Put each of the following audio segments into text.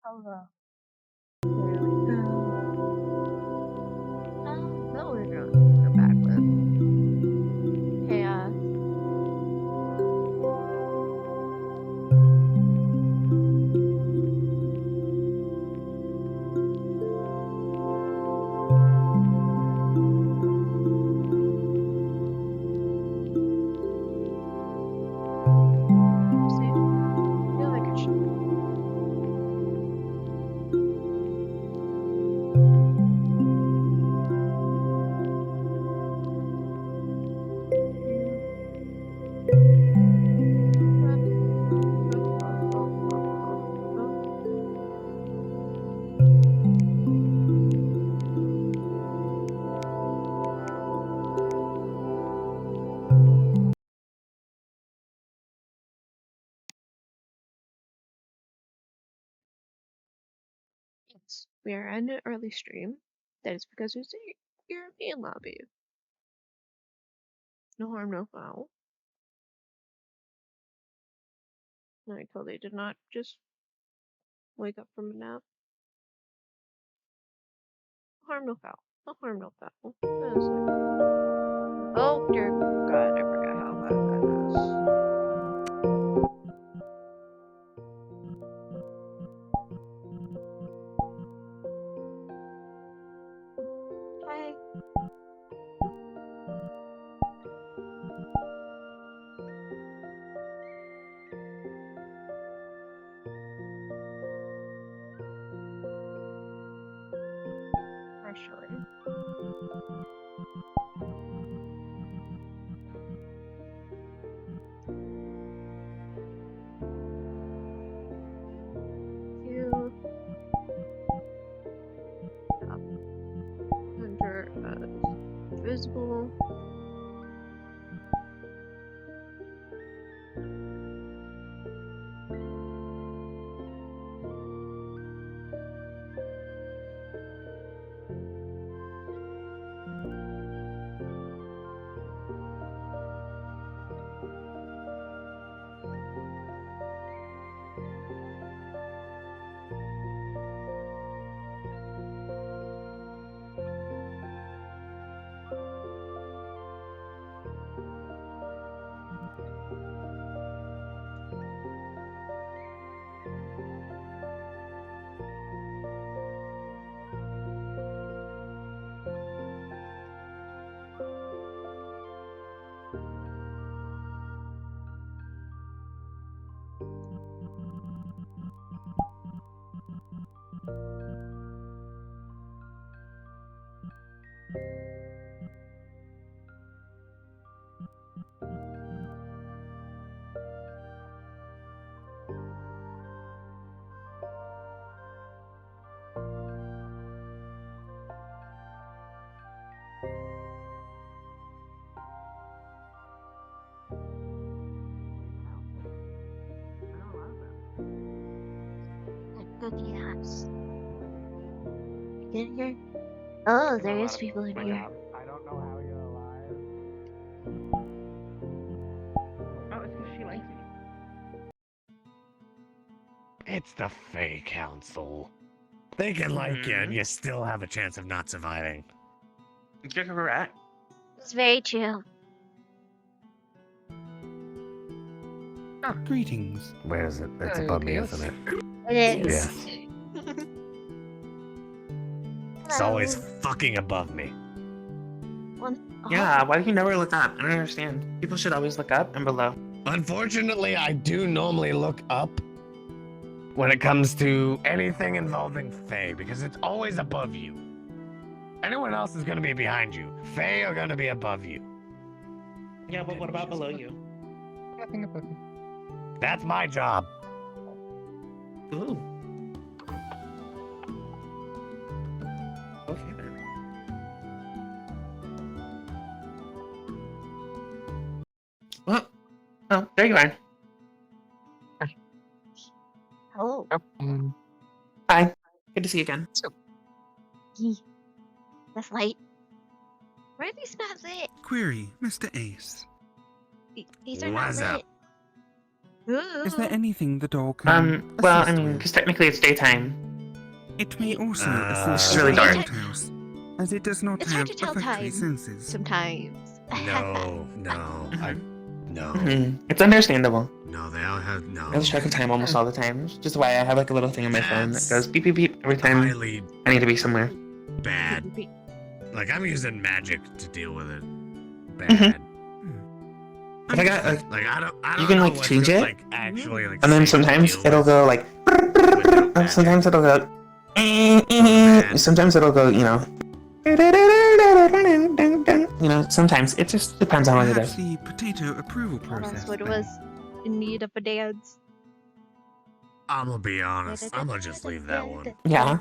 Hello. There we go. No, we're back with chaos. See, I feel like it should. Yes, we are in an early stream. That is because it's a European lobby. No harm, no foul. I totally did not just wake up from a nap. No harm, no foul. No harm, no foul. Honestly. Oh dear God, I forgot how bad that is. Hi. Actually. You Hunter visible. Cookie house. Get in here. Oh, there is people in here. I don't know how you're alive. Oh, it's because she likes me. It's the Fey Council. They can like you, and you still have a chance of not surviving. You're correct. It's very true. Greetings. Where is it? It's above me, isn't it? It is. Yes. It's always fucking above me. Yeah, why do you never look up? I don't understand. People should always look up and below. Unfortunately, I do normally look up when it comes to anything involving Fae, because it's always above you. Anyone else is going to be behind you. Fae are going to be above you. Yeah, but what about below you? Nothing above me. That's my job. Ooh. Okay then. Well, oh, there you are. Oh. Hi. Good to see you again. That's light. Why are these not lit? Query, Mr. Ace. These are not What's lit. up? Is there anything the dog can Well, I assist mean, with? because technically it's daytime. It may also It's assist really with dark. the house, as it does not It's hard have to tell olfactory time. senses. Sometimes. No, no, It's understandable. no. They all have no. I lose track of time almost all the time. Which is why I have like a little thing on my phone that goes beep beep beep every time Highly I need to be somewhere. bad. Like I'm using magic to deal with it. Bad. Mhm. If I got like, Like I don't You can, know like, what's change good, it, like actually like. and then safe to sometimes deal it'll with go like. magic. Sometimes it'll go. Sometimes it'll go. Sometimes it just depends on what it Perhaps is. the potato approval That's process. what it then. was. In need of a dance. I'm gonna be honest. I'm gonna just leave that one. Yeah.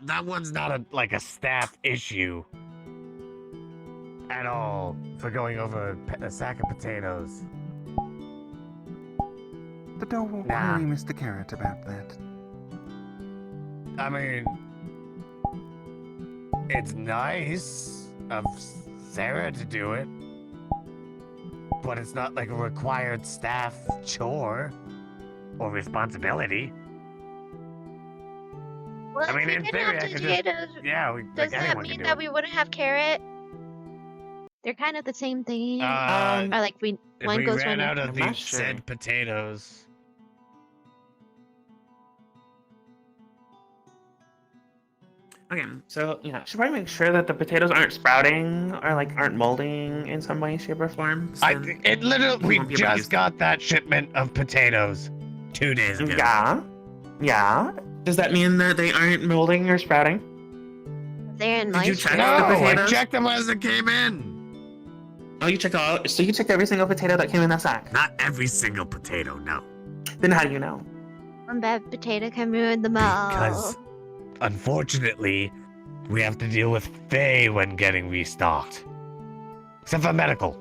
That one's not a staff issue at all for going over a sack of potatoes. The dog will Nah. query Mr. Carrot about that. I mean, it's nice of Sarah to do it, but it's not like a required staff chore or responsibility. Well, I mean, if in we theory, didn't I have could potatoes, Yeah, does like that anyone mean can do that it. we wouldn't have carrot? They're kind of the same thing. Uh, or like If one we goes ran one. out of I'm not these sure. said potatoes, Okay, so should probably make sure that the potatoes aren't sprouting or like aren't molding in some way, shape, or form. it literally we won't be able to use just got that shipment of potatoes 2 days ago. Yeah. Does that mean that they aren't molding or sprouting? They're in Did you life. check No, the I potatoes? checked them as it came in. Oh, you checked all. So you checked every single potato that came in that sack. Not every single potato, no. Then how do you know? One bad potato can ruin them all. Because, unfortunately, we have to deal with Faye when getting restocked. Except for medical.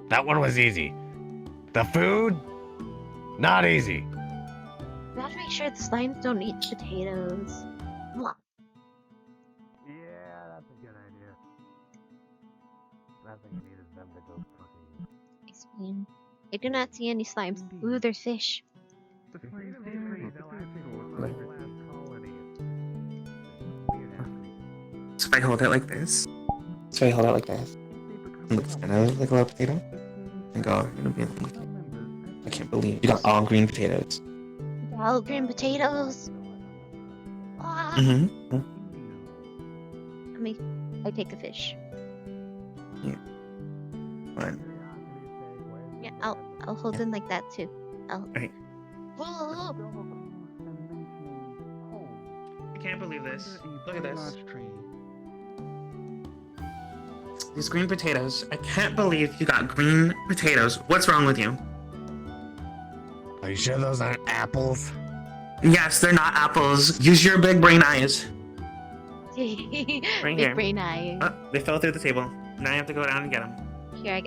That one was easy. The food, not easy. We have to make sure the slimes don't eat potatoes. Mwah. Yeah, that's a good idea. Last thing you need is them to go fucking... I mean, I do not see any slimes. Ooh, there's fish. The If flames we do don't make freeze, the they'll potato actually look look like like the last colony. So if I hold it like this. So I hold it like this. And look kind of like a little potato. And go, I can't believe you got all green potatoes. All green potatoes. Ah. Mm-hmm. I take the fish. Fine. Yeah, I'll hold them like that too. Right. Whoa. I can't believe this. Look at this. Large tree. These green potatoes. I can't believe you got green potatoes. What's wrong with you? Are you sure those aren't apples? Yes, they're not apples. Use your big brain eyes. Big here. brain eye. Oh, they fell through the table. Now I have to go down and get them. Here, I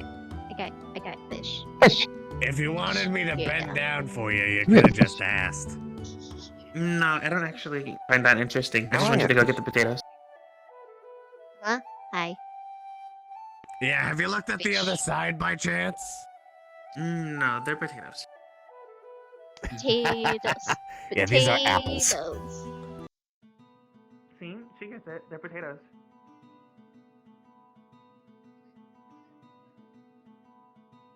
got fish. If you wanted me to Yeah. bend down for you, you could have just asked. No, I don't actually find that interesting. I just want you to go get the potatoes. Hi. Yeah, have you looked at the other side by chance? No, they're potatoes. Potatoes. Yeah, these are apples. Potatoes. See? She gets it. They're potatoes.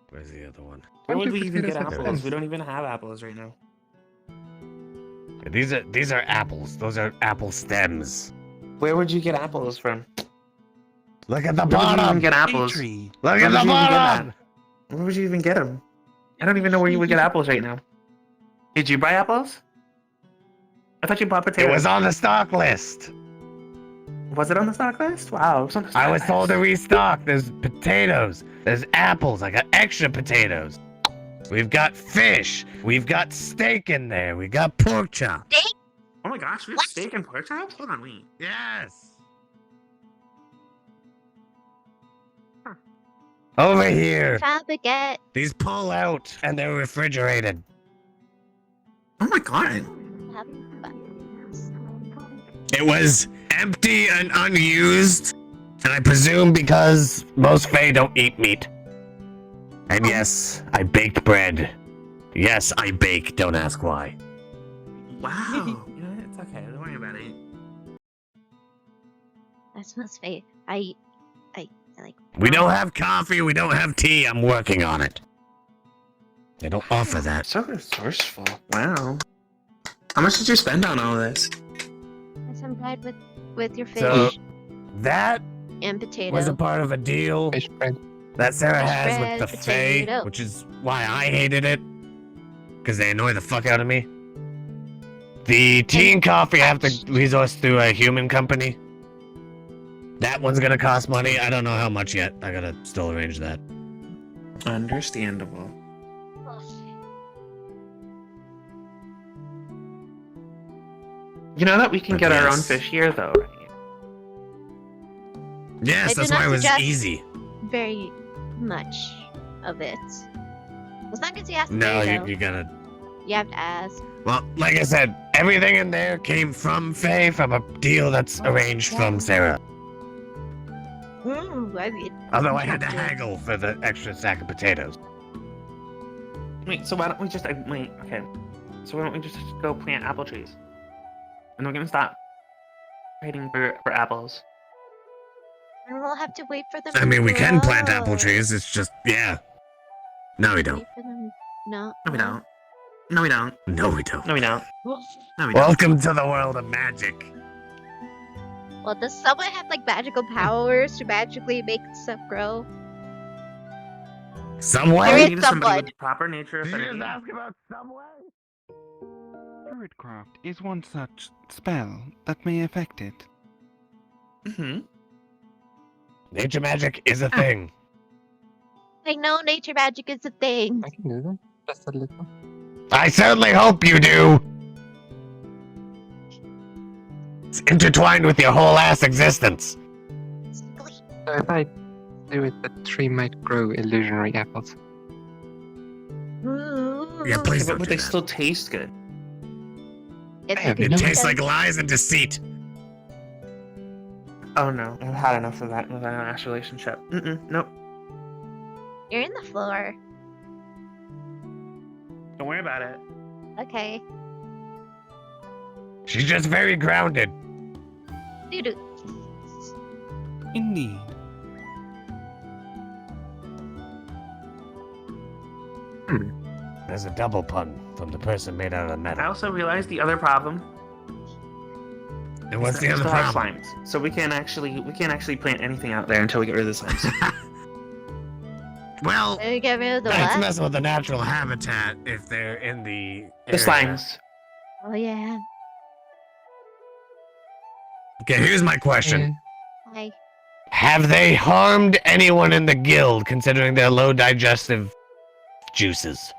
Where's the other one? Where would Why do we even get potatoes have apples? stems? We don't even have apples right now. Yeah, these are apples. Those are apple stems. Where would you get apples from? Look at the Where would you even bottom. get A apples? tree. Look Where at would the you even get bottom. Where would you even get them? I don't even know where you would get apples right now. Did you buy apples? I thought you bought It potatoes. was on the stock list. Was it on the stock list? Wow. It was on the stock I was told to list. restock. There's potatoes. There's apples. I got extra potatoes. We've got fish. We've got steak in there. We got pork chop. Oh my gosh, we have What? steak and pork chops? Hold on, wait. Yes. Over here. Found baguette. These pull out and they're refrigerated. Oh my god. It was empty and unused. And I presume because most Fae don't eat meat. And yes, I baked bread. Yes, I bake. Don't ask why. Wow. You know, it's okay. Don't worry about it. That smells fake. I like. We don't have coffee. We don't have tea. I'm working on it. They don't offer that. So resourceful. Wow. How much did you spend on all this? Some bread with your fish So that and potato. was a part of a deal Fish bread. that Sarah Fish has bread, with the Fae, potato. which is why I hated it. Because they annoy the fuck out of me. The tea and coffee I have to resource through a human company. That one's gonna cost money. I don't know how much yet. I gotta still arrange that. Understandable. You know that we can But get our own yes. fish here, though, right? Yes, I do that's not why it was suggest- easy. Very much of it. As long as you ask No, Faye, you, though. you gotta. You have to ask. Well, like I said, everything in there came from Faye from a deal that's arranged from Sarah. Ooh, I mean. Although I had to Yeah. haggle for the extra sack of potatoes. Wait, so why don't we just wait? Okay, so why don't we just go plant apple trees? And we're gonna stop waiting for apples. And we'll have to wait for them. I mean, we to can plant grow. apple trees. It's just, yeah. No, we don't. Wait for them. No. No, we don't. No, we don't. No, we don't. No, we don't. No, we don't. Welcome to the world of magic. Well, does someone have like magical powers to magically make stuff grow? Somewhere? There We is need somebody someone. with proper nature Did you affinity. just ask about Somewhere? Druidcraft is one such spell that may affect it. Mm-hmm. Nature magic is a thing. I know nature magic is a thing. I can do that. Just a little. I certainly hope you do. It's intertwined with your whole ass existence. So if I do it, the tree might grow illusionary apples. Yeah, please But don't do they that. still taste good. It's have like It No. tastes like lies and deceit. Oh no, I've had enough of that with an ass relationship. Nope. You're in the floor. Don't worry about it. Okay. She's just very grounded. Doo-doo. Indeed. There's a double pun from the person made out of I metal. also realized the other problem. And what's is the that other we still have problem? slimes. So we can't actually plant anything out there until we get rid of the slimes. Well, Let me get rid of the that's what? messing with the natural habitat if they're in the The area. slimes. Oh yeah. Okay, here's my question. Hi. Have they harmed anyone in the guild considering their low digestive juices?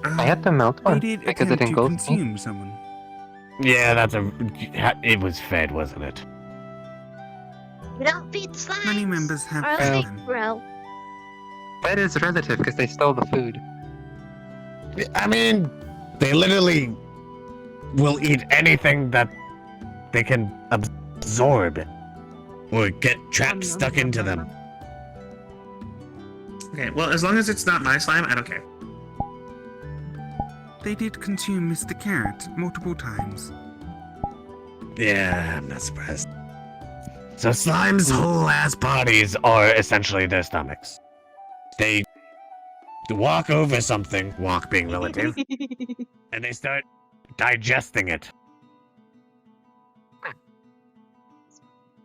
I had to melt They one did because it attempt to engulfed me. consume someone. Yeah, it was fed, wasn't it? We don't feed slimes. Many members have Or fed they them. grow. That is relative because they stole the food. I mean, they literally will eat anything that they can absorb or get trapped stuck into them. Okay, well, as long as it's not my slime, I don't care. They did consume Mr. Carrot multiple times. Yeah, I'm not surprised. So slime's whole ass bodies are essentially their stomachs. They walk over something, walk being relative, and they start digesting it.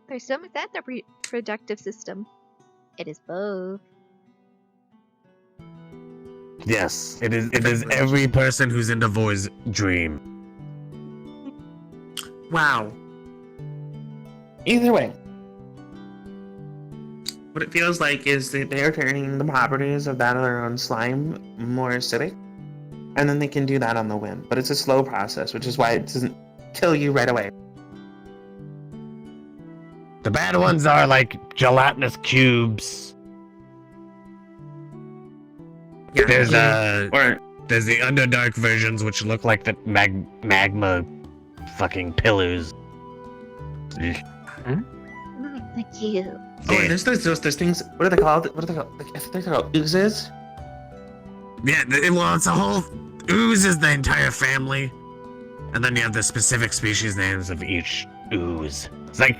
Their stomach and their reproductive system. It is both. Yes, it is. It is every person who's into Voi's dream. Wow. Either way. What it feels like is that they're turning the properties of that of their own slime more acidic. And then they can do that on the whim. But it's a slow process, which is why it doesn't kill you right away. The bad ones are like gelatinous cubes. Yeah. There's Or there's the Underdark versions which look like the magma fucking pillars. Ugh. The cube. Oh, and there's those things. What are they called? What are they called? Like, I think they're called oozes. Yeah, well, it's a whole ooze is the entire family, and then you have the specific species names of each ooze. It's like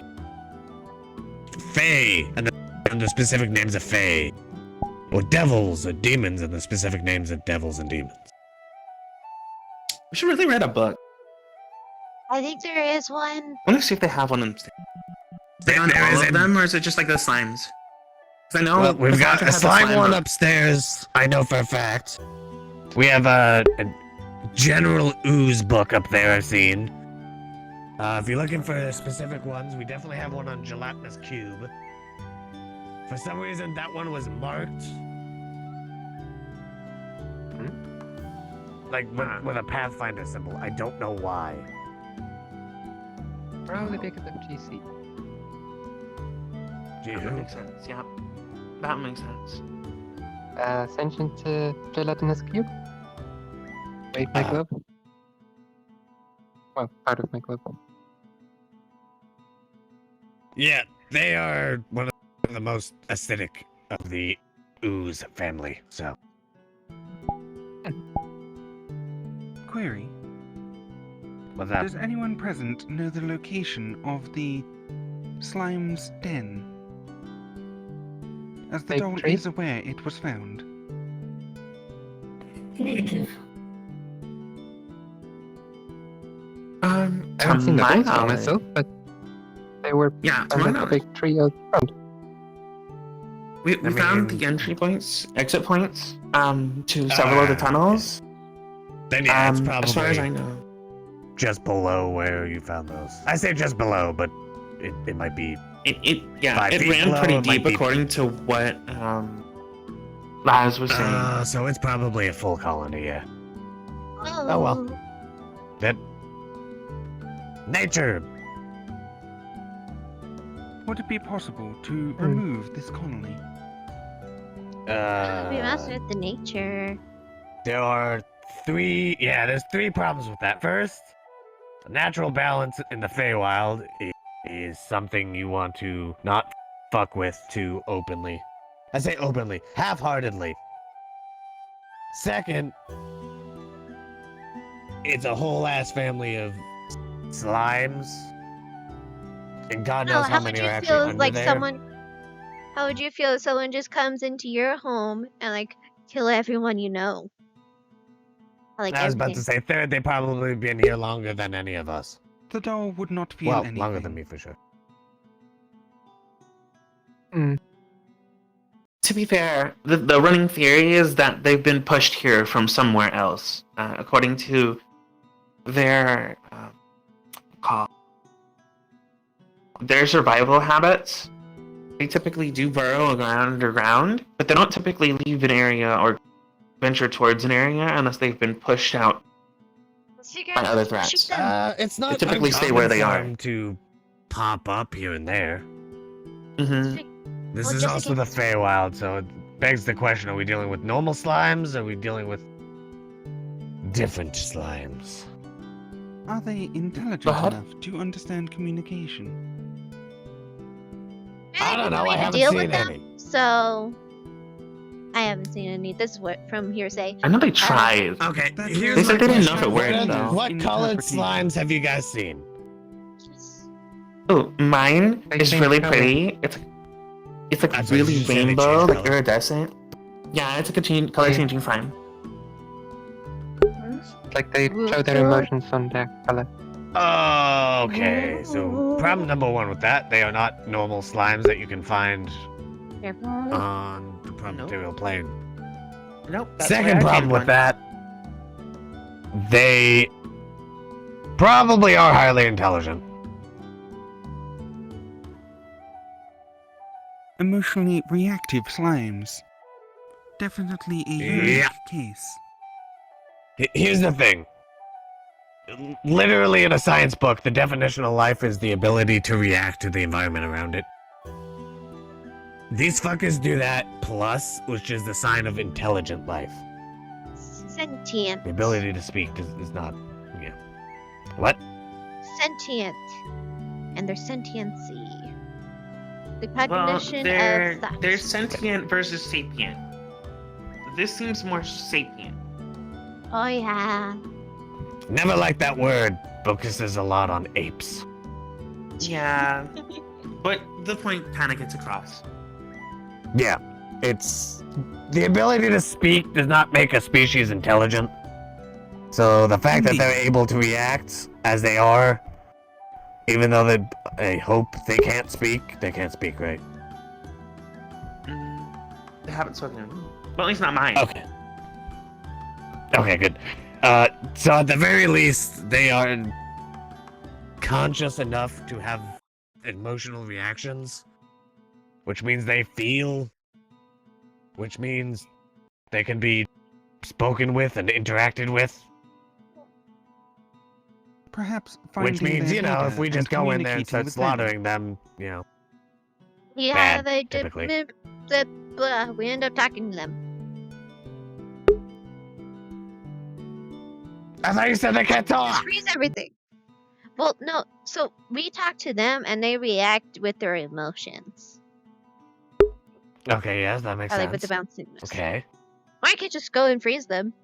fae, and the specific names of fae, or devils, or demons, and the specific names of devils and demons. We should really read a book. I think there is one. I want to see if they have one in. They on There all is of a- them, or is it just like the slimes? 'Cause I know Well, we've got Cassandra a had the slime one book. upstairs. I know for a fact. We have a general ooze book up there. I've seen. If you're looking for specific ones, we definitely have one on gelatinous cube. For some reason, that one was marked. Like with a Pathfinder symbol. I don't know why. Probably because of GC. That makes sense. Yeah, that makes sense. Sentient gelatinous cube. Wait, my Uh, globe. Well, part of my globe. Yeah, they are one of the most acidic of the ooze family. So. Query. What's that? Does anyone present know the location of the slime's den? As the Big doll tree? is aware it was found. I To haven't seen the my bones for knowledge, myself, but they were yeah, to my found at a knowledge, big tree out front. we I found mean- the entry points, exit points, to several of the tunnels. Then yeah, it's As far as I probably know. just below where you found those. I say just below, but it might be. It 5 it feet ran below, pretty it might deep be- according to what Laz was saying. So it's probably a full colony, yeah. Oh, well. That nature. Would it be possible to remove this colony? We messed with the nature. There are three. Yeah, there's three problems with that. First, the natural balance in the Feywild is something you want to not fuck with too openly. I say openly, half-heartedly. Second, it's a whole ass family of slimes, and God knows how would many you are actually feel under like there. How would you feel if someone just comes into your home and like kill everyone you know? Like I was about to everything. say, third, they probably been here longer than any of us. The doll would not feel Well, anything. longer than me for sure. To be fair, the running theory is that they've been pushed here from somewhere else, according to their their survival habits. They typically do burrow underground, but they don't typically leave an area or venture towards an area unless they've been pushed out by other threats. It's not They typically stay where they uncommon for are. them to pop up here and there. hmm This Well, is just also the Feywild, so it begs the question, are we dealing with normal slimes, or are we dealing with different slimes? Are they intelligent But- enough to understand communication? I don't know, I haven't deal seen with them, any. so I haven't seen any. This is what from hearsay. I know they tried. Okay, That's here's They my said they didn't know question. if it worked, What- though. What colored Interpretation. slimes have you guys seen? Oh, mine They is change really color. pretty. It's like I'm sorry, did really you say they change rainbow, like color? iridescent. Yeah, it's like a color changing slime. Like they show their Cool. emotions on their color. Okay, so problem number one with that, they are not normal slimes that you can find on the material plane. Nope. Second problem with that, they probably are highly intelligent. Emotionally reactive slimes. Definitely a Yeah. unique case. Here's the thing. Literally in a science book, the definition of life is the ability to react to the environment around it. These fuckers do that plus, which is the sign of intelligent life. Sentient. The ability to speak is not, yeah. What? Sentient. And their sentiency. The Well, cognition they're of that. they're sentient versus sapient. This seems more sapient. Oh yeah. Never liked that word. Focuses a lot on apes. Yeah, but the point kind of gets across. Yeah, it's the ability to speak does not make a species intelligent. So the fact that they're able to react as they are, even though they hope they can't speak, right? They haven't spoken. Well, at least not mine. Okay. Okay, good. So at the very least, they are conscious enough to have emotional reactions, which means they feel, which means they can be spoken with and interacted with. Perhaps Which finding means, their you know, leader if we and just go in there and communicating start with them. slaughtering them, you know. Yeah, Bad, they typically. we end up talking to them. I thought you said they can't Just talk! freeze everything. Well, no. So we talk to them, and they react with their emotions. Okay, yes, that makes Or like with sense. the bounciness. Okay. I could just go and freeze them.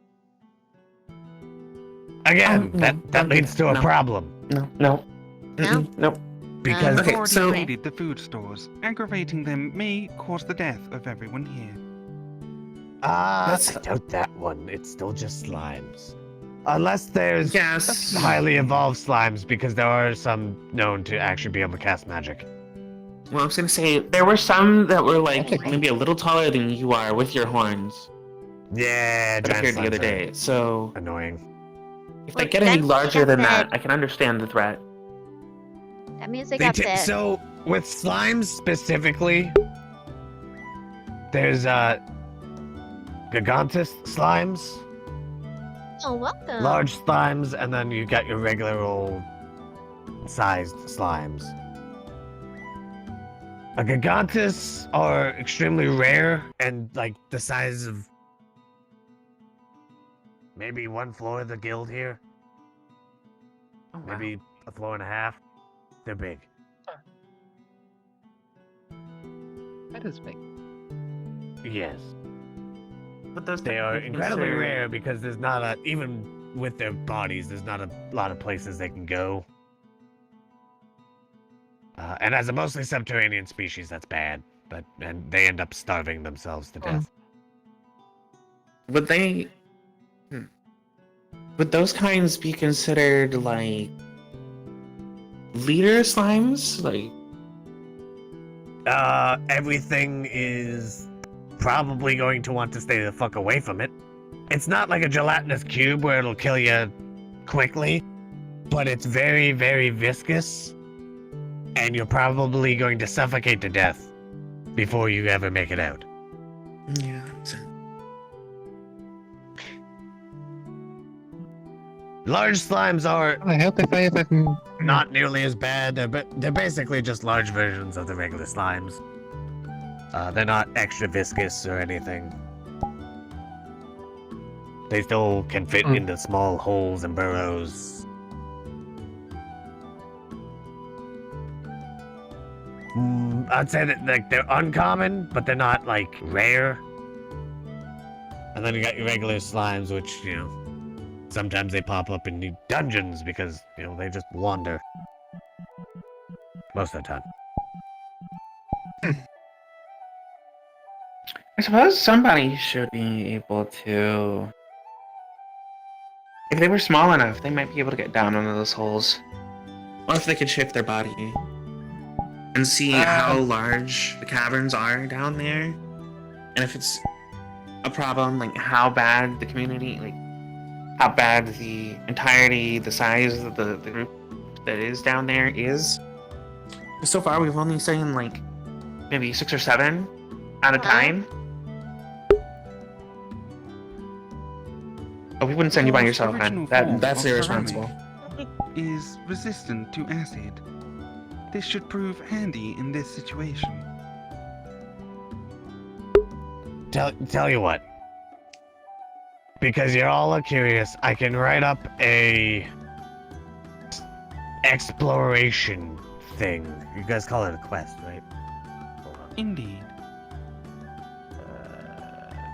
Again, No, that don't do leads that. to a No. problem. No. No? Nope. Because Okay, Already so- raided the food stores. Aggravating them may cause the death of everyone here. I That's- doubt that one. It's still just slimes. Unless there's Yes. highly evolved slimes, because there are some known to actually be able to cast magic. Well, I was gonna say there were some that were like maybe a little taller than you are with your horns. Yeah, That appeared giant the other slimes are day. So annoying. if Well, they get any that's larger than that- that, I can understand the threat. That means they got that. So with slimes specifically, there's Gigantus slimes, Oh, welcome. large slimes, and then you got your regular old sized slimes. A Gigantus are extremely rare and like the size of maybe one floor of the guild here, Oh, wow. maybe a floor and a half. They're big. That is big. Yes. But those They are technically incredibly considered- rare because there's not a, even with their bodies, there's not a lot of places they can go. And as a mostly subterranean species, that's bad. And they end up starving themselves to death. Would they? Would those kinds be considered like leader slimes? Like, Everything is probably going to want to stay the fuck away from it. It's not like a gelatinous cube where it'll kill you quickly, but it's very, very viscous, and you're probably going to suffocate to death before you ever make it out. yeah. Large slimes are I hope if I ever not nearly as bad, but they're basically just large versions of the regular slimes. They're not extra viscous or anything. They still can fit into small holes and burrows. I'd say that like they're uncommon, but they're not like rare. And then you got your regular slimes, which, you know, sometimes they pop up in the dungeons because, you know, they just wander. Most of the time. I suppose somebody should be able to. If they were small enough, they might be able to get down into those holes. Or if they could shift their body and see how large the caverns are down there. And if it's a problem, like how bad the community, like how bad the entirety, the size of the group that is down there is. So far, we've only seen like maybe 6 or 7 at a time. Oh, we wouldn't send you by Your yourself, man. original form That's of irresponsible. Is resistant to acid. This should prove handy in this situation. Tell you what. Because you're all curious, I can write up a exploration thing. You guys call it a quest, right? Indeed.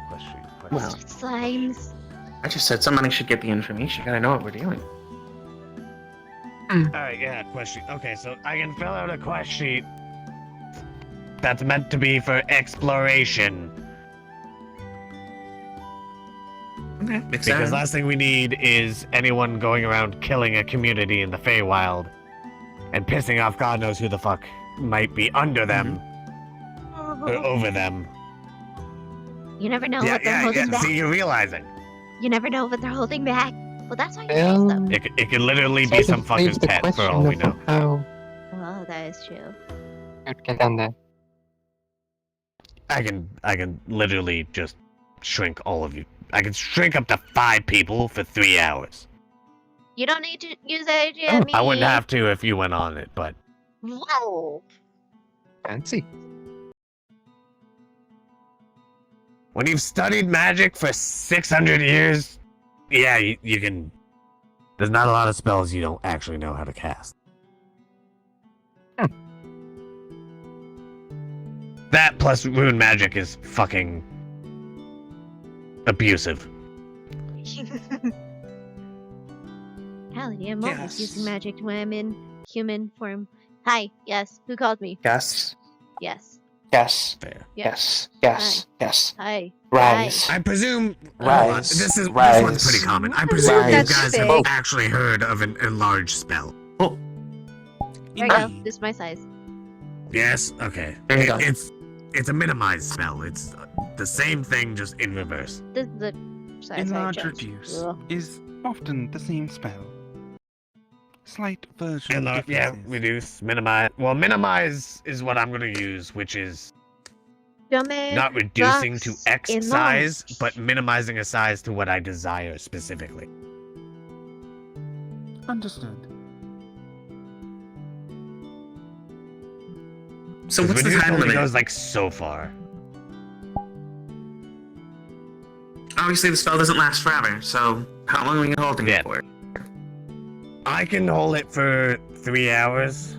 Question. Well. Slimes. I just said somebody should get the information. Gotta know what we're doing. Alright, yeah, question. Okay, so I can fill out a quest sheet that's meant to be for exploration. Okay, makes Because sense. last thing we need is anyone going around killing a community in the Feywild and pissing off God knows who the fuck might be under them or over them. You never know Yeah, what they're yeah, holding yeah. back. See, you're realizing. You never know what they're holding back. Well, that's why you Well, use them. It could literally be sort some of begs fucker's the pet for all question we of know. How Oh, that is true. you'd get down there. I can literally just shrink all of you. I can shrink up to 5 people for 3 hours. You don't need to use that idea at me. I wouldn't have to if you went on it, but Whoa. Fancy. when you've studied magic for 600 years, yeah, you can. There's not a lot of spells you don't actually know how to cast. That plus rune magic is fucking abusive. Hell yeah, I'm always Yes. using magic when I'm in human form. Hi, yes. Who called me? Yes. Yes. Yes. Fair. Yes. Yes. Yes. Hi. Rise. I presume Rise. this Rise. one's pretty common. I I presume presume you that's guys have big. actually heard of an enlarged spell. There you go. Indeed. This is my size. Yes. Okay. There you go. It's a minimized spell. It's the same thing, just in reverse. This is the size Enlarge I chose. reduce Ugh. is often the same spell. Slight version Yeah, differences. reduce, minimize. Well, minimize is what I'm going to use, which is Dumbass. not reducing to rocks X in size, large. but minimizing a size to what I desire specifically. Understood. So 'Cause what's the reduce time only limit? goes like so far. Obviously, the spell doesn't last forever. So how long are we holding Yeah. it for? I can hold it for 3 hours.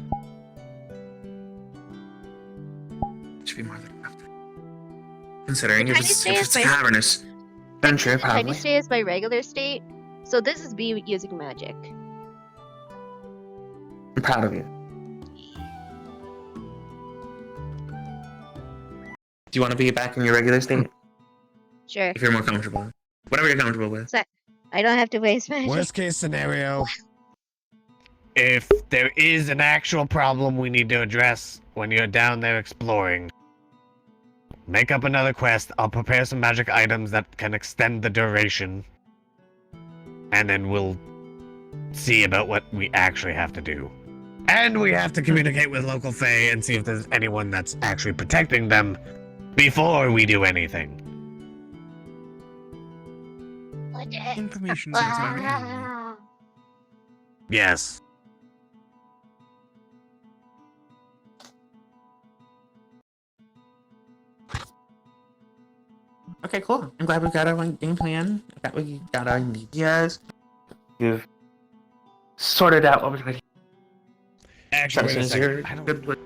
Should be more than enough. Considering if Tiny it's, stay if is it's a my- cavernous venture, Tiny probably. stay is my regular state, so this is me using magic. I'm proud of you. Do you want to be back in your regular state? Sure. If you're more comfortable. Whatever you're comfortable with. I don't have to waste magic. Worst case scenario, if there is an actual problem we need to address when you're down there exploring, make up another quest. I'll prepare some magic items that can extend the duration. And then we'll see about what we actually have to do. And we have to communicate with local Fae and see if there's anyone that's actually protecting them before we do anything. Information seems very handy. Yes. Okay, cool. I'm glad we got our game plan. That we got our ideas. You've sorted out what we're going to do. Actually, wait a second.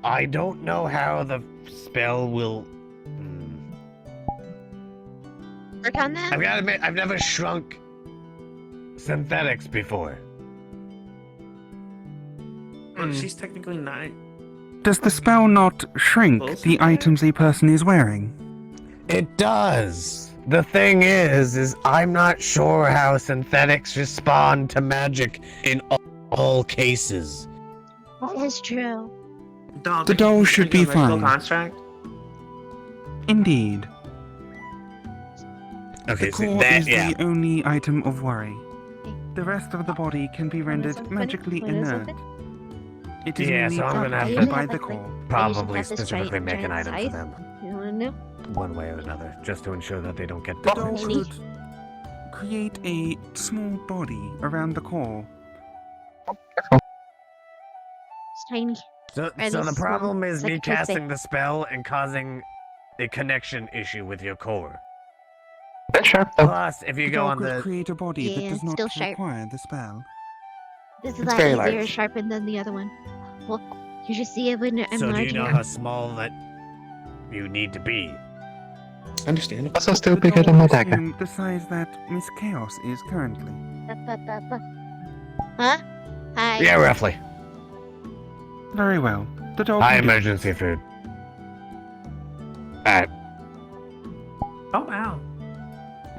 I don't know how the spell will. Work on that? I've got to admit, I've never shrunk synthetics before. Well, she's technically not. Does the spell not shrink Both the of them? items a person is wearing? It does. The thing is I'm not sure how synthetics respond to magic in all cases. That is true. The doll should be fine. Construct? Indeed. Okay, The so core that, is yeah. the only item of worry. The rest of the body can be rendered something? magically What is inert. It is Yeah, only so I'm gonna have occupied to- by Yeah, the like- core. Probably have this specifically giant- make an giant item for size? them, You wanna know? one way or another, just to ensure that they don't get The doll damaged. could create a small body around the core. It's tiny. So Really the small. problem is It's like me a toothpick. casting the spell and causing a connection issue with your core. That's sharp though. Plus, if you The go doll on could the create a body Yeah, that does it's not still sharp. require the spell. This is It's a lot very easier large. sharpened than the other one. Well, you just see it when I'm So do large you know enough. how small that you need to be? Understandable. Also still The bigger doll than my will dagger. assume the size that Miss Chaos is currently. Huh? Hi. Yeah, roughly. Very well. The doll High can do emergency food. Alright. Oh wow.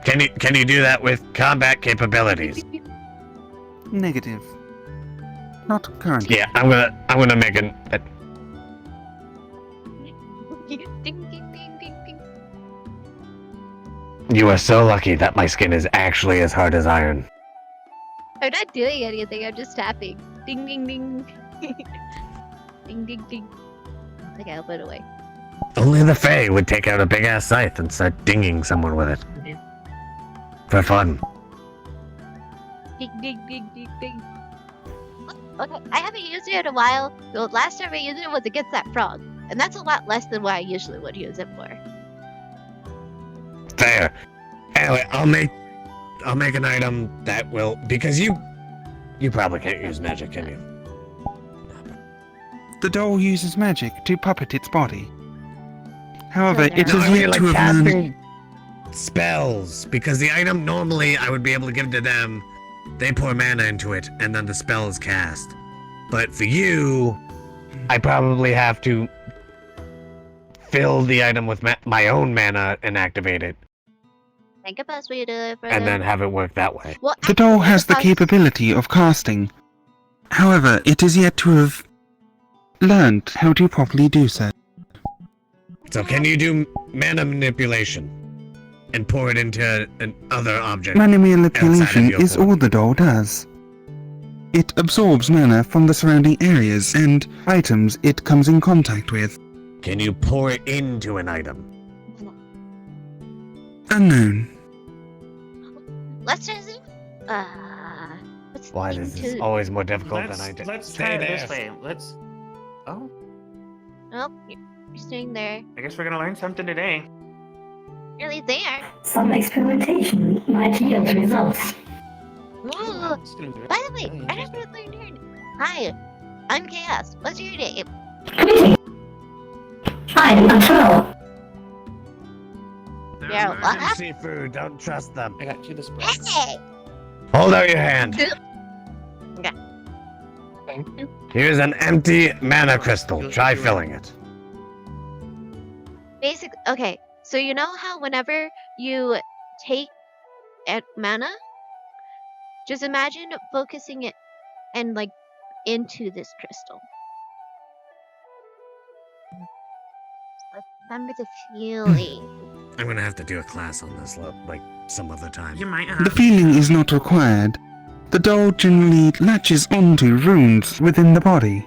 Can you do that with combat capabilities? Negative. Not currently. Yeah, I'm gonna make a Ding, ding, ding, ding, ding. You are so lucky that my skin is actually as hard as iron. I'm not doing anything, I'm just tapping. Ding, ding, ding. Ding, ding, ding. Okay, I'll put it away. Only the Fae would take out a big ass scythe and start dinging someone with it. For fun. Ding, ding, ding, ding, ding. Okay, I haven't used it in a while. The last time I used it was against that frog. And that's a lot less than what I usually would use it for. Fair. Anyway, I'll make an item that will, because you probably can't use magic, can you? The doll uses magic to puppet its body. However, No, it no, has I mean, yet like to have learned. casting spells, because the item normally I would be able to give to them, they pour mana into it, and then the spell is cast. But for you, I probably have to fill the item with my own mana and activate it, Think of best way to do it for and them. then have it work that way. Well, The doll actually, has the poss- capability of casting. However, it is yet to have learned how to properly do so. So can you do mana manipulation and pour it into another object? Mana Outside manipulation of your is form. all the doll does. It absorbs mana from the surrounding areas and items it comes in contact with. Can you pour it into an item? Unknown. Let's just. Let's Why get this is into- always more difficult than I did. Let's Stay try it there. this way. Let's. Oh, Nope, you're staying there. I guess we're gonna learn something today. Nearly there. Some experimentation might yield results. Ooh. By the way, I never learned your name. Hi, I'm Chaos. What's your name? Greetings. I'm Control. They're Yeah, what? emergency food. Don't trust them. I got you this bread. Hey! Hold out your hand. Thank you. Here's an empty mana crystal. Try filling it. Basic. Okay, so you know how whenever you take mana, just imagine focusing it and like into this crystal. Remember the feeling. I'm gonna have to do a class on this, like some other time. You might have. The feeling is not required. The doll generally latches onto runes within the body.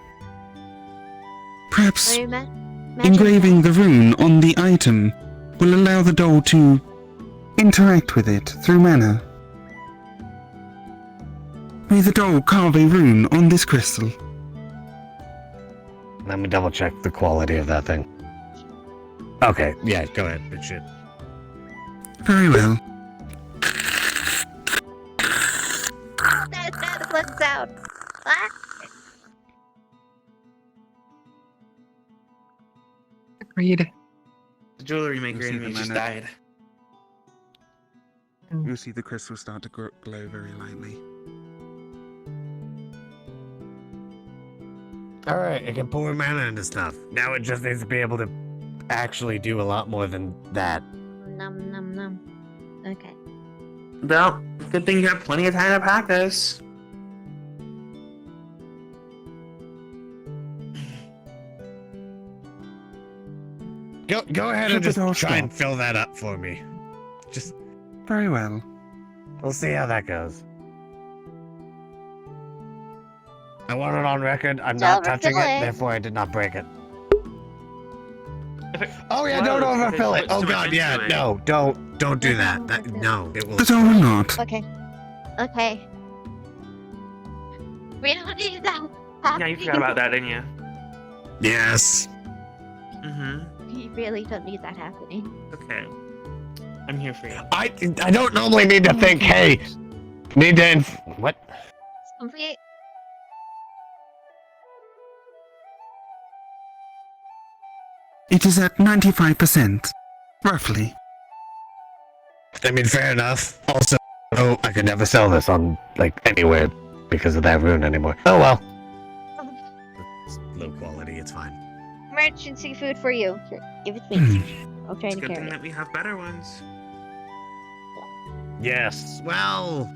Perhaps Wait a minute. engraving the rune on the item will allow the doll to interact with it through mana. May the doll carve a rune on this crystal. Let me double check the quality of that thing. Okay, yeah, go ahead. It should. Very well. That's not a fun sound. Ah! Agreed. The jewelry maker Let's see in me the just mana. died. You'll see the crystal start to glow very lightly. Alright, it can pour mana into stuff. Now it just needs to be able to actually do a lot more than that. Num num num. Okay. Well, good thing you have plenty of time to practice. Go ahead and Should the just doll try and stop? fill that up for me. Just, Very well. we'll see how that goes. I want it on record. I'm not Don't touching overfill it, it. therefore I did not break it. If it Oh yeah, don't flows, if it overfill it. puts Oh too much god, into yeah, it. no, don't do Don't that. That overfill. no, it will. The doll will not. Okay. Okay. We don't need that. Yeah, you forgot about that, didn't you? Yes. Mm-hmm. We really don't need that happening. Okay. I'm here for you. I don't normally need to think. Hey, need to what? Complete. It is at 95%, roughly. I mean, fair enough. Also, I could never sell this on, like, anywhere because of that rune anymore. Oh well. It's low quality, it's fine. Emergency food for you. Here, give it to me. I'll try It's to a good carry thing it. that we have better ones. Yes, well...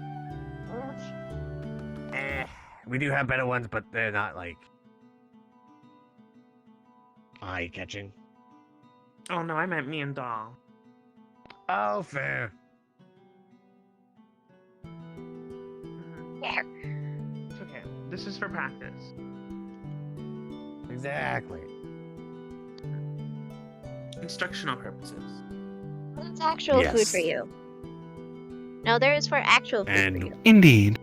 we do have better ones, but they're not, like... eye-catching. Oh no, I meant me and Doll. Oh, fair. There. It's okay. This is for practice. Exactly. Instructional purposes. That's actual food Yes. for you. No, there is for actual food And- for you. Indeed.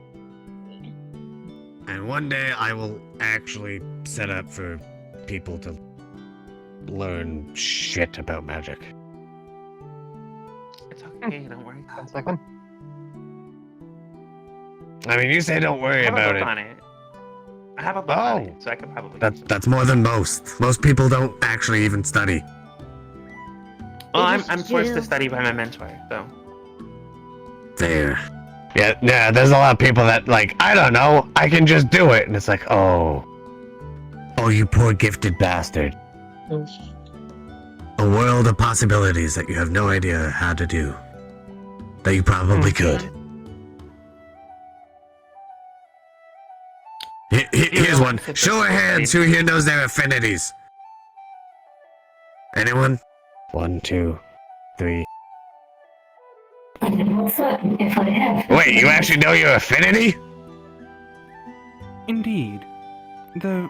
And one day I will actually set up for people to learn shit about magic. It's okay, don't worry. 1 second. I mean, you say don't I worry have a about book it. on it. I have a book on Oh. it, so I could probably. That's more than most. Most people don't actually even study. Well, I'm It is forced to true. study by my mentor, so. There. Yeah, there's a lot of people that, like, I don't know, I can just do it. And it's like, oh, you poor gifted bastard. A world of possibilities that you have no idea how to do. That you probably could. Here's one. Show of hands who here knows their affinities. Anyone? 1, 2, 3. I'm not certain if I have. Wait, you actually know your affinity? Indeed. Though,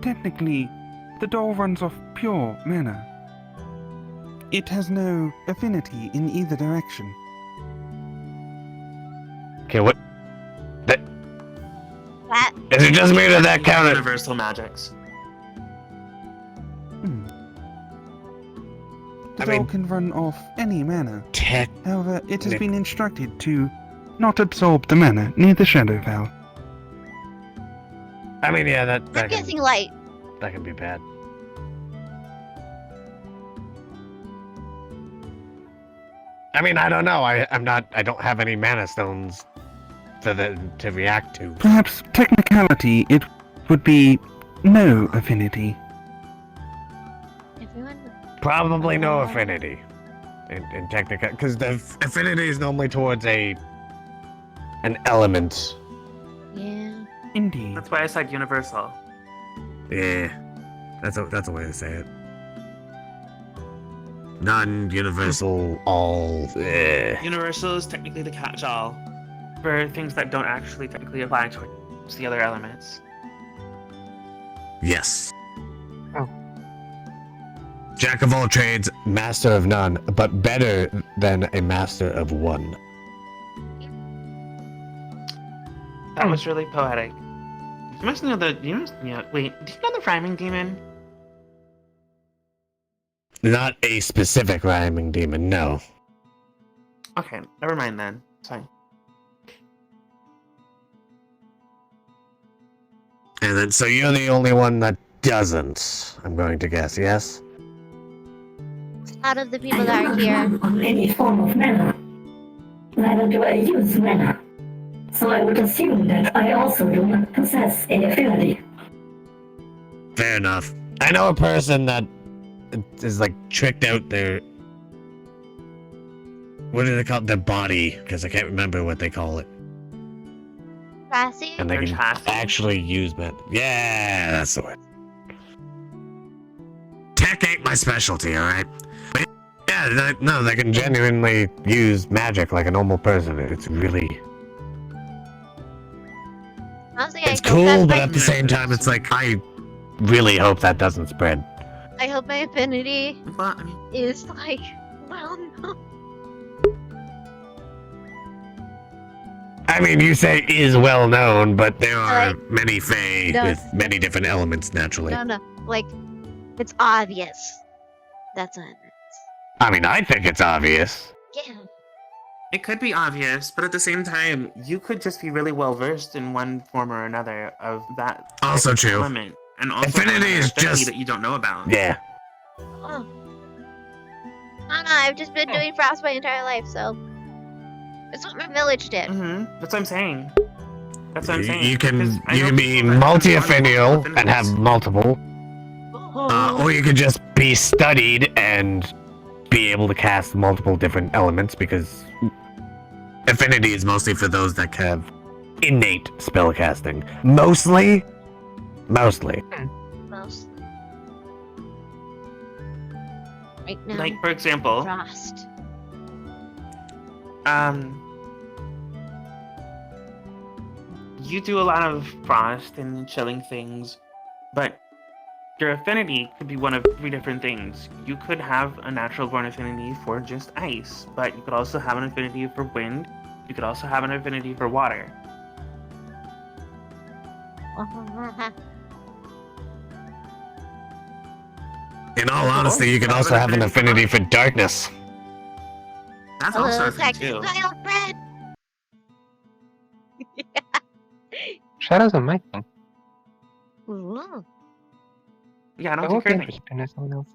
technically, the doll runs off pure mana. It has no affinity in either direction. Okay, what? That Is it just me or that count? Universal magics. Hmm. The I doll mean- can run off any mana. Tech. However, it has been instructed to not absorb the mana near the Shadow Val. I mean, yeah, I'm guessing light. that can be bad. I mean, I don't know. I don't have any mana stones to react to. Perhaps technicality, it would be no affinity. Everyone. Probably no affinity in technical, because the affinity is normally towards an element. Yeah. Indeed. That's why I said universal. Yeah, that's a way to say it. Non-universal, all. Universal is technically the catch-all for things that don't actually technically apply towards the other elements. Yes. Oh. Jack of all trades, master of none, but better than a master of one. That was really poetic. You must know the. Wait, do you know the rhyming demon? Not a specific rhyming demon, no. Okay, never mind then. It's fine. And then, so you're the only one that doesn't, I'm going to guess, yes? Out of the I people do that are not here, run on any form of mana. Neither do I use mana. So I would assume that I also do not possess a affinity. Fair enough. I know a person that is like tricked out their. What do they call it? Their body, because I can't remember what they call it. Sassy. And they Their can chassis? actually use it. Yeah, that's the word. Tech ain't my specialty, alright? But yeah, no, they can genuinely use magic like a normal person. It's really. Honestly, It's I hope cool, that but my, at the same time, it's like, I really hope that doesn't spread. I hope my affinity Well, I mean, is like well known. I mean, you say is well known, but there are Like- many fae No. with many different elements naturally. No, like it's obvious. That's what it is. I mean, I think it's obvious. Yeah. it could be obvious, but at the same time, you could just be really well versed in one form or another of that Also true. element, and also Affinity have is an affinity just- that you don't know about. Yeah. Oh. No, I've just been doing frost my entire life, so that's what my village did. That's what I'm saying. That's what I'm saying. You because can I know be people that have multi-affinity affinities. and have multiple, or you could just be studied and be able to cast multiple different elements, because affinity is mostly for those that have innate spellcasting. Mostly. Most. Right now, Like, for example, frost. you do a lot of frost and chilling things, but your affinity could be one of 3 different things. You could have a natural born affinity for just ice, but you could also have an affinity for wind. You could also have an affinity for water. In all honesty, you can also have an affinity for darkness. That's also Hello, a thing too. tactile friend. Shadows are my thing. Ooh. Yeah, I I don't would think be interested in someone else.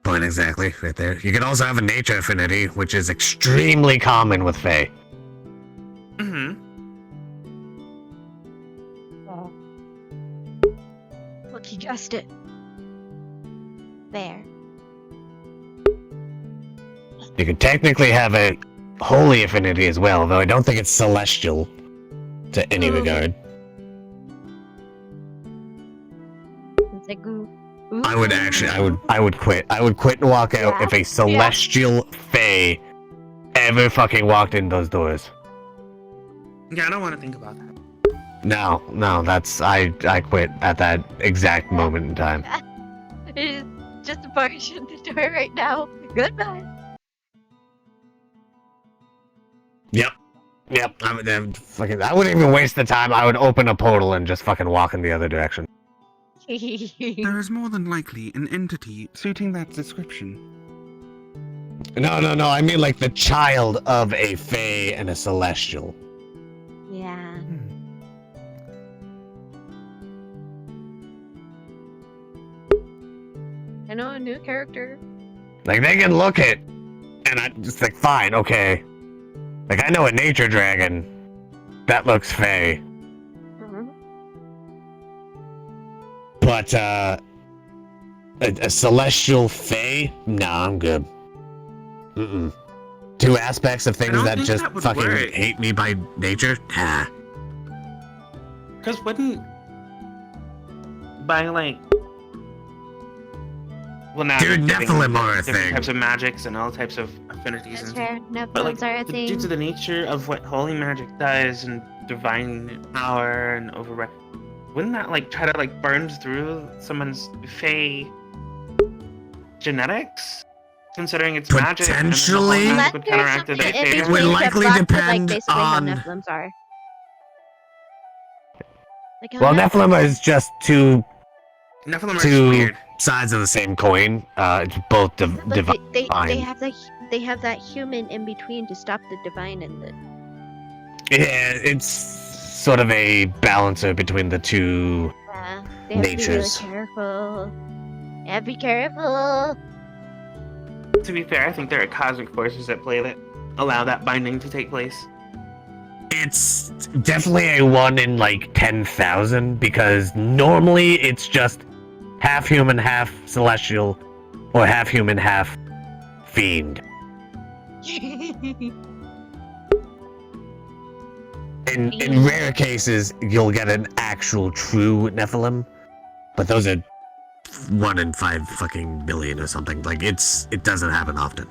Point exactly, right there. You can also have a nature affinity, which is extremely common with Fae. Look, he guessed it. There. You could technically have a holy affinity as well, though I don't think it's celestial to any Ooh. regard. It's like, ooh. I would actually, I would quit. I would quit and walk out Yeah. if a celestial Fae ever fucking walked in those doors. Yeah, I don't want to think about that. No, I quit at that exact moment in time. It is just a barge at the door right now. Goodbye. Yep, I wouldn't even waste the time. I would open a portal and just fucking walk in the other direction. There is more than likely an entity suiting that description. No, I mean like the child of a Fae and a celestial. Yeah. I know a new character. Like, they can look at, and I just like, fine, okay. Like, I know a nature dragon. That looks Fae. Mhm. But, a celestial Fae? Nah, I'm good. Mm-mm. 2 aspects of things don't that think just that would fucking work. hate me by nature? Nah. Because wouldn't by like, well, now Dude, you're giving Nephilim are a different thing. types of magics and all types of affinities That's and fair. But like, Nephilim are a due to thing. the nature of what holy magic does and divine power and override, wouldn't that like try to like burn through someone's Fae genetics? Considering it's magic, and then the whole Potentially? magic Unless would there's counteract the something in Fae It between would genetics. to likely fuck with, like, depend basically how on- Nephilims are. Like how Well, Nephilim is just 2 Nephilim are just Two- weird. sides of the same coin. It's both But divine. they have that human in between to stop the divine and the. Yeah, it's sort of a balancer between the 2. Yeah, they have Natures. to be really careful. Yeah, be careful. To be fair, I think there are cosmic forces at play that allow that binding to take place. It's definitely a 1 in like 10,000, because normally it's just half human, half celestial, or half human, half fiend. In rare cases, you'll get an actual true Nephilim, but those are 1 in 5 fucking billion or something. Like, it doesn't happen often.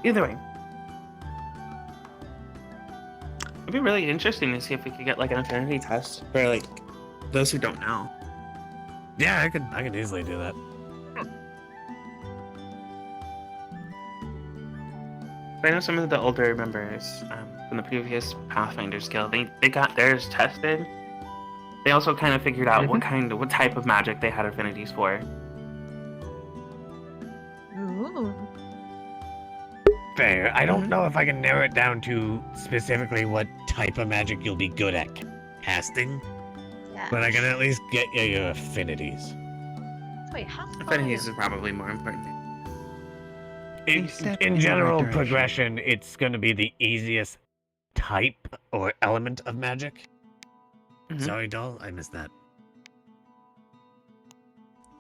Either way, it'd be really interesting to see if we could get like an affinity test for like those who don't know. Yeah, I could easily do that. But I know some of the older members from the previous Pathfinders Guild, they got theirs tested. They also kind of figured out what type of magic they had affinities for. Ooh. Fair. I don't know if I can narrow it down to specifically what type of magic you'll be good at casting. Yeah. But I can at least get you your affinities. Wait, how far? Affinities is probably more important. In, step in in the right general direction. progression, it's going to be the easiest type or element of magic. Mhm. Sorry, doll, I missed that.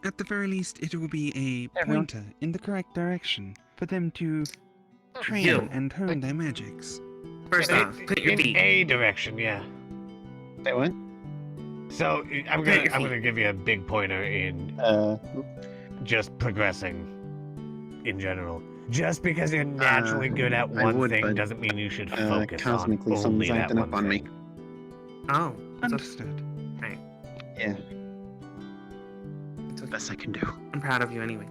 At the very least, it will be a Everyone. pointer in the correct direction for them to train You. and hone their magics. First off, put your In feet. a direction, yeah. Say what? So I'm Put your gonna feet. give you a big pointer in just progressing in general. Just because you're naturally good at I one would, thing but, doesn't mean you should focus on cosmically, only someone's that acting one up on me. thing. Oh, it's Understood. Yeah, okay. best I can do. I'm proud of you anyway.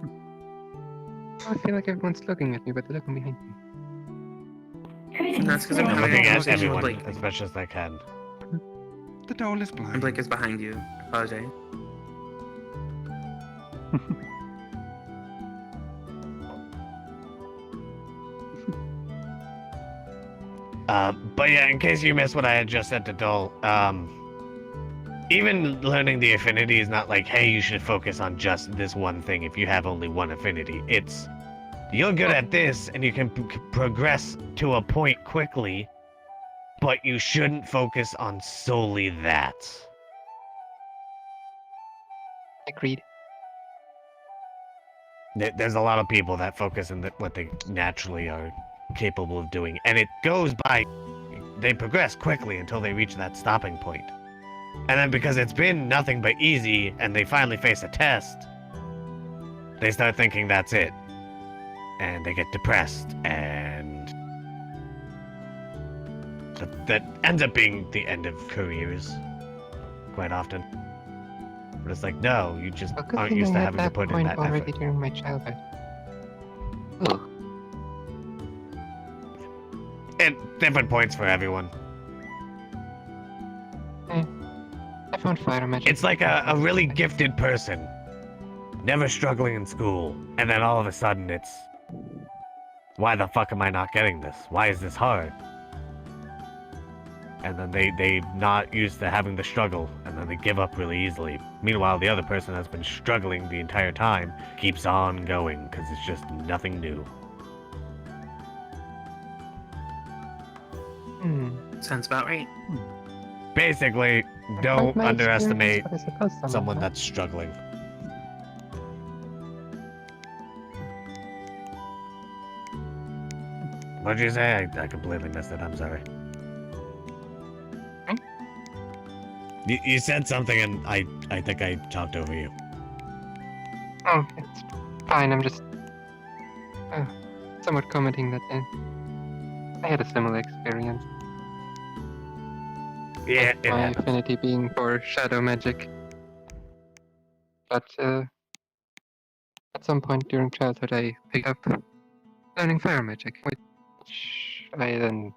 I feel like everyone's looking at me, but they're looking behind me. Greetings. That's 'cause I'm I'm having a looking at conversation with everyone Blake. as much as I can. The doll is blind. And Blake is behind you. I apologize. But yeah, in case you missed what I had just said to Dole, even learning the affinity is not like, hey, you should focus on just this one thing if you have only one affinity. It's, you're good at this and you can progress to a point quickly, but you shouldn't focus on solely that. Agreed. There's a lot of people that focus on what they naturally are capable of doing, and it goes by, they progress quickly until they reach that stopping point. And then because it's been nothing but easy and they finally face a test, they start thinking that's it. And they get depressed, and that ends up being the end of careers quite often. But it's like, no, you just A good aren't thing used I to had having to that put in point that already effort. during my childhood. Ugh. And different points for everyone. I found fire magic. It's like a really gifted person, never struggling in school, and then all of a sudden it's, why the fuck am I not getting this? Why is this hard? And then they not used to having the struggle, and then they give up really easily. Meanwhile, the other person has been struggling the entire time, keeps on going, because it's just nothing new. Sounds about right. Basically, Quite don't my underestimate experience, but I suppose someone have. that's struggling. What'd you say? I completely missed it. I'm sorry. Hmm? You said something, and I think I talked over you. Oh, it's fine. I'm just somewhat commenting that I had a similar experience. Yeah, with it my happens. affinity being for shadow magic. But at some point during childhood, I picked up learning fire magic, which I then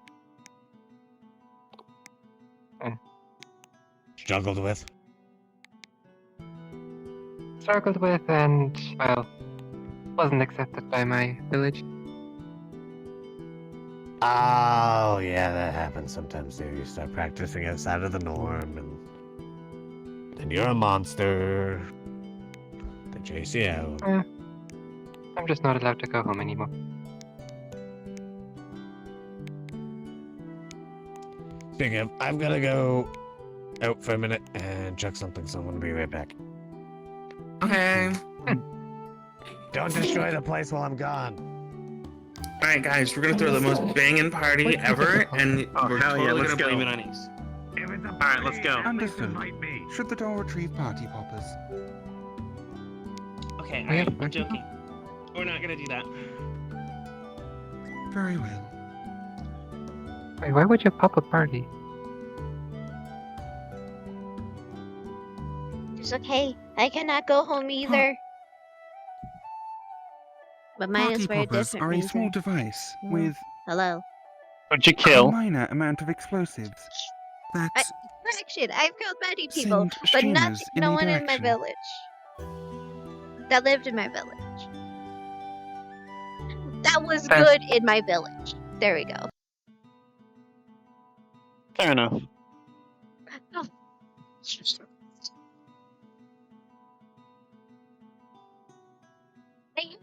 Struggled with. struggled with, and well, wasn't accepted by my village. Oh, yeah, that happens sometimes too. You start practicing outside of the norm, and you're a monster. They chase you out. I'm just not allowed to go home anymore. Speaking of, I'm gonna go out for a minute and check something, so I'm gonna be right back. Okay. Don't destroy the place while I'm gone. Alright, guys, we're gonna throw the most banging party ever, and Oh, we're hell yeah, totally let's gonna blame go. it on Ace. Alright, let's go. Understood. Should the doll retrieve party poppers? Okay, We have I'm party joking. We're not gonna do that. Very well. Wait, why would you pop a party? It's okay. I cannot go home either. But mine Party is for a poppers different are a small reason. device Mm. with Hello. What'd you a kill? minor amount of explosives that Correction, I've killed many people, send but not streamers in no a one in my direction. village. That lived in my village. That was That's- good in my village. There we go. Fair enough.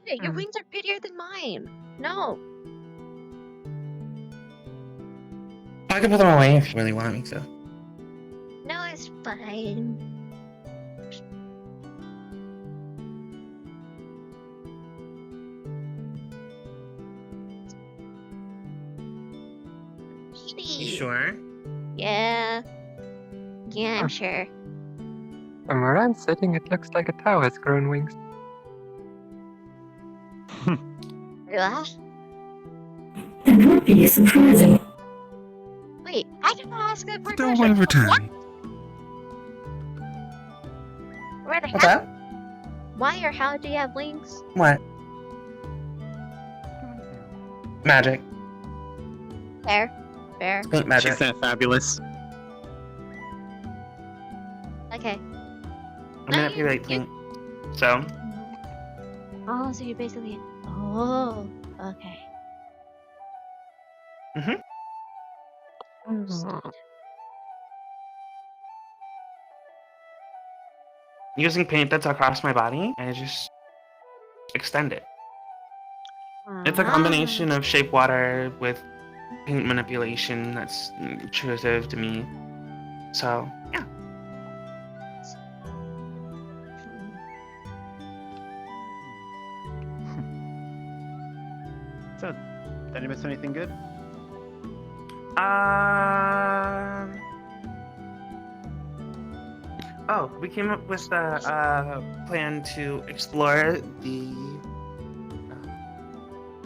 it. Your wings are prettier than mine. No. I can put them away if you really want me to. No, it's fine. You sure? Yeah. Yeah, I'm Huh. sure. From where I'm sitting, it looks like a cow has grown wings. Ah, That would be surprising. wait, I didn't ask that for a The door question. will return. Where the What's hell? that? Why or how do you have wings? What? Magic. Fair. Fair. Paint magic. She's that fabulous. Okay. I manipulate paint. So, Oh, so you're basically. Oh, okay. Mhm. Understood. using paint that's across my body, I just extend it. It's a combination of shape water with paint manipulation that's intuitive to me. So, yeah. So, did I miss anything good? Oh, we came up with a plan to explore the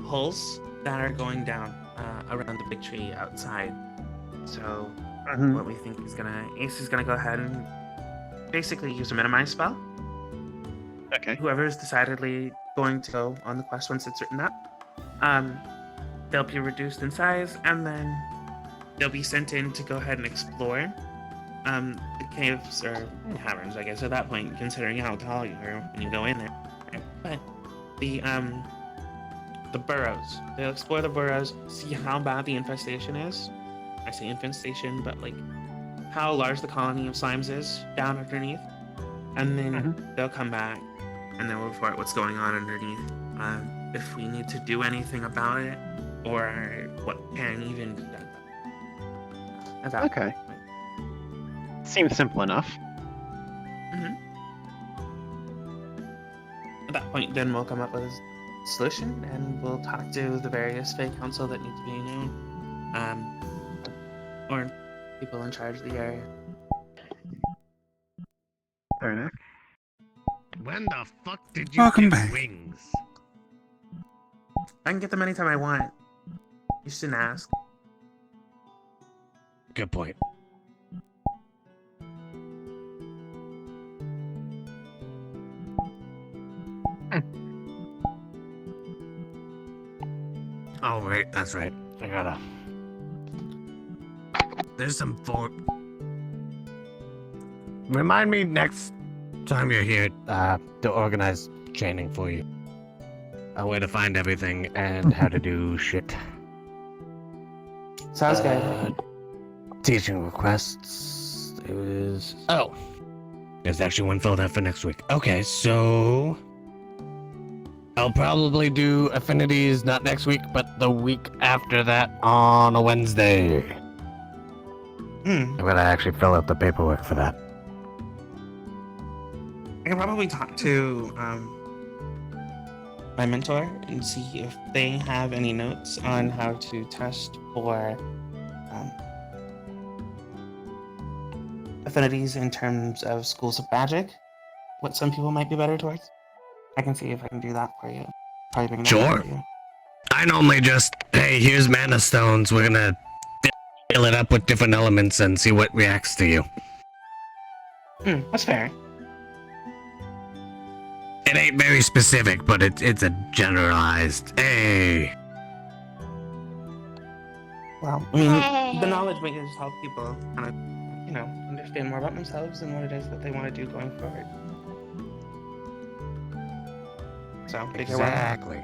holes that are going down around the big tree outside. So, what we think is Ace is gonna go ahead and basically use a minimize spell. Okay. Whoever is decidedly going to go on the quest once it's written up, they'll be reduced in size, and then they'll be sent in to go ahead and explore the caves or caverns, I guess, at that point, considering how tall you are when you go in there. But the burrows. They'll explore the burrows, see how bad the infestation is. I say infestation, but like how large the colony of slimes is down underneath. And then they'll come back and they'll report what's going on underneath. If we need to do anything about it, or what can even be done. At that Okay. Seems simple enough. At that point, then we'll come up with a solution, and we'll talk to the various Fey Council that need to be known, or people in charge of the area. Fair enough. When the fuck did you Welcome get back. wings? I can get them anytime I want. You shouldn't ask. Good point. Oh, right, that's right. I gotta. There's some Remind me next time you're here to organize training for you. Where to find everything and how to do shit. Sounds good. Teaching requests. It was. Oh. There's actually one filled out for next week. Okay, so. I'll probably do affinities not next week, but the week after that on a Wednesday. I'm gonna actually fill out the paperwork for that. I can probably talk to my mentor and see if they have any notes on how to test for affinities in terms of schools of magic. What some people might be better towards. I can see if I can do that for you. Probably bring that Sure. up for you. I normally just, hey, here's mana stones. We're gonna fill it up with different elements and see what reacts to you. That's fair. It ain't very specific, but it's a generalized. Hey. Well, I mean, Hey. the knowledge may just help people kind of, understand more about themselves and what it is that they want to do going forward. So, figure one out. Exactly.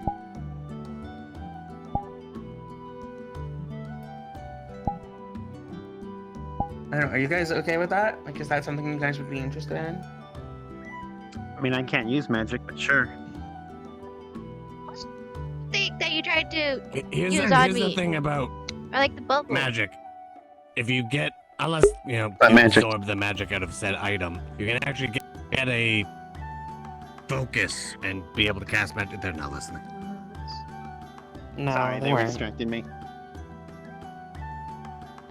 I don't know. Are you guys okay with that? Like, is that something you guys would be interested in? I mean, I can't use magic, but sure. tried to Here's use the, on here's the me. thing about Or like the bubble. magic. If you get, unless, you But magic. absorb the magic out of said item, you can actually get a focus and be able to cast magic. They're not listening. No, Sorry, they were distracting me.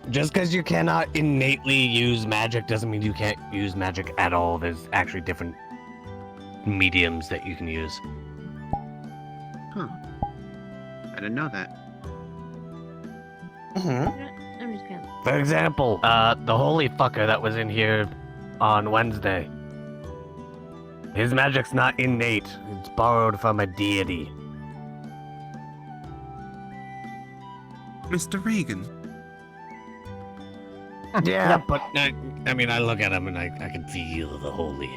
Just because you cannot innately use magic doesn't mean you can't use magic at all. There's actually different mediums that you can use. Huh. I didn't know that. Mm-hmm. I'm just gonna. For example, the holy fucker that was in here on Wednesday. His magic's not innate. It's borrowed from a deity. Mr. Regan. Yeah, but I mean, I look at him and I can feel the holy.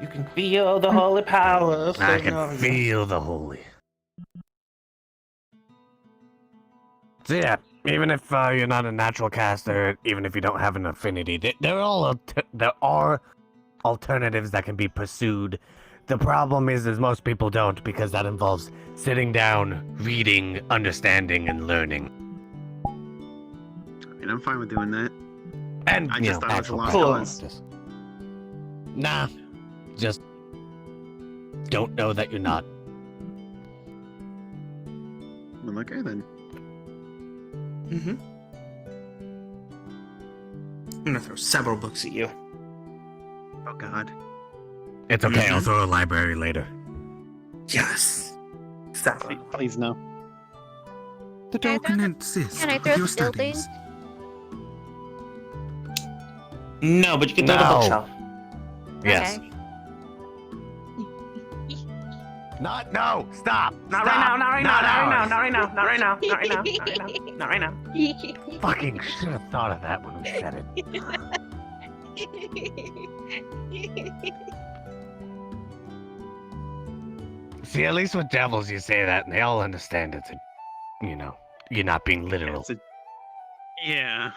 You can feel the holy power. I can feel the holy. So yeah, even if you're not a natural caster, even if you don't have an affinity, there are alternatives that can be pursued. The problem is most people don't, because that involves sitting down, reading, understanding, and learning. I mean, I'm fine with doing that. And I you just know, thought it was a actual lost practice. cause. Nah, just don't know that you're not. Well, okay then. Mm-hmm. I'm gonna throw several books at you. Oh God. It's okay. I'll Mhm. throw a library later. Yes. Several. Please no. The Can I dog throw can the- assist can I with throw your the building? studies. No, but you can throw the No. bookshelf. Yes. Okay. Not no. Stop. Not right now, not right now, not right now, not right now, not right now, not right now, not right now, not right now. Fucking should have thought of that when we said it. See, at least with devils, you say that, and they all understand it's a, you're not being literal. It's a... Yeah.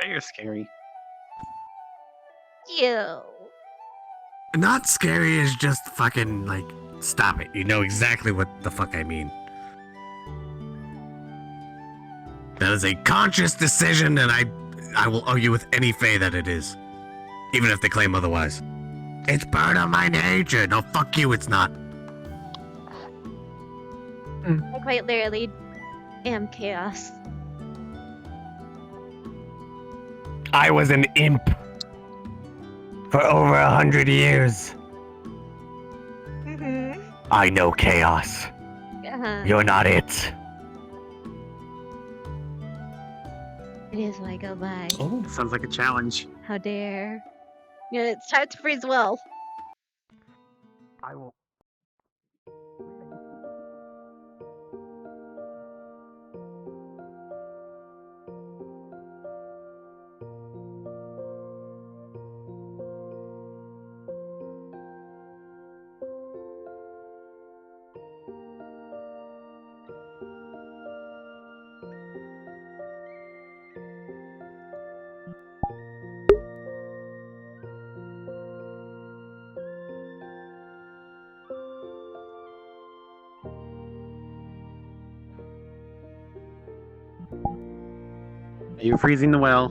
They're scary. You. Not scary is just fucking like, stop it. You know exactly what the fuck I mean. That is a conscious decision, and I will argue with any fae that it is, even if they claim otherwise. It's part of my nature. No, fuck you. It's not. I quite literally am chaos. I was an imp for over 100 years. Mm-hmm. I know chaos. Uh-huh. You're not it. It is what I go by. Oh. Sounds like a challenge. How dare. Yeah, it's time to freeze well. I will. Are you freezing the well?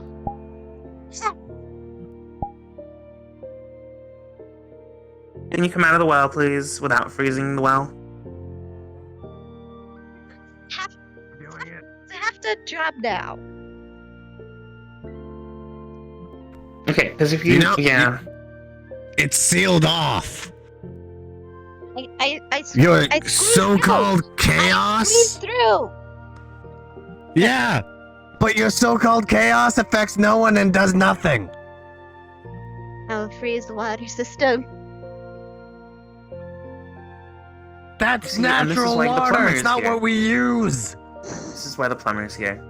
Can you come out of the well, please, without freezing the well? Doing it. I have to drop now. Okay, because if you, You know- yeah. It's sealed off. I Your I squeezed so-called I chaos. squeezed through. Yeah, but your so-called chaos affects no one and does nothing. I'll freeze the water system. That's See, and this is natural why the water. plumber's It's not here. what we use. This is why the plumber's here.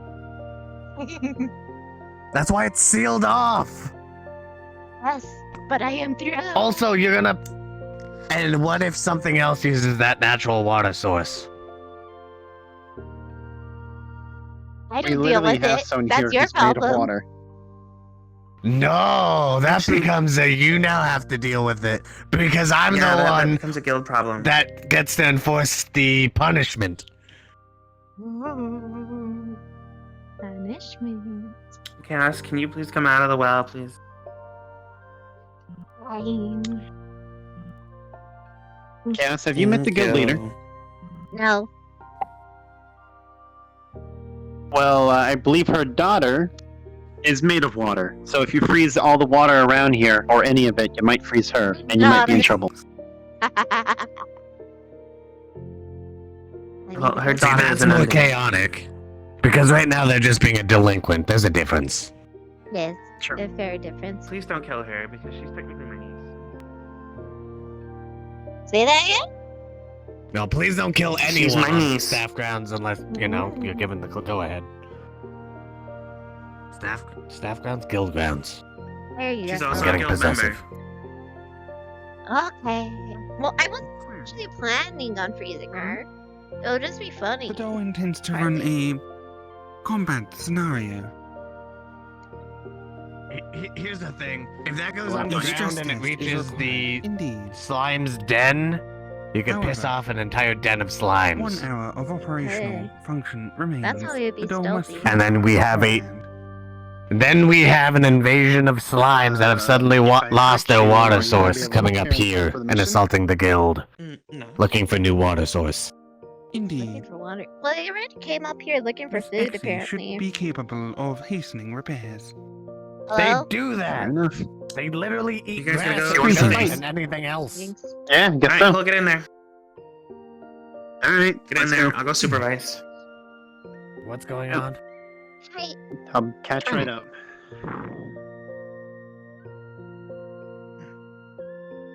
That's why it's sealed off. Yes, but I am through. Also, you're gonna. And what if something else uses that natural water source? I We don't deal literally with have it. someone That's here your who's made of problem. water. No, that Actually- becomes a you now have to deal with it because I'm yeah, the that one becomes a guild problem. that gets to enforce the punishment. Punishment. Chaos, can you please come out of the well, please? Fine. Chaos, have you met the guild leader? No. Well, I believe her daughter is made of water. So if you freeze all the water around here, or any of it, you might freeze her, and you might be in trouble. Well, her See, daughter that's is an more undead. chaotic. Because right now they're just being a delinquent. There's a difference. Yes, Sure. a fair difference. Please don't kill her because she's technically my niece. Say that again? No, please don't kill She's anyone my on niece. staff grounds unless, you're given the go ahead. Staff grounds, guild grounds. There you She's go. I'm also a getting guild possessive. member. Okay. Well, I wasn't actually planning on freezing her. It'll just be funny. The DOE intends to run a combat scenario. Here's the thing. If that goes Well, A underground stress and it test is reaches the required. Indeed. slime's den, you could piss However, off an entire den of 1 slimes. hour of operational function remains. That's how you'd be The DOE must stealthy. And then we have a- beforehand. Then we have an invasion of slimes that have suddenly lost their water source coming up here and assaulting the guild, No. looking for new water source. Looking Indeed. for water. Well, they already came up here looking for This food, Exi should apparently. be capable of hastening repairs. Hello? They do Fair that. enough. They literally eat guys wanna grass go and see nothing fight? and anything else. Jinx. Yeah, guess Alright, so. we'll get in there. Alright, Get in let's there. go. I'll go supervise. What's going Oh. on? Hey, I'll catch right up.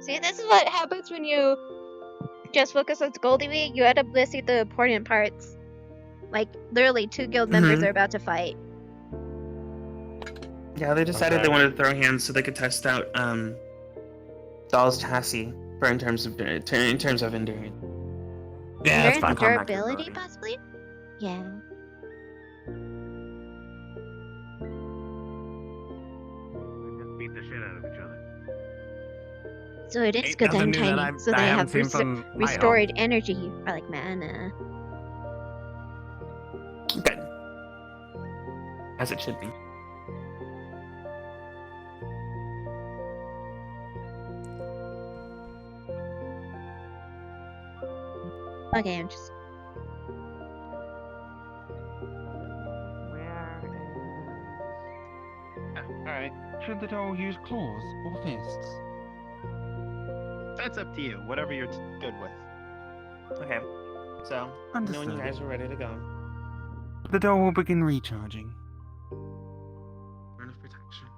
see, this is what happens when you just focus on Goldie Week. You end up missing the important parts. Like, literally, 2 guild members Mhm. are about to fight. Yeah, they decided Okay. they wanted to throw hands so they could test out Doll's chassis for in terms of endurance. Yeah, that's Endurance fine. and Combat durability, capability. possibly? Yeah. We just beat the shit out of each other. So it is Ain't good nothing time new that timing. I've- So I they haven't have seen from my home. restored energy, or like mana. Good. As it should be. Okay, I'm just. Alright, Should the DOE use claws or fists? that's up to you. Whatever you're good with. Okay. So, knowing you Understood. guys are ready to go. The DOE will begin recharging. Run of protection.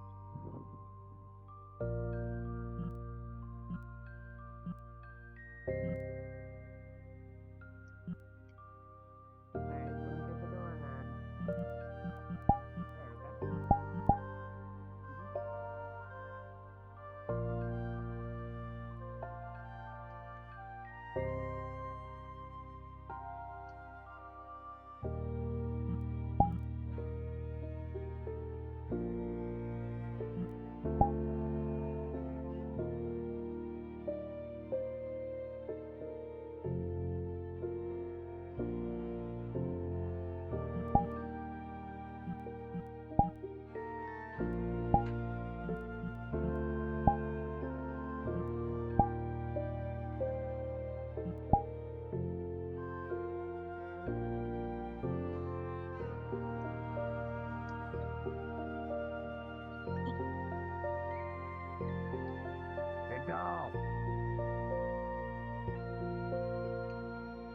Hey, doll.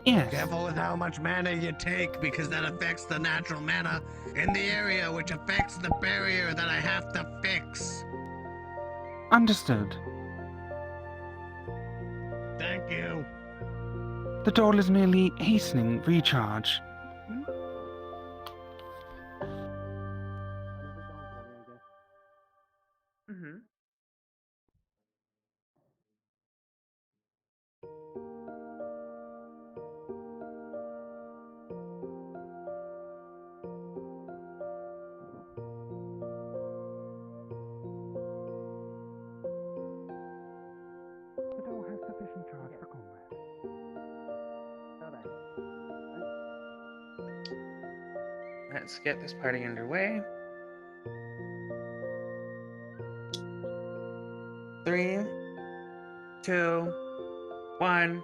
Yes. Careful with how much mana you take because that affects the natural mana in the area, which affects the barrier that I have to fix. Understood. Thank you. The DOE is merely hastening recharge. Mm-hmm. let's get this party underway. 3, 2, 1,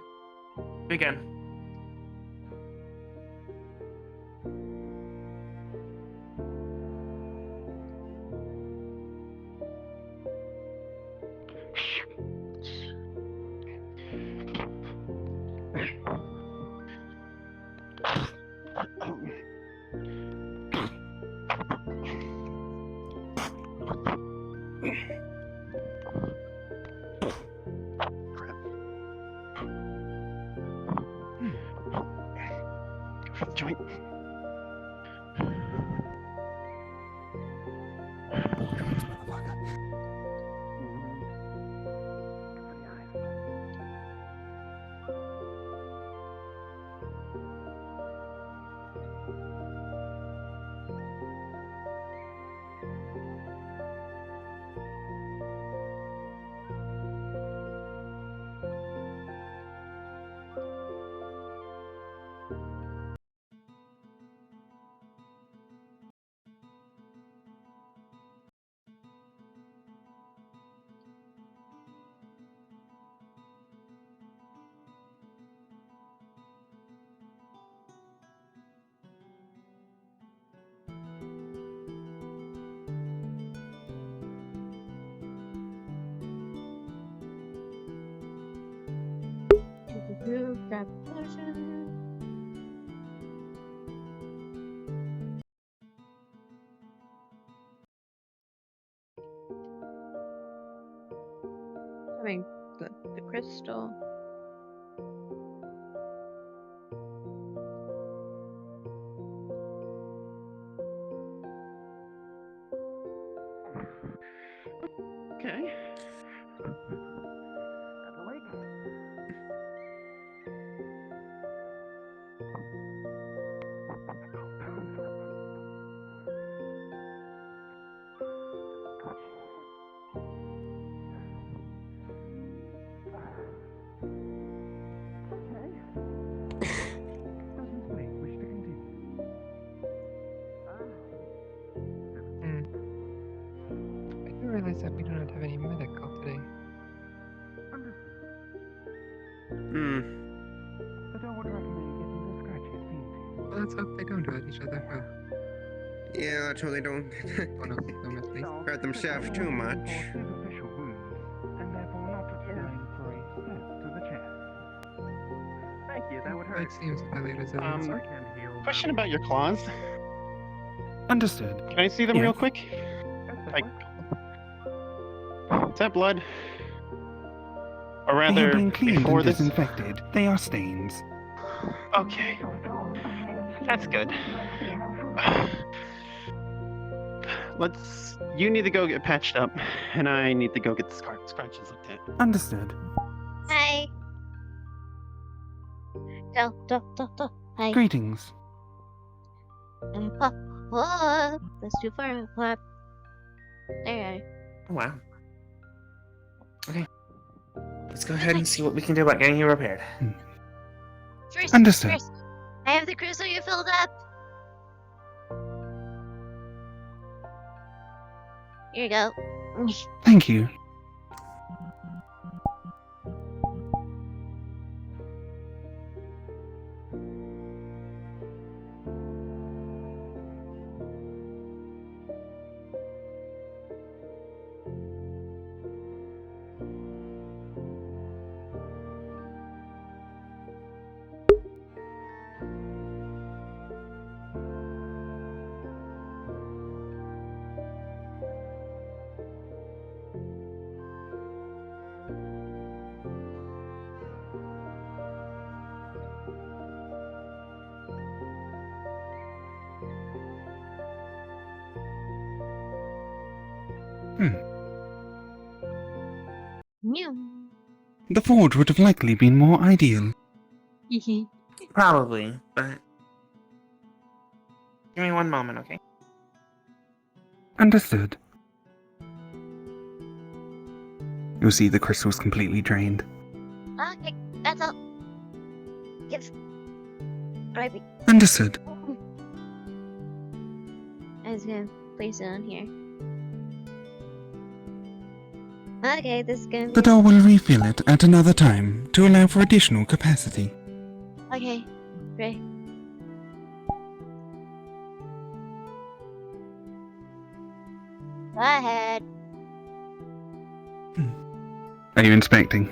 begin. Joint. Grab potion. Having the crystal. Okay. I do realize that we do not have any medical today. The door would recommend getting the scratches seen Well, let's hope they don't hurt each other. Yeah, let's hope they don't Well, one of them at least. hurt themselves too much. Superficial wounds, and therefore not requiring for a step to the chest. Thank you, that would hurt. It seems highly resilient. I can heal Question about your claws. Understood. Can I see them Yeah. real quick? Like, is that blood? Or They rather, have been cleaned before and this. disinfected. They are stains. Okay, that's good. You need to go get patched up, and I need to go get the scratches looked at. Understood. Hi. Go. Hi. Greetings. Oh, that's too far. What? There. Oh, wow. Okay. Let's go ahead and see what we can do about getting you repaired. First, Understood. first, I have the crystal you filled up. Here you go. Thank you. Mew. The forge would have likely been more ideal. Probably, but... Give me one moment, okay? Understood. You'll see the crystal's completely drained. Okay, that's all. Give. Right. Understood. just gonna place it on here. Okay, this is gonna be... The doll will refill it at another time to allow for additional capacity. Okay, great. Go ahead. Are you inspecting?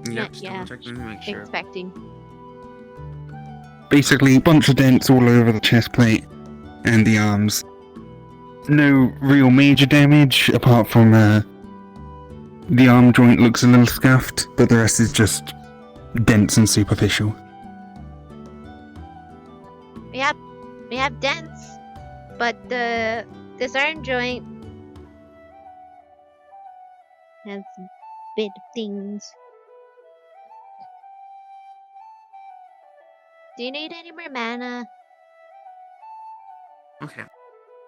Yeah, just yeah. double-checking to make sure. Expecting. Basically, a bunch of dents all over the chest plate and the arms. No real major damage, apart from the arm joint looks a little scuffed, but the rest is just dents and superficial. We have dents, but this arm joint has some bit of things. Do you need any more mana? Okay.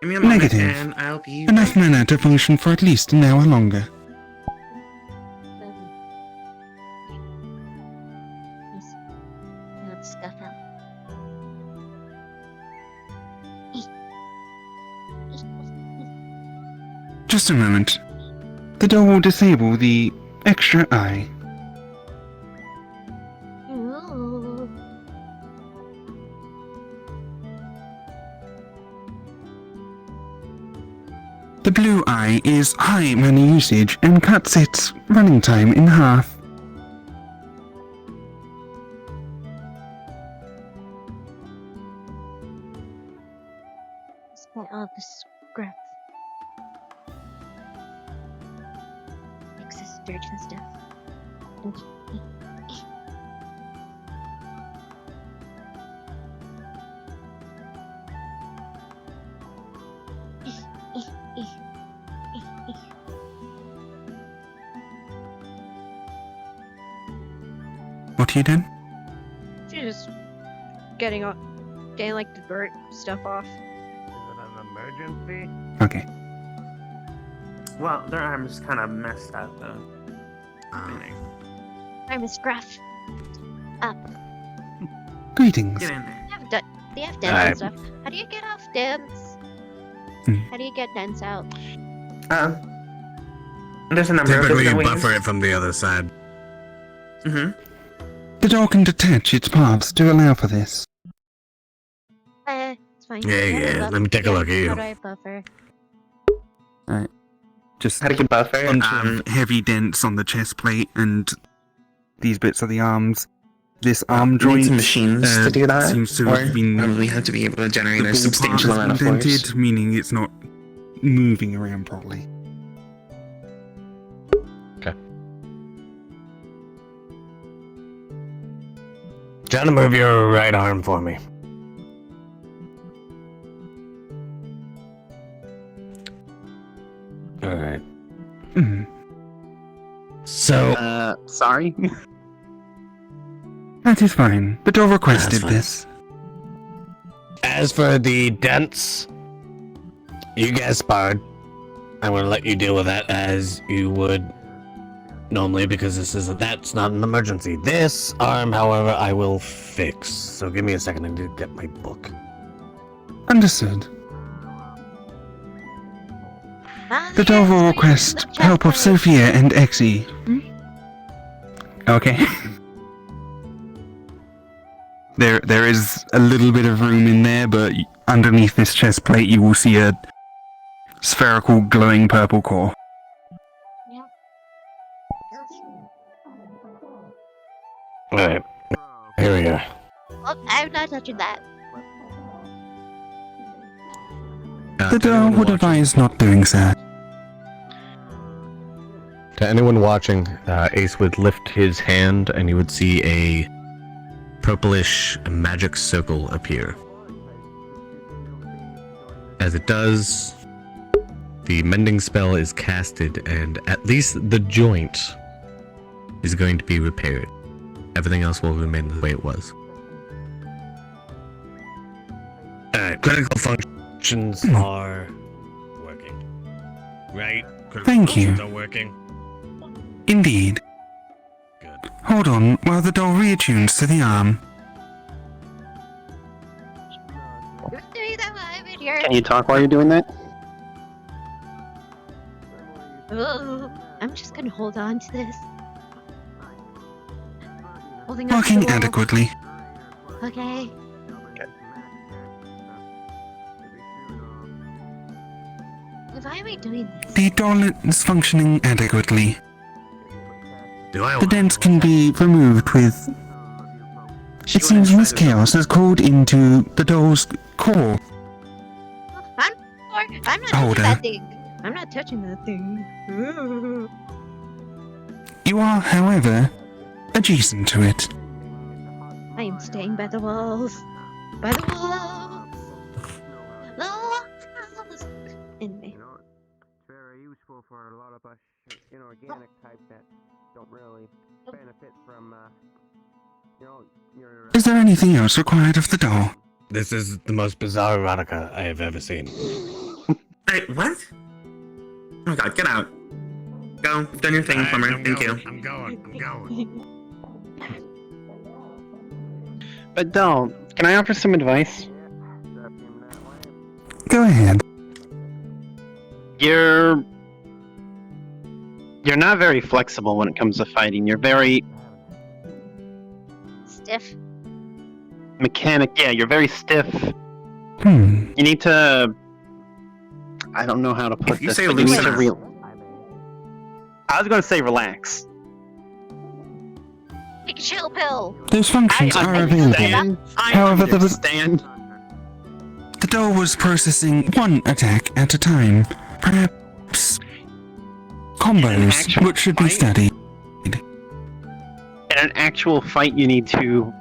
Give me a moment, Negative. and I'll be Enough mana to function for at least an hour longer. Just not scuff out. Just a moment. The doll will disable the extra eye. Ooh. The blue eye is high mana usage and cuts its running time in half. Let's get all the scruff. Excess dirt and stuff. What are you doing? She's just getting like the dirt stuff off. Is it an emergency? Okay. Well, their arm's kind of messed up, though. I'm a scruff. Up. Greetings. Get in there. They have dents and stuff. How do you get off dents? How do you get dents out? There's a number of Typically, you different ways. buffer it from the other side. Mm-hmm. The doll can detach its paths to allow for this. It's fine. Yeah, How do I yeah, buff- let me take a look at you. How do I buffer? Just How to get buffer? a bunch of heavy dents on the chest plate and these bits of the arms. This arm need joint some machines to do that, seems to or have been probably have to be able to generate the a ball substantial part amount of has been force. dented, meaning it's not moving around properly. Trying to move your right arm for me. Alright. Mhm. So, Sorry? That is fine. The doll requested fine. this. as for the dents, you guessed Bard. I'm gonna let you deal with that as you would normally because that's not an emergency. This arm, however, I will fix. So give me a second, I need to get my book. Understood. Ah, The doll will yes, request the help of chest Sophia and Exie. Okay. There is a little bit of room in there, but underneath this chest plate you will see a spherical glowing purple core. Alright, here we are. Oh, I'm not touching that. The doll would advise not doing so. To anyone watching, Ace would lift his hand and you would see a purplish magic circle appear. As it does, the mending spell is casted and at least the joint is going to be repaired. Everything else will remain the way it was. Alright, critical functions are working. Right? Critical Thank you. functions are working. Indeed. Good. Hold on while the doll reattunes to the arm. You're doing that while I'm in here. Can you talk while you're doing that? Ugh, I'm just gonna hold on to this. Holding on to Working the wall. adequately. Okay. Why am I doing this? The doll is functioning adequately. Do I? The dents can be removed with... It seems Miss Chaos has crawled into the doll's core. I'm not Hold touching her. that thing. I'm not touching that thing. You are, however, adjacent to it. I am staying by the walls. By the walls. The walls. Anyway. You know, it's very useful for a lot of us inorganic types that don't really benefit from, your... Is there anything else required of the doll? This is the most bizarre erotica I have ever seen. Wait, what? Oh my god, get out. Go. You've done your thing, Plumber. Thank you. I'm going. But doll, can I offer some advice? Go ahead. You're not very flexible when it comes to fighting. You're very Stiff. mechanic. Yeah, you're very stiff. Hmm. You need to. I don't know how to put If you this. say but you need to loosen up. I was going to say relax. Take a chill pill. Those functions are available. understand. I However, the- understand. The doll was processing one attack at a time. Perhaps combos, actual which should be fight? studied. In an actual fight, you need to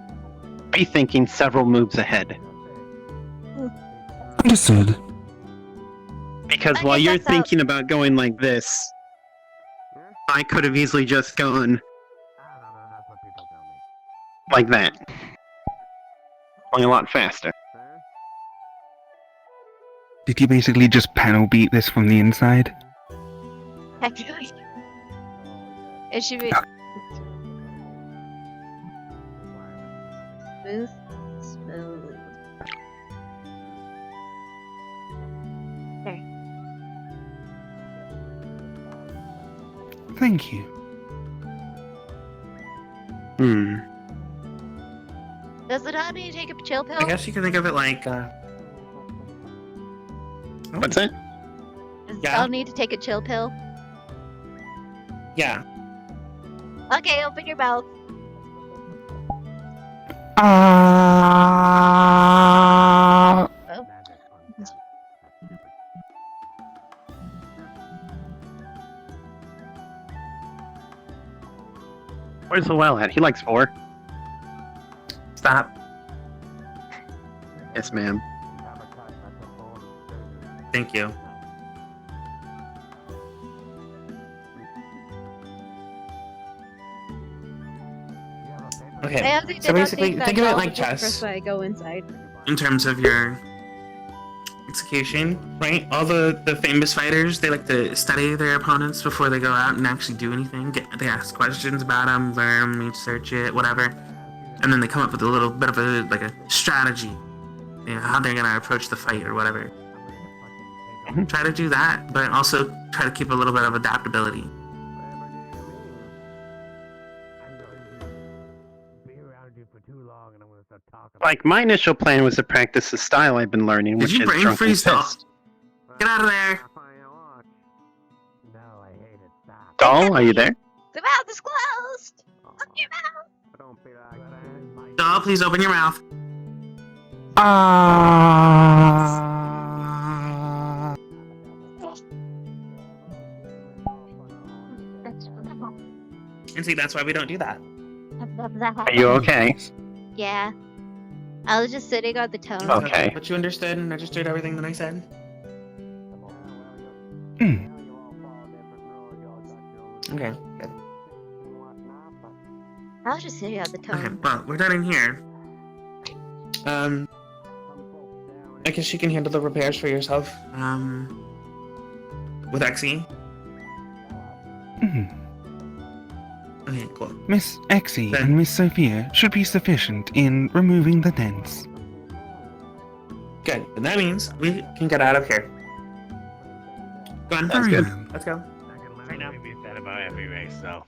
be thinking several moves ahead. Understood. Because I while guess you're that's how- thinking about going like this, I could have easily just gone like that. Going a lot faster. Did you basically just panel beat this from the inside? Actually. It should be smooth. Smooth. Thank you. Hmm. Does it all need to take a chill pill? I guess you can think of it like, What's that? Does it Yeah. all need to take a chill pill? yeah. Okay, open your mouth. Ah. Where's the well at? He likes 4. Stop. Yes, ma'am. Thank you. I Okay, have to so basically, think think of it that like all just chess. before I go inside. In terms of your execution, right? All the famous fighters, they like to study their opponents before they go out and actually do anything. They ask questions about them, learn, research it, whatever, and then they come up with a little bit of a strategy, how they're gonna approach the fight or whatever. Try to do that, but also try to keep a little bit of adaptability. Like, my initial plan was to practice the style I've been learning, Did which you is brain Drunken freeze the- Fist. Get out of there! Doll, are you there? The mouth is closed! Open your mouth! Doll, please open your mouth. Ah. And see, that's why we don't do that. Are you okay? Yeah. I was just sitting on the tone. Okay. But you understood and registered everything that I said? Hmm. Okay, good. I was just sitting on the Okay, tone. well, we're done in here. I guess you can handle the repairs for yourself. With Exie. Hmm. Okay, cool. Miss Exie Then- and Miss Sophia should be sufficient in removing the dents. Good. And that means we can get out of here. Go on. Very good. well. Let's go. I can literally be said about every race, so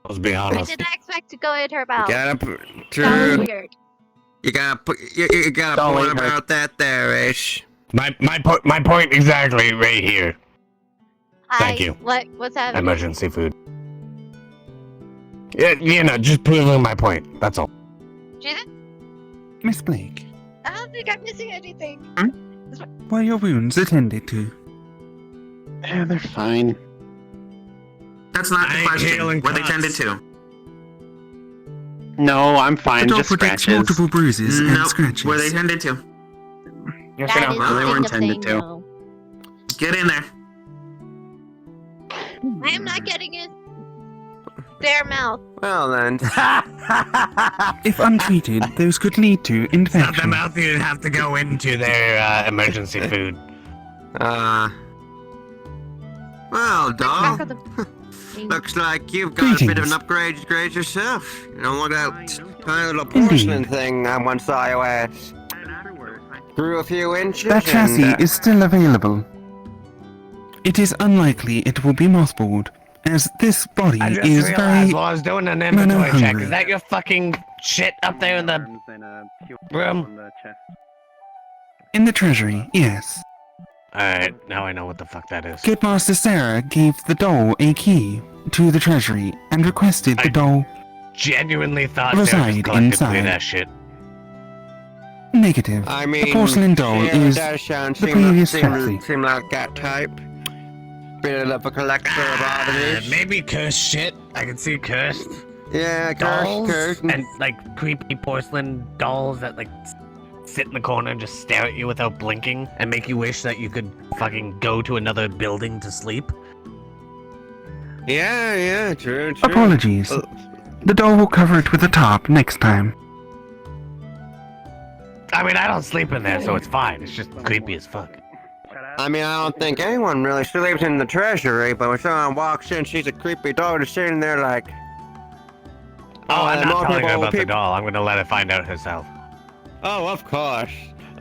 let's be I honest. didn't expect to go in her mouth. Gotta That was true. weird. You got a Dolly point her. about that there, Ish. My point exactly right here. Thank Hi, you. What's happening? Emergency food. Yeah, you know, just proving my point. That's all. Judith? Miss Blake, I don't think I'm missing anything. were your wounds attended to? Yeah, they're fine. That's not I the ain't question. healing Were they cuts. tended to? No, I'm fine. The dog Just protects scratches. multiple bruises and No. scratches. Were they tended to? Yes That or is no? No, they the weren't thing of intended saying to. no. Get in there. I am not getting in their mouth. Well then. If untreated, those could lead to It's not the infection. mouth you'd have to go into their emergency food. Well, Back doll. on the thing. Looks like you've got a bit of an Greetings. upgrade yourself. You don't look at that tiny little porcelain Indeed. thing I once saw you at. Grew a few inches. That chassis and, is still available. It is unlikely it will be mothballed, as this body I just is realized very... while I was doing an inventory check. hungry. Is that your fucking shit up there in the room? In the treasury, yes. Alright, now I know what the fuck that is. Kidmaster Sarah gave the doll a key to the treasury and requested the I- doll Genuinely thought they were Reside just collectively inside. that shit. negative. I mean, the porcelain doll yeah, is that sounds the seem previous like, chassis. seem like that type. Bit of a collector of oddities. Maybe cursed shit. I can see cursed Yeah, dolls cursed. and like creepy porcelain dolls that like sit in the corner and just stare at you without blinking and make you wish that you could fucking go to another building to sleep. Yeah, true. Apologies. The doll will cover it with a tarp next time. I mean, I don't sleep in there, so it's fine. It's just creepy as fuck. I mean, I don't think anyone really sleeps in the treasury, but when someone walks in, she's a creepy dog just sitting there like... Oh, I'm not more telling her people- about the people- doll. I'm gonna let her find out herself. Oh, of course.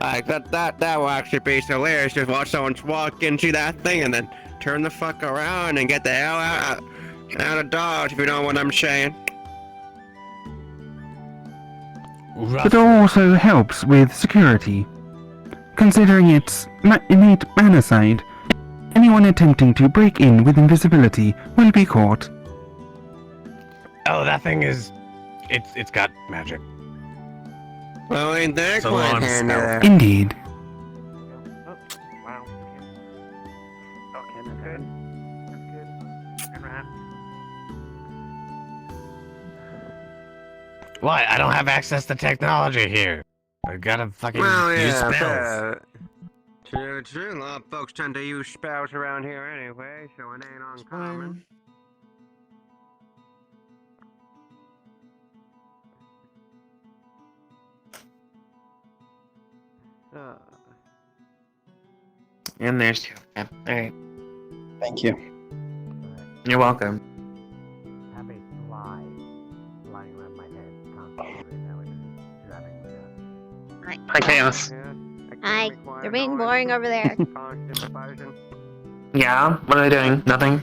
Like, that will actually be hilarious. Just watch someone walk in, see that thing, and then turn the fuck around and get the hell out of Dodge, if you know what I'm saying. The doll also helps with security. Considering its innate mana side, anyone attempting to break in with invisibility will be caught. Oh, that thing is... It's got magic. Well, ain't that So quite long handy spell. there? Indeed. Wow. Okay, that's good. What? I don't have access to technology here. I gotta fucking Well, use yeah, spells. true. A lot of folks tend to use spells around here anyway, so it ain't uncommon. And there's two. Yeah. Alright. Thank you. You're welcome. Have a fly flying around my head constantly right now. It's driving me nuts. Hi, Chaos. Hi, they're being boring over there. Yeah? What are they doing? Nothing?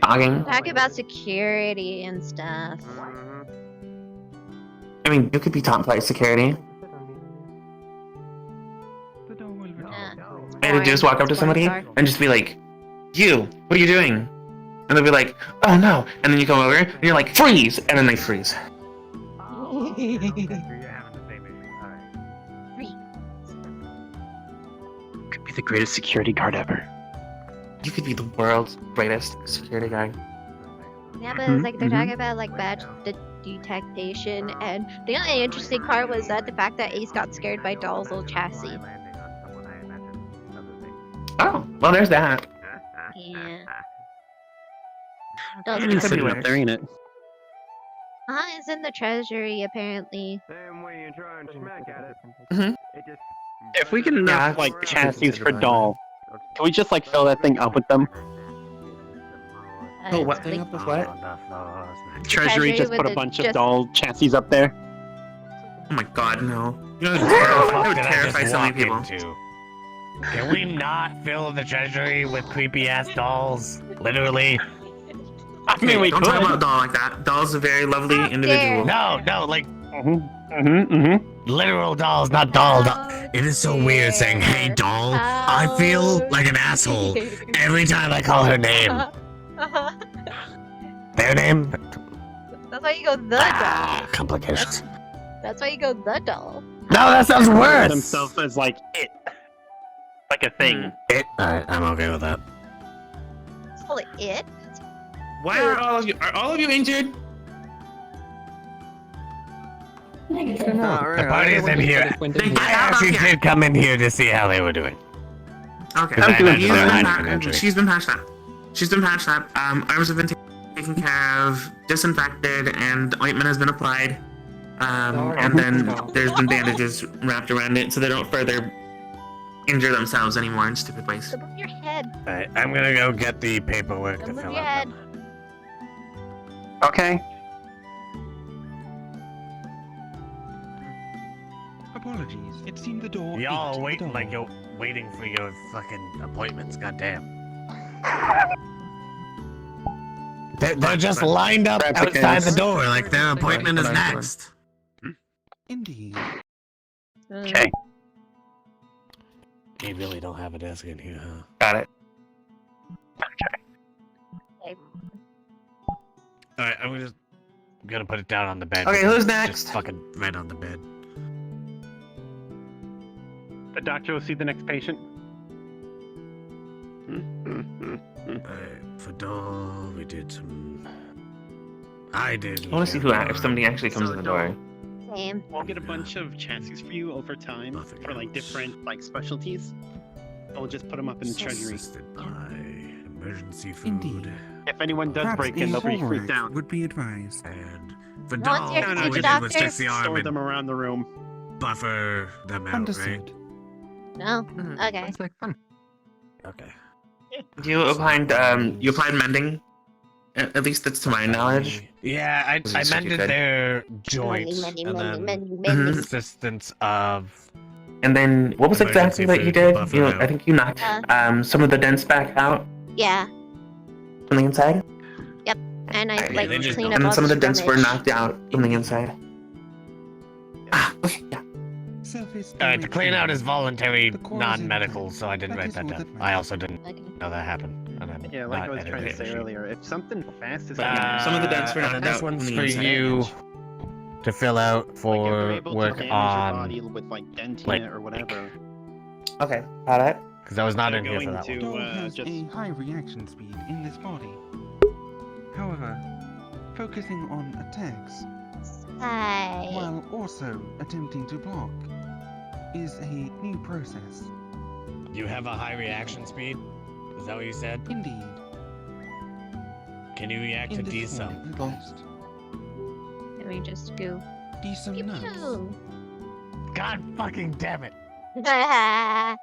Talking? Talk about security and stuff. I mean, you could be top flight security. All you do is walk up to somebody and just be like, "You, what are you doing?" And they'll be like, "Oh no!" And then you come over and you're like, "Freeze!" And then they freeze. Could be the greatest security guard ever. You could be the world's greatest security guard. Yeah, but it's like they're talking about like badge detectation, and the only interesting part was that the fact that Ace got scared by Doll's old chassis. Oh, well, there's that. Yeah. Doll's It's chassis. sitting up there, ain't it? It's in the treasury apparently. Same way you try and smack at it. Mhm. It just... If we get enough, Yeah, like, chassis for doll, can we just, like, fill that thing up with them? Oh, It's what thing like- up with what? Treasury, Treasury just with put a the- bunch just- of doll chassis up there. Oh my god, no. You know, What the that fuck would did I terrify just so many walk people. into? Can we not fill the treasury with creepy ass dolls? Literally. I mean, we Don't could. talk about Doll like that. Doll's a very lovely How individual. dare No, like Mm-hmm. literal dolls, not doll. How It is so weird saying, "Hey, dare. doll." I feel How like an asshole dare. every time I call her name. Their name? That's why you go the doll. Ah, complications. That's why you go the doll. No, that sounds worse. Himself as like it, like a thing. It. Alright, I'm okay with that. Call it it. Why are all of you injured? Negative. The party is in here. Then I actually did come in here to see how they were doing. Okay. I'm doing She's fine. been I'm injured. she's been patched up. She's been patched up. Arms have been taken care of, disinfected, and ointment has been applied. And then there's been bandages wrapped around it so they don't further injure themselves anymore in stupid ways. So move your head. Alright, I'm gonna go get the paperwork So to move fill your out. head. Okay. Apologies. It seemed the door. Y'all ate are the waiting doll. like you're waiting for your fucking appointments. Goddamn. They're just lined up Perhaps it outside the is. door like their appointment is Right. next. Indeed. Okay. You really don't have a desk in here, huh? Got it. Okay. Alright, I'm just gonna put it down on the bed. Okay, because who's it's next? Just fucking right on the bed. The doctor will see the next patient. Alright, for doll, we did some. I did. I want to see if somebody actually comes in the door. Same. We'll get a bunch of chassis for you over time Nothing for like else. different like specialties. We'll just put them up in the treasury. Assisted by emergency food. Indeed. If anyone does Perhaps break in, a they'll be hall freaked rack out. would be advised. And for No doll, one's here to all see we the did was doctor? take the arm Store and them around the room. buffer them out, right? Understood. No. Okay. Sounds like fun. Okay. You applied mending? At least that's to my knowledge. Yeah, I Was it mended good? their joints Many, and many, then many, Mhm. many. assistance of. And then what was Emergency exactly that you food to did? buffer You, out. I think you knocked some of the dents back out Yeah. from the inside. And I Okay, like they just cleaned don't- up And all some of the the dents were damage. knocked out from the inside. Ah, okay, yeah. Surface Alright, to damage clean out only. is voluntary, The core is non-medical, intact. so I didn't That write is that all down. that I also didn't Okay. know that happened. And I'm Yeah, like I not was trying to editing say it. earlier, if something fast is Some of the dents were and knocked then out this one's from the for inside. you to fill out like if for they're able to work damage on. your body with like denting like- it or whatever. Okay, got it. Because I was not They're in here for going that to- one. Doll uh, has just- a high reaction speed in this body. However, focusing on attacks Hi. while also attempting to block is a new process. You have a high reaction speed? Is that what you said? Indeed. Can you react to In this D form, some? at least. Let me just go. D some Pew nuts. pew. God fucking damn it! Ah.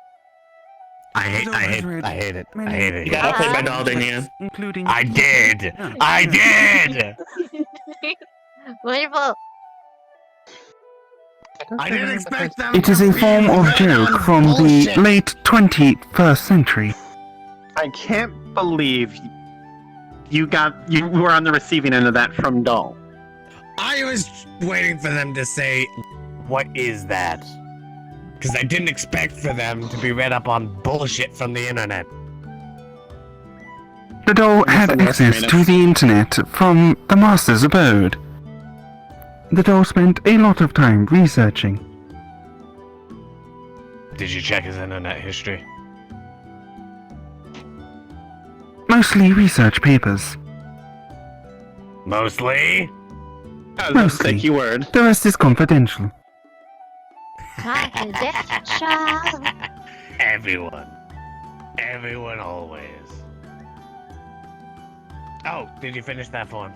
I hate Doll has it. read I hate it. I many hate it. You got outplayed by Uh-huh. Doll, didn't you? Including I did! nuts. I did! Wonderful. I didn't expect them It is to a be form of right joke on from bullshit. the late 21st century. I can't believe you were on the receiving end of that from Doll. I was waiting for them to say, "What is that?" Because I didn't expect for them to be read up on bullshit from the internet. The doll had access to the internet from the master's abode. The doll spent a lot of time researching. Did you check his internet history? Mostly research papers. Mostly? That's Mostly. the key word. The rest is confidential. Confidential. Everyone always. Oh, did you finish that form?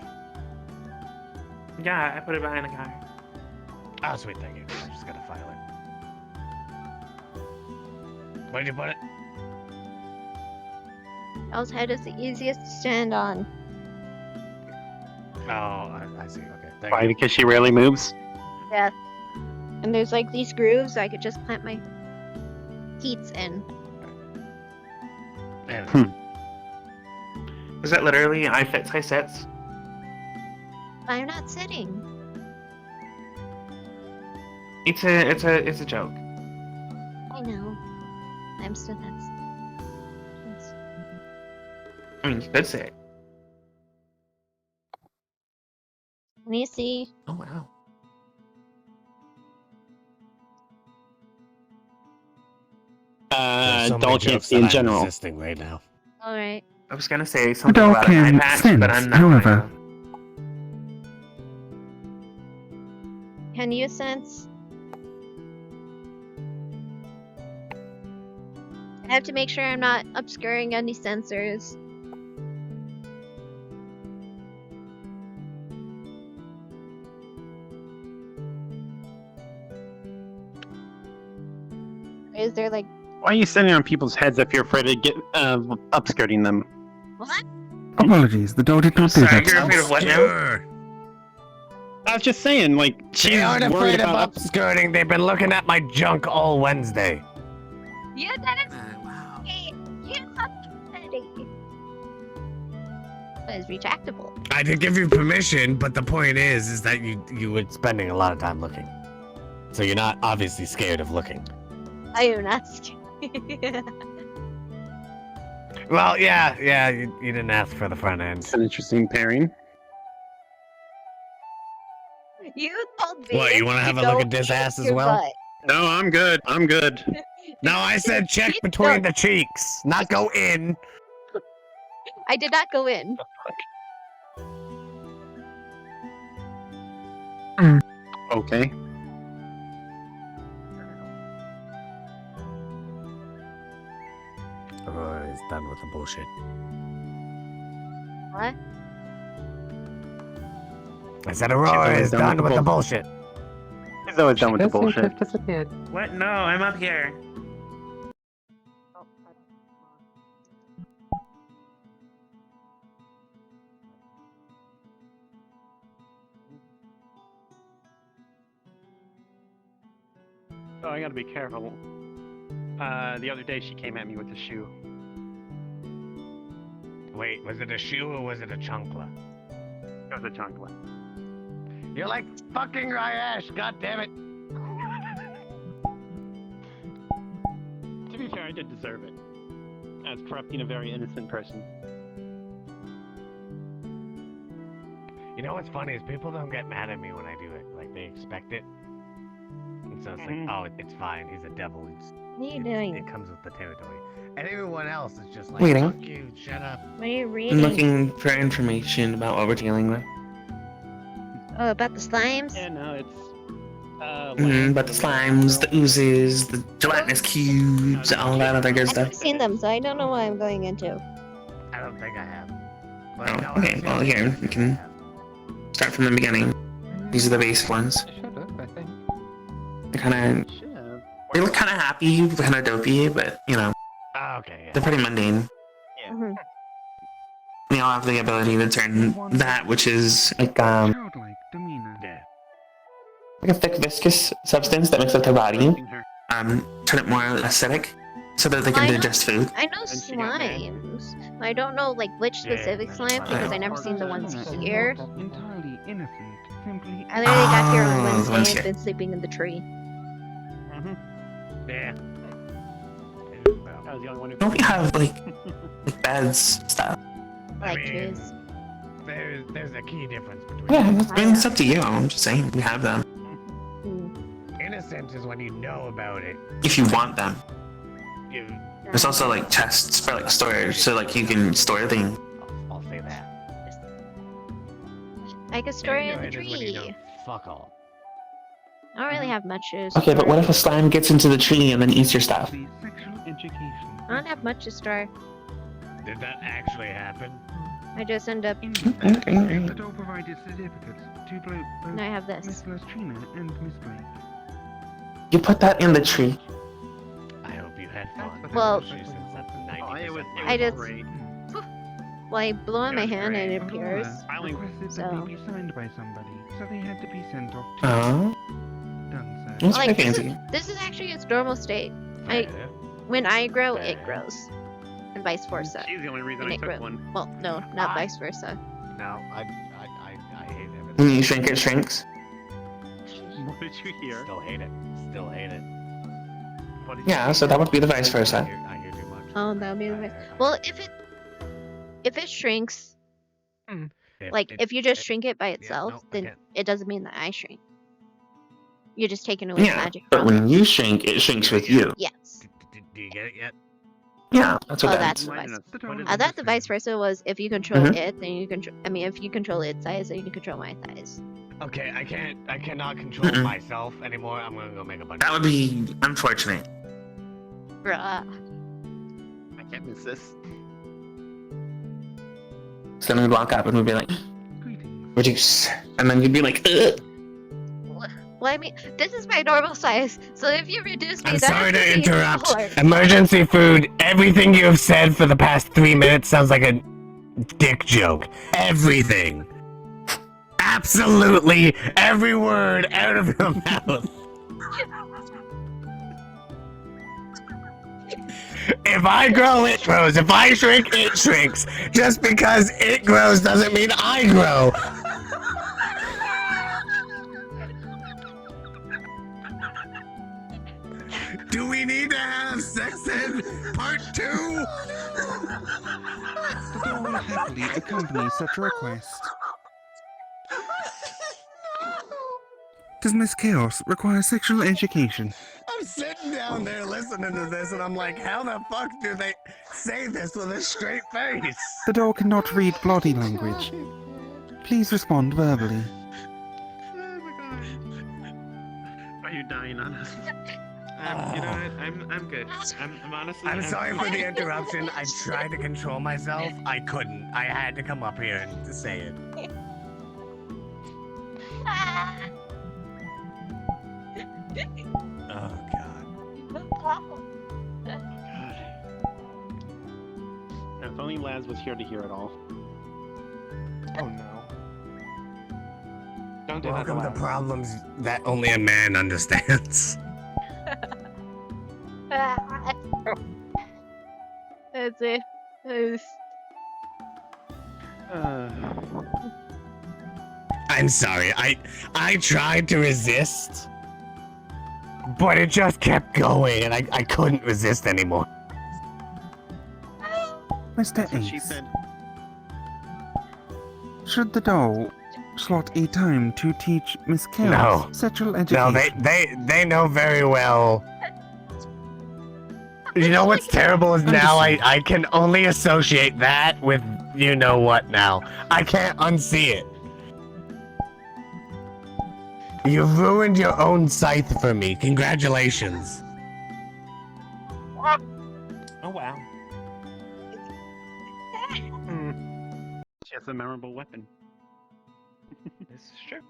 Yeah, I put it behind the car. Oh, sweet, thank you. I just gotta file it. Where'd you put it? Doll's head is the easiest to stand on. Oh, I see. Okay, thank Why? you. Because she rarely moves. Yeah. And there's like these grooves I could just plant my feet in. Is that literally I fits, I sits? I'm not sitting. It's a joke. I know. I'm still not. I mean, you could say it. Let me see. Oh wow. There's so many Doll can't jokes see that in I'm general. resisting right now. All right. I was gonna say something doll about an eye can patch, sense, but I'm not. however. Can you sense? I have to make sure I'm not obscuring any sensors. Is there like Why are you sitting on people's heads if you're afraid to get upskirting them? what? Apologies, the doll did not do Sorry, that. you're afraid of what now? Obscure. I was just saying, like, she's They aren't worried afraid of about upskirting. They've been looking at my junk all Wednesday. Yeah, that is Wow. okay. You have But it's retractable. I did give you permission, but the point is that you were spending a lot of time looking. So you're not obviously scared of looking. I am not scared. Well, yeah, you didn't ask for the front end. it's an interesting pairing. You told me. What, you wanna have a look at this ass as your well? butt. No, I'm good. I'm good. No, I said check You between don't- the cheeks, not go in. I did not go in. Okay. Oh, he's done with the bullshit. What? I said Aurora is done with the bullshit. He's always done with the Does seem to bullshit. have disappeared. What? No, I'm up here. Oh, I gotta be careful. The other day she came at me with a shoe. Wait, was it a shoe or was it a chunkla? It was a chunkla. You're like fucking Ryesh, god damn it. To be fair, I did deserve it. I was corrupting a very innocent person. You know what's funny is people don't get mad at me when I do it. Like they expect it. And so it's like, oh, it's fine. He's a devil. What are you doing? It comes with the territory. And everyone else is just like, Waiting. fuck you, shut up. What are you I'm reading? looking for information about what we're dealing with. Oh, about the slimes? Yeah, no, it's But the slimes, the oozes, the gelatinous cubes, all that other good I've stuff. never seen them, so I don't know what I'm going into. I don't think I have. Oh, okay, well, here, we can start from the beginning. These are the basic ones. I should have, I think. They're kind of, should have. they look kind of happy, kind of dopey, but, you know, Oh, okay, yeah. they're pretty mundane. Mhm. They all have the ability to turn that, which is like a thick viscous substance that makes up their body, Her. turn it more acidic, so that they can Why not? digest food. I know And she got mad. slimes. I don't know like which specific slime because I never seen the ones here. Entirely innocent, simply I literally got here on Oh, the ones Wednesday here. and been sleeping in the tree. Yeah. I was the only one who. Don't we have like beds stuff? I like mean, trees. There's a key difference between Yeah, I mean, it's up to you. I'm just saying we have them Hmm. innocent is when you know about it. if you want them. You, There's also like chests for like storage, so like you can store things. I'll say that. I could store it in the Ignorant is when you tree. know fuck all. I don't really have much to Okay, but store. what if a slime gets into the tree and then eats your stuff? sexual education. I don't have much to store. Did that actually happen? I just end up. Okay. The doll provided certificates to both And I have this. Miss Lastrina and Miss Blake. You put that in the tree. I hope you had fun. Well- especially since that's Oh, it was 90% I just- great. Well, I blow on my It was hand and great. it appears. Aurora I only- requested So- that they be signed by somebody, so they had to be sent off to Oh. done, sir. It's Like pretty this is, fancy. this is actually its normal state. When I grow, it grows, and vice versa. She's the only reason And I it took grew. one. Well, no, not vice versa. No, I hate When everything. you shrink, it shrinks. What did you hear? Still hate it. Still hate it. What did you Yeah, so that would be the vice I versa. hear too much. Oh, that would be the vice. Well, if it shrinks, like if you just shrink it by itself, no, I then can't. it doesn't mean that I shrink. You're just taking away Yeah, magic but from when you shrink, it shrinks with you. Yes. Do you get it yet? Yeah, that's what Oh, that that's is. the vice. What is I thought the vice versa was if you control Mhm. it, then you control. I mean, if you control its size, then you can control my size. Okay, I cannot control Mm-mm. myself anymore. I'm gonna go make a bunch. That would be unfortunate. Bruh. I can't miss this. So then we'd walk up and we'd be like, reduce. And then you'd be like, ugh. Well, I mean, this is my normal size, so if you reduce me, I'm that sorry has to be interrupt. smaller. Emergency food. Everything you have said for the past 3 minutes sounds like a dick joke. Everything. Absolutely every word out of your mouth. If I grow, it grows. If I shrink, it shrinks. Just because it grows doesn't mean I grow. Do we need to have sex in part 2? The doll will happily accompany such a request. Does Miss Chaos require sexual education? I'm sitting down there listening to this and I'm like, how the fuck do they say this with a straight face? The doll cannot read body language. Please respond verbally. Are you dying on us? You know what? I'm good. I'm honestly. I'm sorry for the interruption. I tried to control myself. I couldn't. I had to come up here and say it. Oh god. If only Laz was here to hear it all. Oh no. Don't do Welcome to that. problems that only a man understands. That's it. It's- I'm sorry. I tried to resist, but it just kept going, and I couldn't resist anymore. Mr. That's what she Ace, said. should the doll slot a time to teach Miss Chaos No. sexual No, education? they know very well. You know what's terrible is now I can only associate that with you know what now. I can't unsee it. You ruined your own scythe for me. Congratulations. Oh wow. She has a memorable weapon. This is true.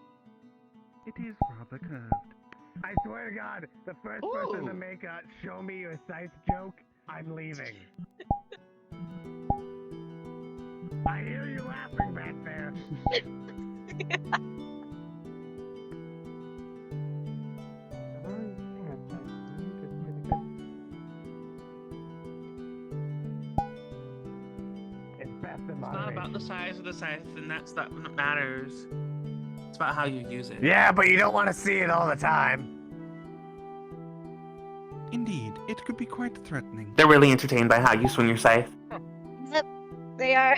It is rather curved. I swear to God, the first person to make a show me your scythe joke, I'm leaving. I hear you laughing back there. It's best in It's not about the size of the scythe, and that's not what matters. It's about how you use it. Yeah, but you don't want to see it all the time. Indeed, it could be quite threatening. They're really entertained by how you swing your scythe. They are.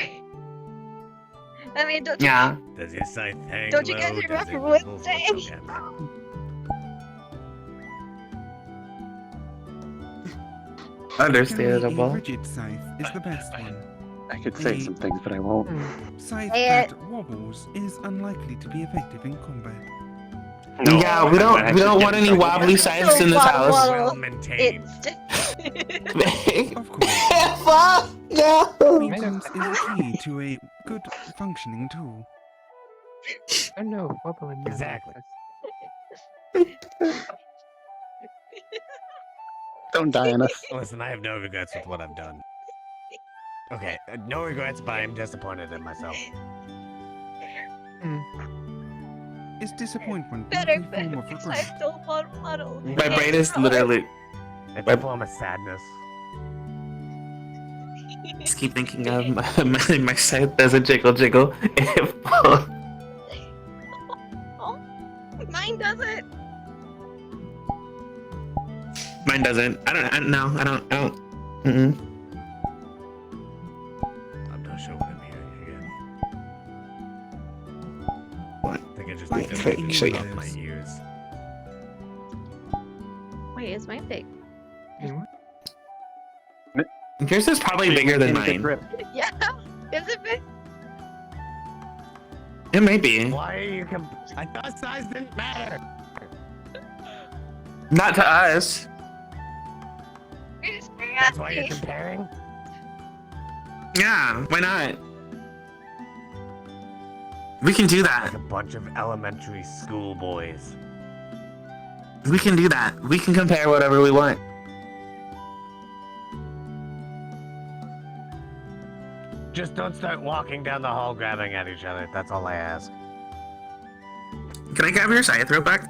I mean, don't Yeah. Does your scythe hang Don't you low? guys Does remember it what move day? with the camera? Generally, a Understandable. rigid scythe is the best one. I could say some things, but I won't. Scythe Eh. that wobbles is unlikely to be effective in combat. Yeah, we don't want any wobbly scythes in this house. Well maintained. It's Of course, No. maintenance is the key to a good functioning tool. Oh no, wobble in my Exactly. Don't die on us. Listen, I have no regrets with what I've done. Okay, no regrets, but I'm disappointed in myself. is disappointment Better not a form of fix. I regret? still want puddle. My brain is literally It's a form of sadness. just keep thinking of my scythe as a jiggle. Oh, mine doesn't. Mine doesn't. I don't. Mm-mm. I'm not sure what I'm hearing again. What? I think I just Wait, need wait, to so shut you- off my ears. Wait, is mine big? Yours is probably bigger than Maintain a good mine. grip. Yeah. Is it big? It may be. Why are you I thought size didn't matter. Not to us. That's why you're comparing? Yeah, why not? We can do that. Like a bunch of elementary school boys. We can do that. We can compare whatever we want. Just don't start walking down the hall grabbing at each other. That's all I ask. Can I grab your scythe real quick?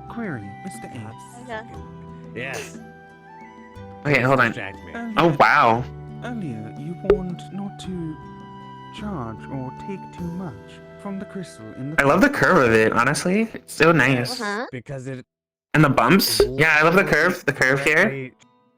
Query, Mr. Ace. Okay. Yes. Okay, hold on. Distract me. Oh wow. Earlier, you warned not to charge or take too much from the crystal in the. I love the curve of it, honestly. It's so nice. Uh-huh. Because it And the bumps. Yeah, I love the curve. The curve here. directly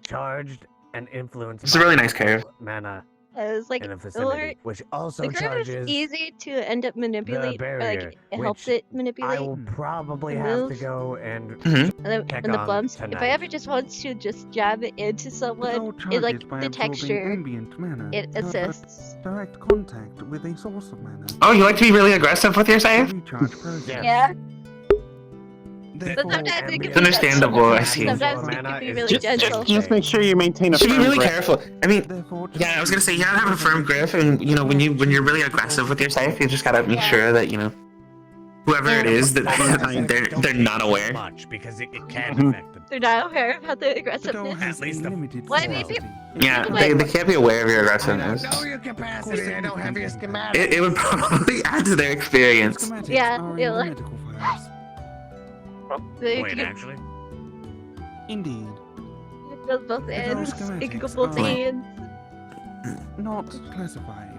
charged and influenced. It's a by really nice curve. Mana It's like in a or vicinity, which also the curve is charges. easy to end up manipulate. Or, barrier, like it helps which it manipulate. I will probably the have to move. go and Mhm. check And the on bumps. If I tonight. ever just want to just jab it into someone, it like the texture, ambient mana it to assists. direct contact with a source of mana. Oh, you like to be really aggressive with your scythe? Recharge process. Yes. Yeah. Therefore, sometimes it can It's understandable, I see. Sometimes it can be really Just, gentle. just make sure you maintain a Should be firm really grip. careful. I mean, therefore, yeah, I was gonna say you gotta have a firm grip, and you know when you're really aggressive with your scythe, you just gotta make Yeah. sure that whoever it is that Don't they're not do aware. much because it can Mhm. affect them. They're not aware about the the doll aggressiveness. has At least a the- limited Why do you velocity. Yeah, Wait. they can't be aware of your I aggressiveness. don't know your capacity. I don't have your schematic. It would probably add to their experience. Schematics Yeah, are in it'll- the medical files. They Wait, can actually, Indeed, go both The ends. doll's It can go schematics both are- ends. not classified.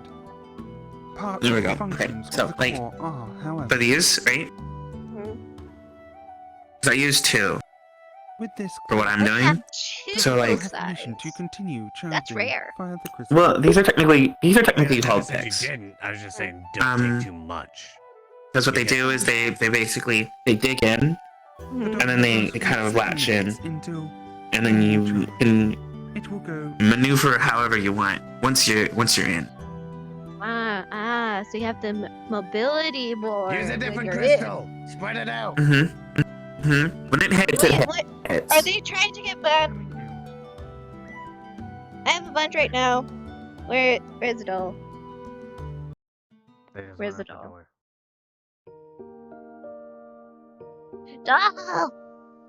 Parts There we of the go. Okay, functions so, of the like, core are, however, For these, right? Mhm. Because I use 2 with this for what I'm I doing. have two So, like- have permission to sides. continue charging That's rare. via the crystal. Well, these are technically I called said picks. you didn't. I was just saying don't Um, take too much. Because what they do is they basically they dig in Mhm. and then they kind of latch in. Until and then you can it will go. maneuver however you want once you're in. So you have the mobility board. Use a when different you're crystal. Spread it out. When it hits, in. it Wait, what? hits. Are they trying to get bad? I have a bunch right now. Where's the doll? They just Where's went the out doll? door. Doll!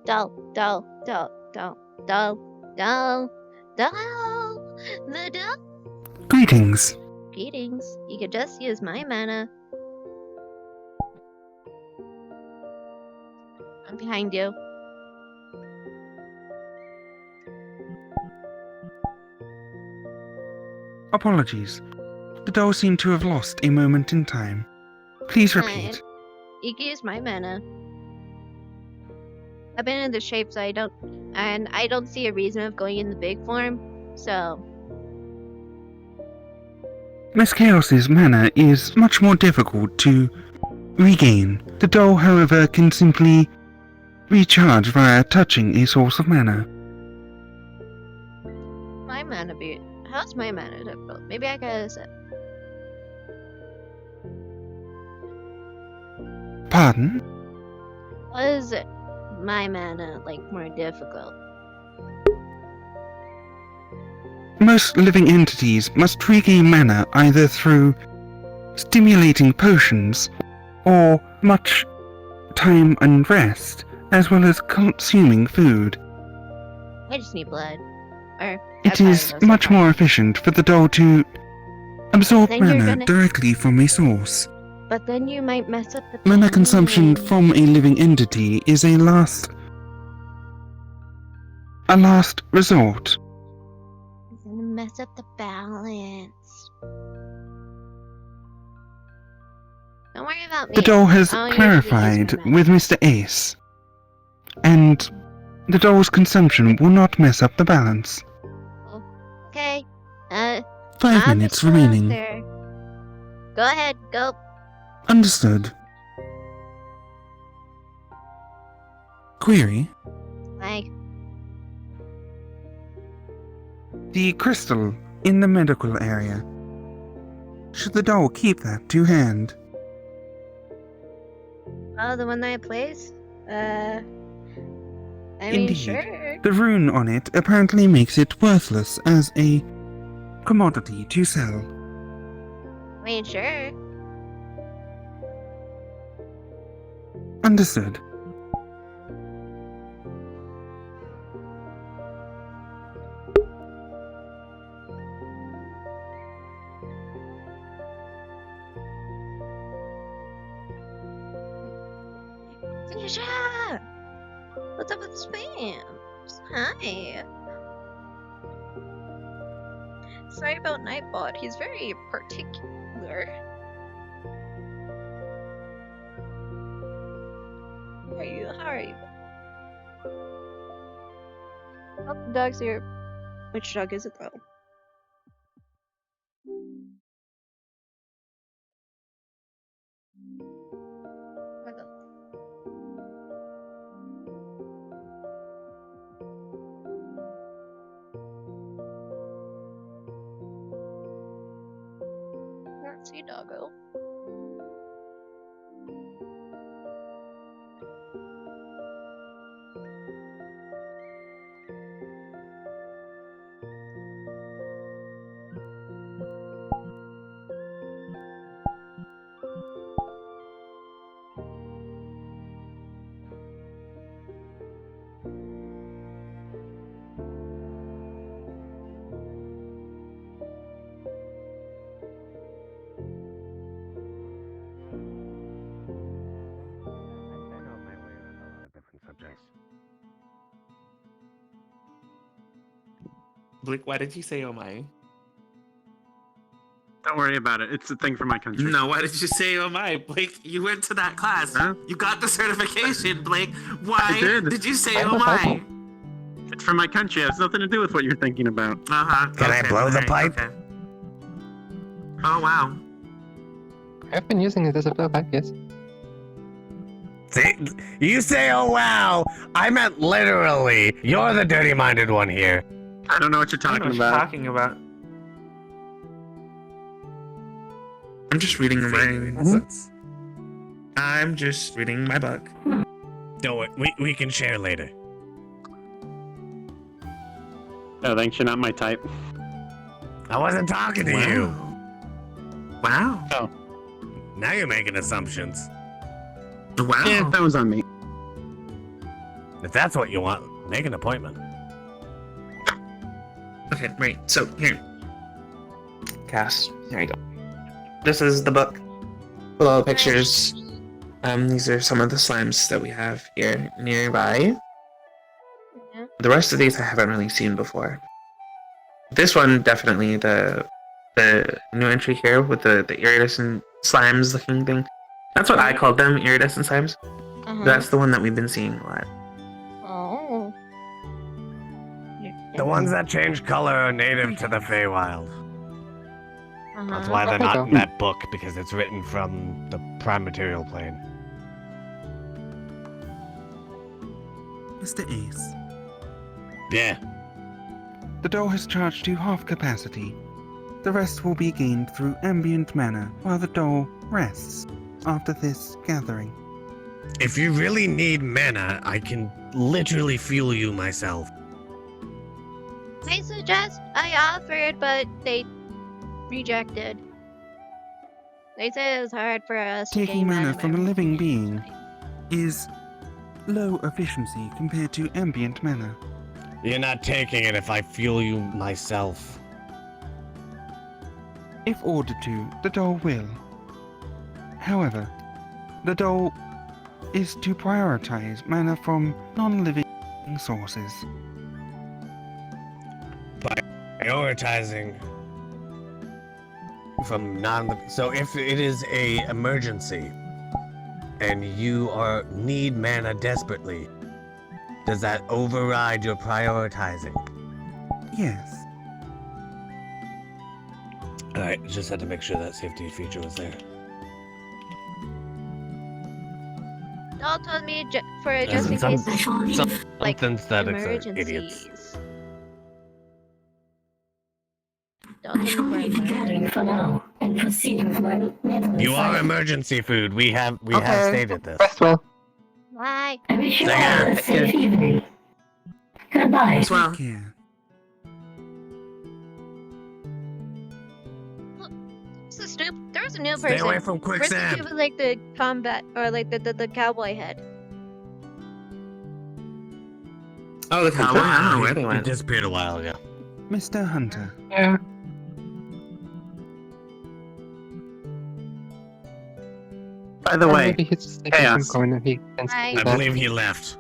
Doll, doll, doll, doll, doll, doll, doll, the doll. Greetings. Greetings. You could just use my mana. I'm behind you. Apologies. The doll seemed to have lost a moment in time. Please repeat. You can use my mana. I've been in the shape, so I don't see a reason of going in the big form. So Miss Chaos's mana is much more difficult to regain. The doll, however, can simply recharge via touching a source of mana. my mana be how's my mana difficult? Maybe I gotta set. Pardon? What is it? My mana like more difficult? Most living entities must regain mana either through stimulating potions or much time and rest, as well as consuming food. I just need blood. Or It is much more efficient for the doll to absorb Then you're mana gonna- directly from a source. But then you might mess up the Mana consumption balance. from a living entity is a last resort. It's gonna mess up the balance. Don't worry about me. The doll has I'll usually use clarified my with Mr. Ace, and the doll's consumption will not mess up the balance. Okay. 5 I'll minutes just go out remaining. there. Go ahead, go. Understood. Query: Like, the crystal in the medical area. Should the doll keep that to hand? oh, the one that I placed? I mean, Indeed. sure. The rune on it apparently makes it worthless as a commodity to sell. I mean, sure. Understood. Tanisha! What's up with the spams? Hi. Sorry about Nightbot. He's very particular. How are you? How are you? Oh, the dog's here. Which dog is it though? What the- Can't see doggo. I know my way around a lot of different subjects. Blake, why did you say oh my? Don't worry about it. It's a thing for my country. No, why did you say oh my? Blake, you went to that class. Huh? You got the certification, Blake. Why I did. you say I oh was my? helpful. It's for my country. It has nothing to do with what you're thinking about. Uh-huh. Can I blow the pipe? Okay. Oh wow. I've been using it as a blowpipe, yes. See, you say, oh wow. I meant literally. You're the dirty-minded one here. I don't know what you're I don't know talking what you're about. talking about. I'm just reading I'm just reading my book. Don't worry, we can share later. No, thanks. You're not my type. I wasn't talking to you. Wow. Now you're making assumptions. Wow. Yeah, that was on me. If that's what you want, make an appointment. Okay, right. So here. Cass. There you go. This is the book. With all the pictures. These are some of the slimes that we have here nearby. Yeah. The rest of these I haven't really seen before. This one definitely the new entry here with the iridescent slimes looking thing. That's what I called them, iridescent slimes. That's the one that we've been seeing a lot. Oh. The ones that change color are native to the Feywild. That's why they're Okay. not in that book, because it's written from the prime material plane. Mr. Ace, Yeah. the doll has charged to half capacity. The rest will be gained through ambient mana while the doll rests after this gathering. If you really need mana, I can literally fuel you myself. I offered, but they rejected. They said it was hard for us to Taking gain mana mana from a by living everything. being is low efficiency compared to ambient mana. You're not taking it if I fuel you myself. If ordered to, the doll will. However, the doll is to prioritize mana from non-living sources. Prioritizing from non. So if it is a emergency and you need mana desperately, does that override your prioritizing? Yes. Alright, just had to make sure that safety feature was there. Doll told me for just in Some- case, Actually, like, Something aesthetics are idiots. emergencies. Doll I shall told me leave for the gathering for now and proceed with my middle You are assignment. emergency food. We have Okay. stated this. Rest well. Bye. I wish you Say all again. a safe evening. Goodbye. As well. Yeah. So Snoop, there's a new Stay person. away from Where's the quicksand. dude with like the combat or like the cowboy head? Oh, the cowboy. I don't know where they He went. disappeared a while ago. Mr. Hunter, Yeah. By the Or way, maybe he's just taking Chaos. some corner. He tends to Hi. do I that. believe he left.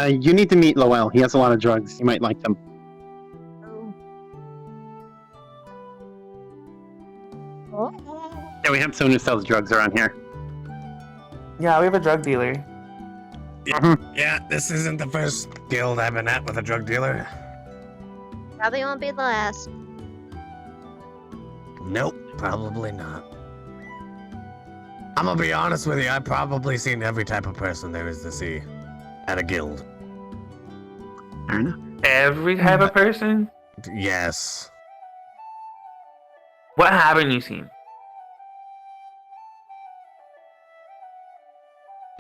you need to meet Lowell. He has a lot of drugs. You might like them. Yeah, we have someone who sells drugs around here. Yeah, we have a drug dealer. Yeah, this isn't the first guild I've been at with a drug dealer. Probably won't be the last. Nope, probably not. I'm gonna be honest with you, I've probably seen every type of person there is to see at a guild. Fair enough. Every type of person? Yes. What haven't you seen?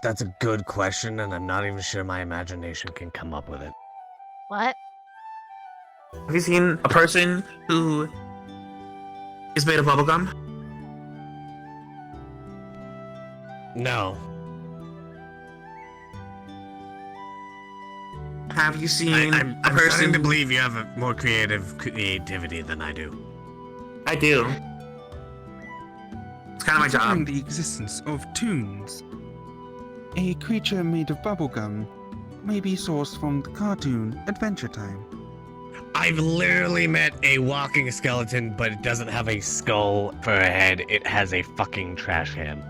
That's a good question, and I'm not even sure my imagination can come up with it. What? Have you seen a person who is made of bubblegum? No. Have you seen I'm a person starting to believe you have a more creativity than I do. I do. It's kind of my considering job. the existence of toons, a creature made of bubblegum may be sourced from the cartoon Adventure Time. I've literally met a walking skeleton, but it doesn't have a skull for a head. It has a fucking trash can.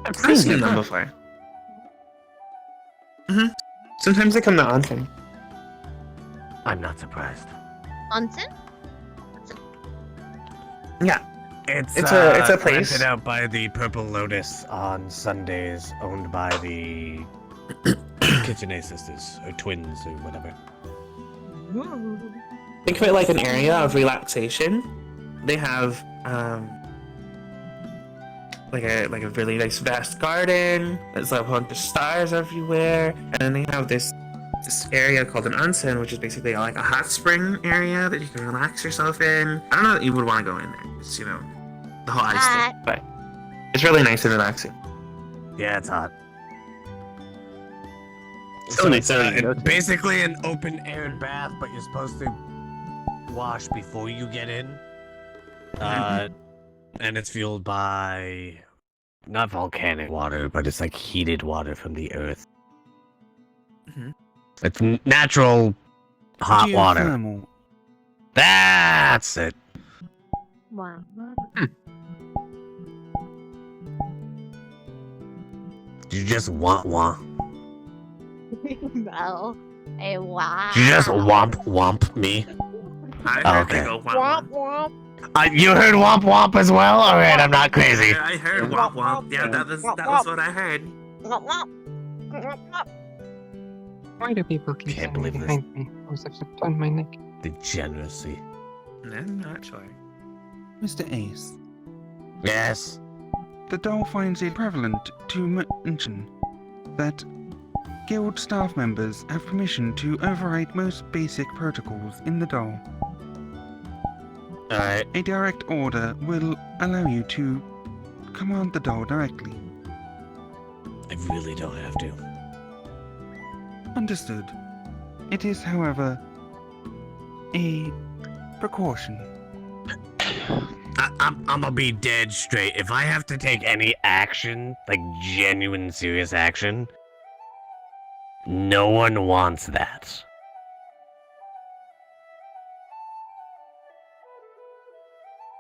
I've seen them before. Sometimes they come to Onsen. I'm not surprised. Onsen? Yeah. It's It's a place. rented out by the Purple Lotus on Sundays, owned by the Kitchener sisters or twins or whatever. Think of it like an area of relaxation. They have like a really nice vast garden. There's a bunch of stars everywhere, and then they have this area called an onsen, which is basically like a hot spring area that you can relax yourself in. I don't know that you would want to go in there. It's, you know, the whole ice Hot. thing, but it's really nice and relaxing. Yeah, it's hot. Still nice it's area to go to. basically an open-aired bath, but you're supposed to wash before you get in. And it's fueled by not volcanic water, but it's like heated water from the earth. Mhm. It's natural hot water. Geothermal. That's it. Wow. You just want. No. Hey, wow. You just womp me. I Oh, heard okay. they go womp Womp womp. womp. You heard womp as well? Alright, I'm not crazy. I heard womp womp. Yeah, that was what I heard. Womp womp. Womp womp. Why do people keep Can't standing believe this. behind me? I was actually on my neck. Degeneracy. I'm not sure. Mr. Ace, Yes. the doll finds it prevalent to mention that guild staff members have permission to override most basic protocols in the doll. Alright. A direct order will allow you to command the doll directly. I really don't have to. Understood. It is, however, a precaution. I'm gonna be dead straight. If I have to take any action, like genuine serious action, no one wants that.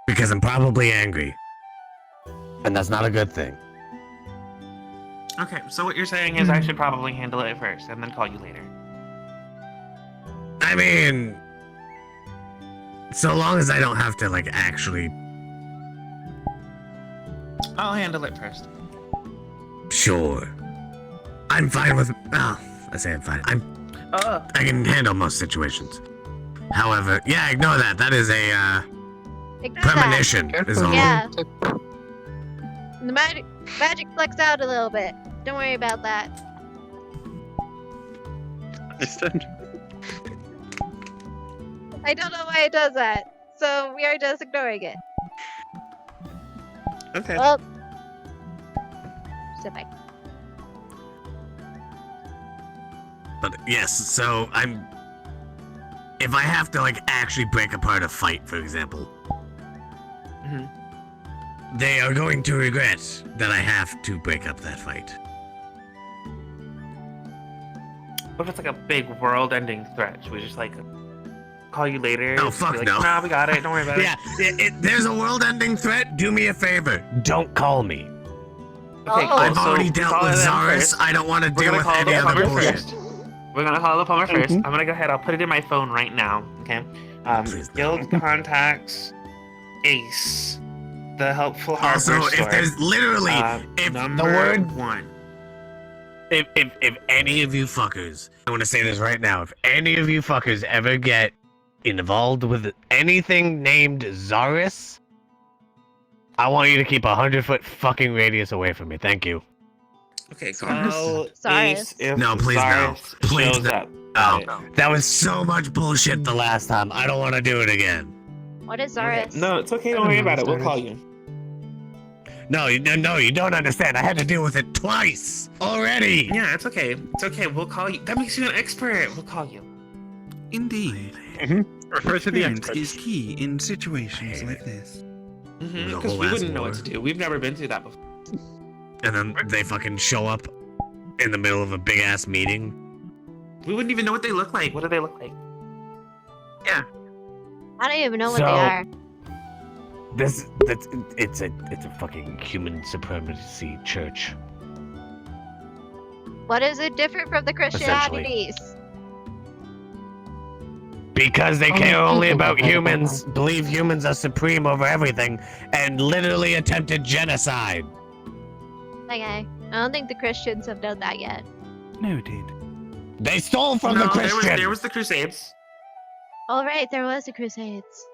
Because I'm probably angry. And that's not a good thing. Okay, so what you're saying is I should probably handle it first and then call you later. I mean, so long as I don't have to, like, actually... I'll handle it first. Sure. I'm fine with... Oh, I say I'm fine. I can handle most situations. However, yeah, ignore that. That is a, Ignore premonition, is all. Yeah. The magic flecks out a little bit. Don't worry about that. Understand? I don't know why it does that. So we are just ignoring it. Okay. Well, sit back. But yes, so I'm... If I have to, like, actually break apart a fight, for example, they are going to regret that I have to break up that fight. What if it's like a big world-ending threat? Should we just like call you later? Oh, Just fuck be like, no. Nah, we got it. Don't worry about Yeah, there's a world-ending threat. Do me a favor. Don't call me. it. Okay, Oh. cool. I've So already we dealt call with them Zaris. first. I don't want to We're deal gonna with call any the other plumber bullshit. first. We're gonna call the plumber first. I'm gonna go ahead. I'll put it in my phone right now. Okay. Please Guild contacts Ace, the helpful hardware Also, store. if there's literally... if number the word... 1. If any of you fuckers... I want to say this right now. If any of you fuckers ever get involved with anything named Zaris, I want you to keep 100-foot fucking radius away from me. Thank you. Okay, Zaris. call Zaris. Ace if No, please no. Zaris Please shows no. up. Oh, Got it. that was so much bullshit the last time. I don't want to do it again. What is Okay. Zaris? No, it's okay. I Don't don't worry know about it. We'll Zaris. call you. No, you don't understand. I had to deal with it twice already. Yeah, it's okay. It's okay. We'll call you. That makes you an expert. We'll call you. Indeed. Refer to the Experience expert. is key in situations like this. The Because whole we ass wouldn't know war. what to do. We've never been through that before. And then they fucking show up in the middle of a big ass meeting. We wouldn't even know what they look like. What do they look like? I don't even know what So- they are. It's a fucking human supremacy church. What is it different from the Essentially. Christianities? Because they Only care only people about can have humans, that. believe humans are supreme over everything, and literally attempted genocide. Okay. I don't think the Christians have done that yet. Noted. They stole from the No, Christians. there was the Crusades. All right, there was the Crusades.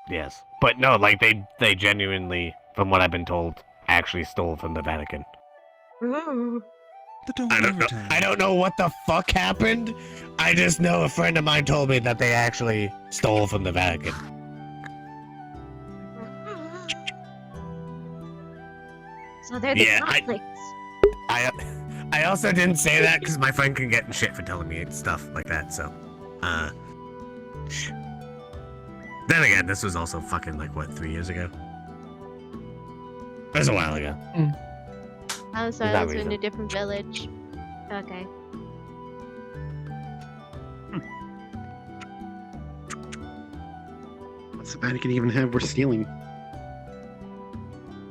Yes, but no, like they genuinely, from what I've been told, actually stole from the Vatican. Ooh. The dawn I don't know. overtime. I don't know what the fuck happened. I just know a friend of mine told me that they actually stole from the Vatican. So they're the Yeah, Catholics. I also didn't say that because my friend can get in shit for telling me stuff like that. So, then again, this was also fucking like what 3 years ago. It was a while ago. Oh, so I that was in a reason. different village. Okay. What's the Vatican even have? We're stealing.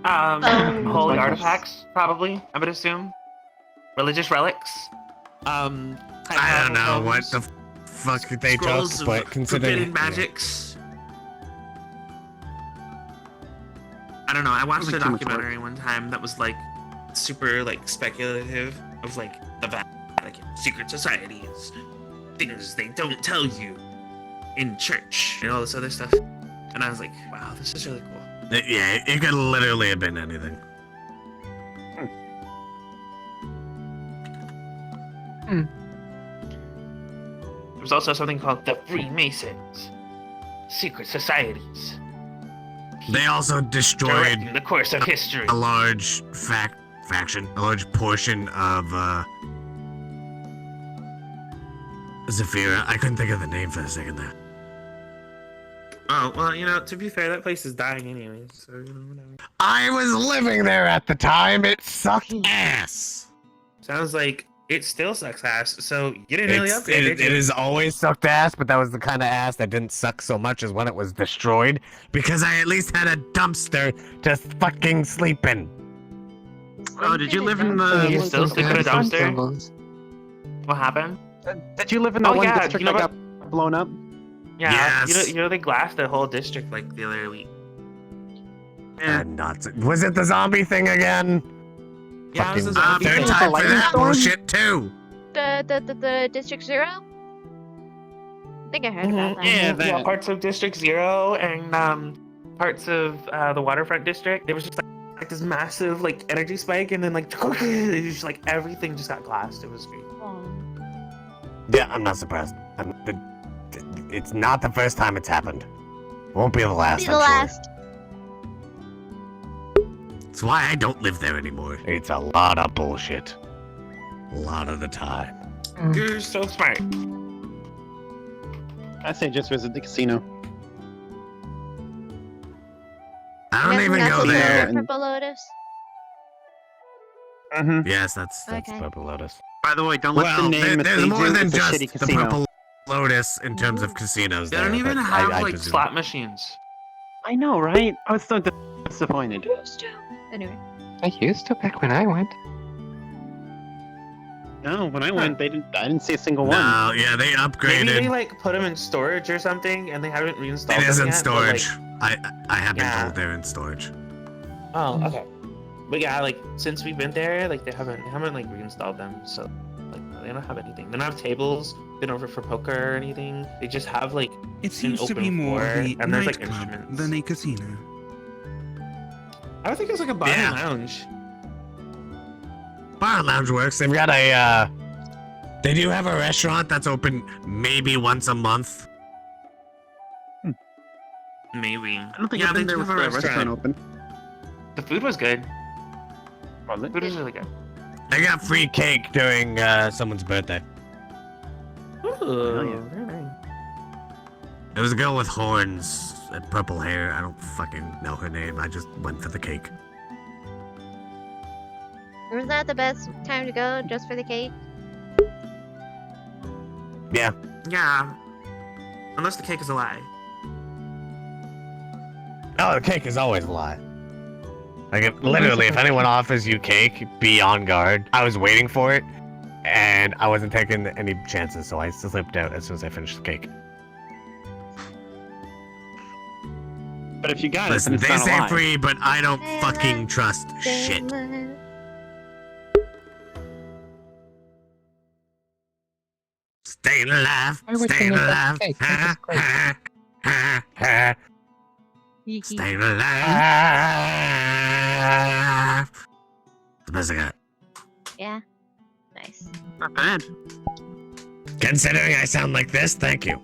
Holy Like artifacts, probably. I would assume. Religious relics. I don't know what the fuck they scrolls took, of but considering forbidden magics. I don't know. I watched a Sounds like too much documentary one time that was like super like speculative of like the Vatican, secret societies, things they don't tell you in church, and all this other stuff. And I was like, wow, this is really cool. Yeah, it could literally have been anything. There was also something called the Freemasons, secret societies, They also destroyed directing the course of history. a large faction, a large portion of Zafira. I couldn't think of the name for a second there. Oh, well, you know, to be fair, that place is dying anyways, so, you know, whatever. I was living there at the time. It sucked ass. Sounds like it still sucks ass, so you didn't really It's- upgrade it it. has always sucked ass, but that was the kind of ass that didn't suck so much as when it was destroyed, because I at least had a dumpster to fucking sleep in. Oh, did you live in You the? still sleep in a Sun dumpster? symbols. What happened? Did you live in the Oh, one yeah, district you know that got blown up? Yeah, Yes. you know they glassed the whole district like the other week. And nuts. Was it the zombie thing again? Yeah, it was a Fucking zombie third thing. time for lightning that storm? bullshit too. The District Zero? I think I heard about that. Yeah, Yeah, that- parts of District Zero and parts of the Waterfront District. There was just like this massive like energy spike, and then like it just like everything just got glassed. It was great. Oh. Yeah, I'm not surprised. It's not the first time it's happened. Won't be the last. Be I'm the sure. last. That's why I don't live there anymore. It's a lot of bullshit. A lot of the time. You're so smart. I say just visit the casino. I don't You guys even got go to see there. the Purple Lotus? Mm-hmm. Yes, that's Okay. Purple Lotus. By the way, don't let Well, the name there's mislead more you. than It's a just shitty the casino. Purple Lotus in terms of casinos. They don't there, even but have I like presume- slot machines. I know, right? I was so disappointed. Anyway. I used to back when I went. No, when I went, I didn't see a single one. No, yeah, they Maybe upgraded. they like put them in storage or something, and they haven't reinstalled It them is in yet, but, like- storage. I have been Yeah. told they're in storage. Oh, okay. But yeah, like since we've been there, like they haven't like reinstalled them, so like they don't have anything. They don't have tables, been over for poker or anything. They just have like It seems to open be more floor, of a and there's, like, nightclub instruments. than a casino. I would think it's like a bar Yeah. and lounge. Bar and Lounge works. They've got a. They do have a restaurant that's open maybe once a month. Maybe. I don't think yeah, I've been they there do with have the a restaurant restaurant. open. The food was good. Was it? Food was really good. They got free cake during someone's birthday. Ooh, very nice. It was a girl with horns and purple hair. I don't fucking know her name. I just went for the cake. Was that the best time to go just for the cake? Yeah. Yeah. Unless the cake is a lie. Oh, the cake is always a lie. Like, literally, if anyone offers you cake, be on guard. I was waiting for it, and I wasn't taking any chances, so I slipped out as soon as I finished the cake. But if you got Listen, it, then they it's say not a lie. free, but I don't fucking trust shit. Staying alive, Why would you staying make that alive. cake? That Ha, is great. ha, ha, ha. Staying alive. The best I got. Yeah. Nice. Not bad. Considering I sound like this, thank you.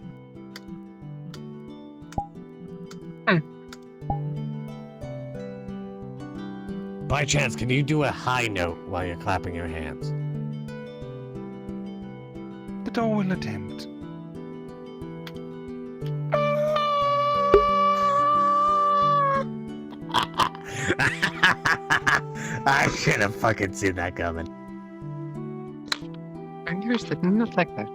By chance, can you do a high note while you're clapping your hands? The door will attempt. I should have fucking seen that coming. And yours did not like that.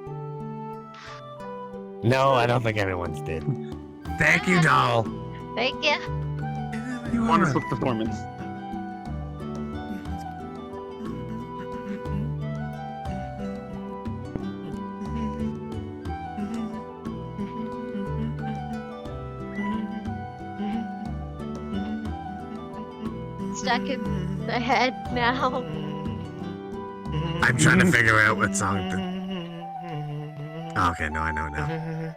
No, I don't think anyone's did. Thank you, doll. Thank you. You are Wonderful right. performance. Stuck in the head now. I'm trying to figure out what song. Oh, okay, no, I know now.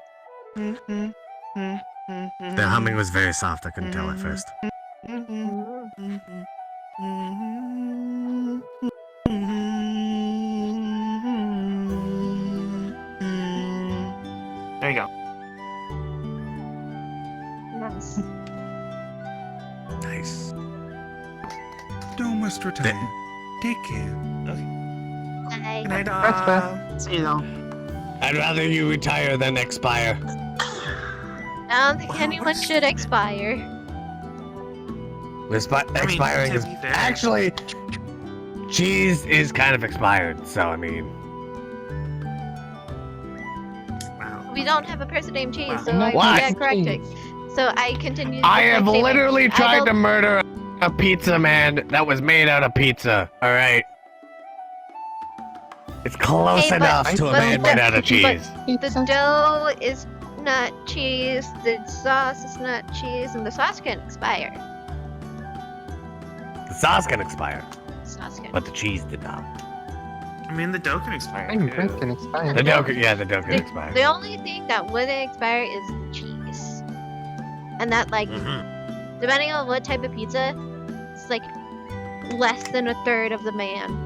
The humming was very soft. I couldn't tell at first. There you go. Nice. Nice. Dome must retire. Take care. Bye. Good night, That's doll. See you though. I'd rather you retire than expire. I don't think anyone should expire. Expiring to is be fair- actually cheese is kind of expired. So I mean, Wow. We don't have a person named Cheese, Wow. so I'm I not Why? can't correct it. cheese. So I continue. I with my have statement. literally I tried to don't- murder a pizza man that was made out of pizza. All right. It's close Hey, but- enough to a but- man made out of cheese. The dough is not cheese, the sauce is not cheese, and the sauce can expire. The sauce can expire, Sauce can. but the cheese did not. I mean, the dough can expire. I'm too. bread can expire. The dough, the dough can The, expire. the only thing that wouldn't expire is the cheese. And that, like, Mhm. depending on what type of pizza, it's like less than a third of the man.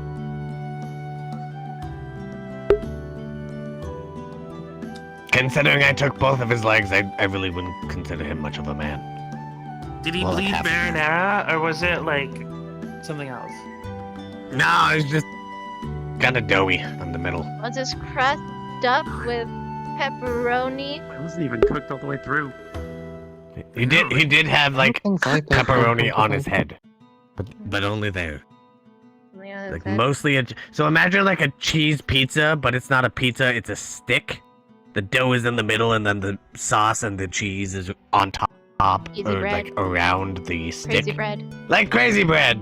Considering I took both of his legs, I really wouldn't consider him much of a man. Did he Well, like bleed half of it. marinara, or was it like something else? No, it's just kind of doughy on the middle. Once it's crust up with pepperoni, It wasn't even cooked all the way through. He did have like Things like that pepperoni are on his head, but only there. on the other Like side. mostly so imagine like a cheese pizza, but it's not a pizza, it's a stick. The dough is in the middle, and then the sauce and the cheese is on top, Easy or bread. like around the stick. Crazy bread. Like crazy bread,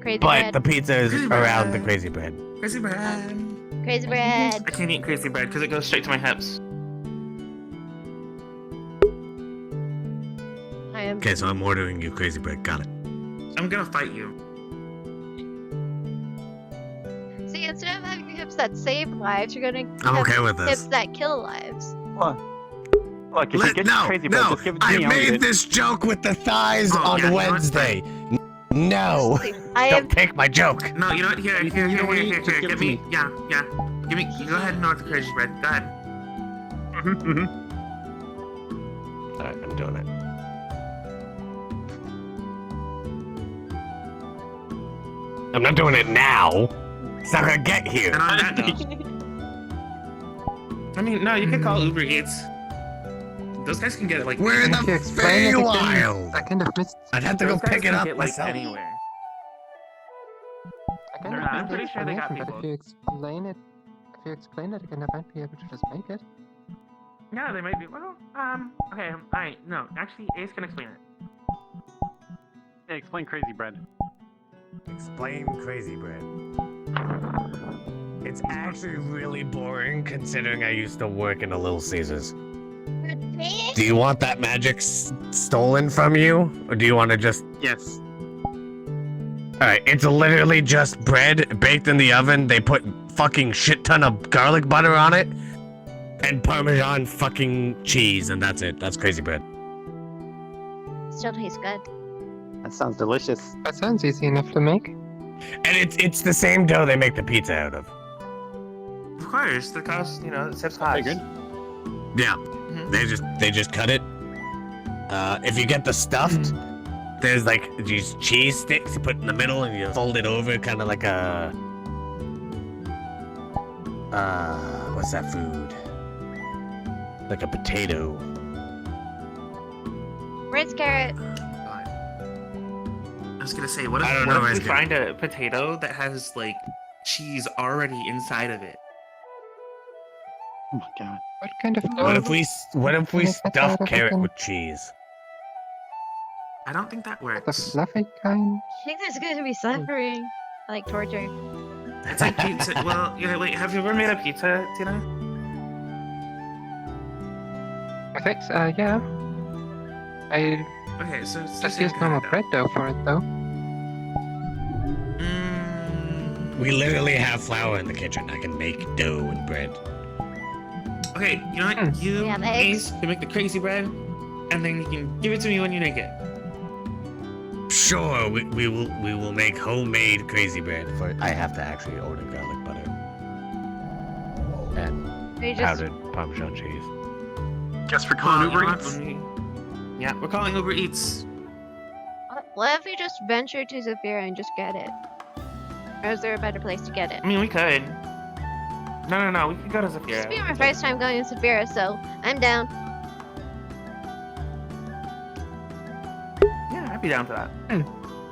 Crazy but bread. the pizza is Crazy around bread. the crazy bread. Crazy bread. Crazy bread. I can't eat crazy bread because it goes straight to my hips. I am. Okay, so I'm ordering you crazy bread. Got it. I'm gonna fight you. See, instead of having hips that save lives, you're gonna I'm have okay with hips this. that kill lives. Look, if you get crazy bread, just give it to I me. I'll eat made it. this joke with the thighs Oh, on yeah, you know what? Wednesday. No, I don't am. take my joke. No, you know what? Here, You here, don't here, wanna here, eat, here, just here. give Give it to me. me. Yeah. Give me. You go ahead and order the crazy bread. Go ahead. Alright, I'm doing it. I'm not doing it now. It's not gonna get here. And on that note, I mean, no, you could call Uber Eats. Those guys can get it like. We're in If you the explain it again, Feywild. I kind of missed. I'd have to go those guys pick it can up get, like, myself. anywhere. I kind They're of not. I'm missed the pretty sure they got explanation, but if you explain it again, I might be able to just make it. Yeah, they might be. Well, okay, alright. No, actually, Ace can explain it. Hey, explain crazy bread. Explain crazy bread. It's actually really boring considering I used to work in a Little Caesars. Do you want that magic stolen from you? Or do you want to just... Yes. Alright, it's literally just bread baked in the oven. They put fucking shit ton of garlic butter on it. And Parmesan fucking cheese, and that's it. That's crazy bread. Still tastes good. That sounds delicious. That sounds easy enough to make. And it's the same dough they make the pizza out of. Of course, the cost, it saves cost. Figured. Yeah. They just cut it. If you get the stuffed, there's like these cheese sticks you put in the middle and you fold it over, kind of like a what's that food? Like a potato. Ritz carrot. I was gonna say, what if, I don't what know, if we Ritz find a potato that has like cheese already inside of it? Oh my god. What kind of What if we Make that stuff out of carrot chicken. with cheese? I don't think that the works. fluffy kind? I think there's gonna be suffering, like torture. It's like pizza. Well, wait. Have you ever made a pizza, Tina? I think so, yeah. I Okay, so it's the just same use normal kind bread dough for it though. We literally have flour in the kitchen. I can make dough and bread. Okay, you know what? Hmm. You, We have eggs. Ace, can make the crazy bread, and then you can give it to me when you make it. Sure, we will make homemade crazy bread. For I have to actually order garlic butter and We just powdered Parmesan cheese. Guess we're Well, calling you know Uber what, Eats. Yeah, we're calling Uber Eats. what if we just venture to Zafira and just get it? Or is there a better place to get it? I mean, we could. No, we could go to This will be Zafira. my first time going to Zafira, so I'm down. I'd be down for that.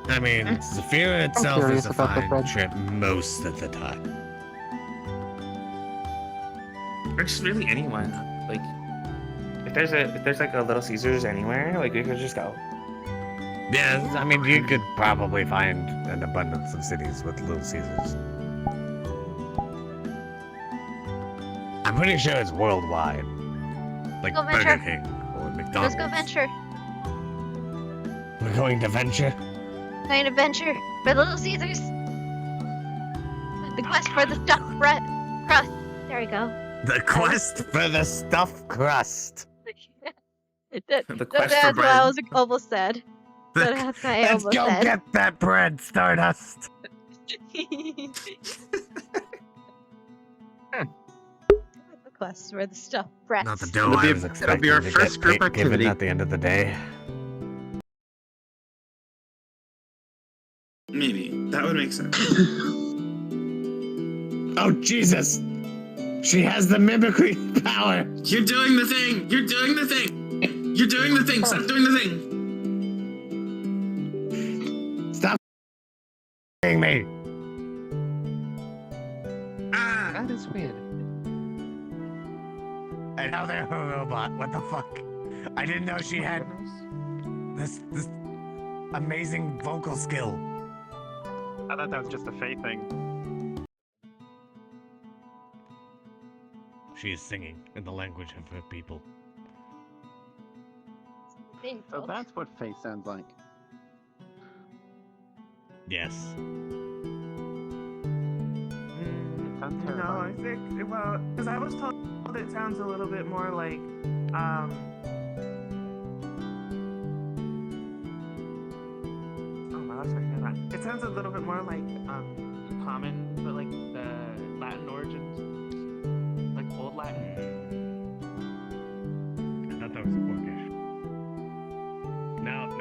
I mean, Zafira itself curious is a about the fine bread. trip most of the time. Or just really anyone. Like, if there's like a Little Caesars anywhere, like we could just go. Yeah, I mean, you could probably find an abundance of cities with Little Caesars. I'm pretty sure it's worldwide. Like Go Burger venture. King or McDonald's. Let's go venture. We're going to venture? Going to venture for the Little Caesars. The quest for the stuffed bread crust. There we go. The quest for the stuffed crust. The quest for That's what I bread. was almost said. That's what I Let's almost go said. get that bread, Stardust. The quest for the stuffed breast. Not the dough It'll be- I was it'll expecting be our to first get group given activity. at the end of the day. Maybe. That would make sense. Oh, Jesus! She has the mimicry power! You're doing the thing! You're doing the thing! You're doing the thing! Stop doing the thing! Stop me! Ah! That is weird. And now they're a robot. What the fuck? I didn't know she had this amazing vocal skill. I thought that was just a Faye thing. She is singing in the language of her people. So that's what Faye sounds like. Yes. Sounds No, I terrifying. think, well, because I was told it sounds a little bit more like, oh, wow, that's right, never mind. It sounds a little bit more like, common, but like the Latin origins, like old Latin. I thought that was Orcish. No. That's a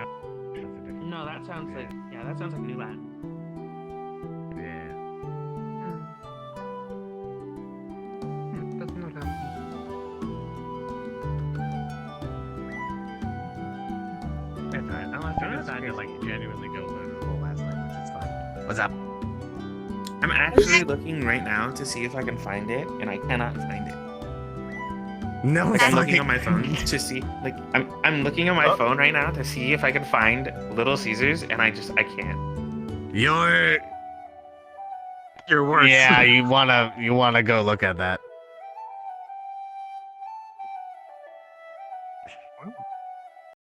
different. No, that sounds like, yeah, that sounds like New Latin. Yeah. Does not help me. It's alright. Unless you decide to like genuinely go learn a whole ass language, it's fine. What's up? I'm actually looking right now to see if I can find it, and I cannot find it. No, Like, I'm looking fucking- on my phone to see, like, I'm looking on my phone right now to see if I can find Little Caesars, and I can't. You're worse. Yeah, you wanna go look at that.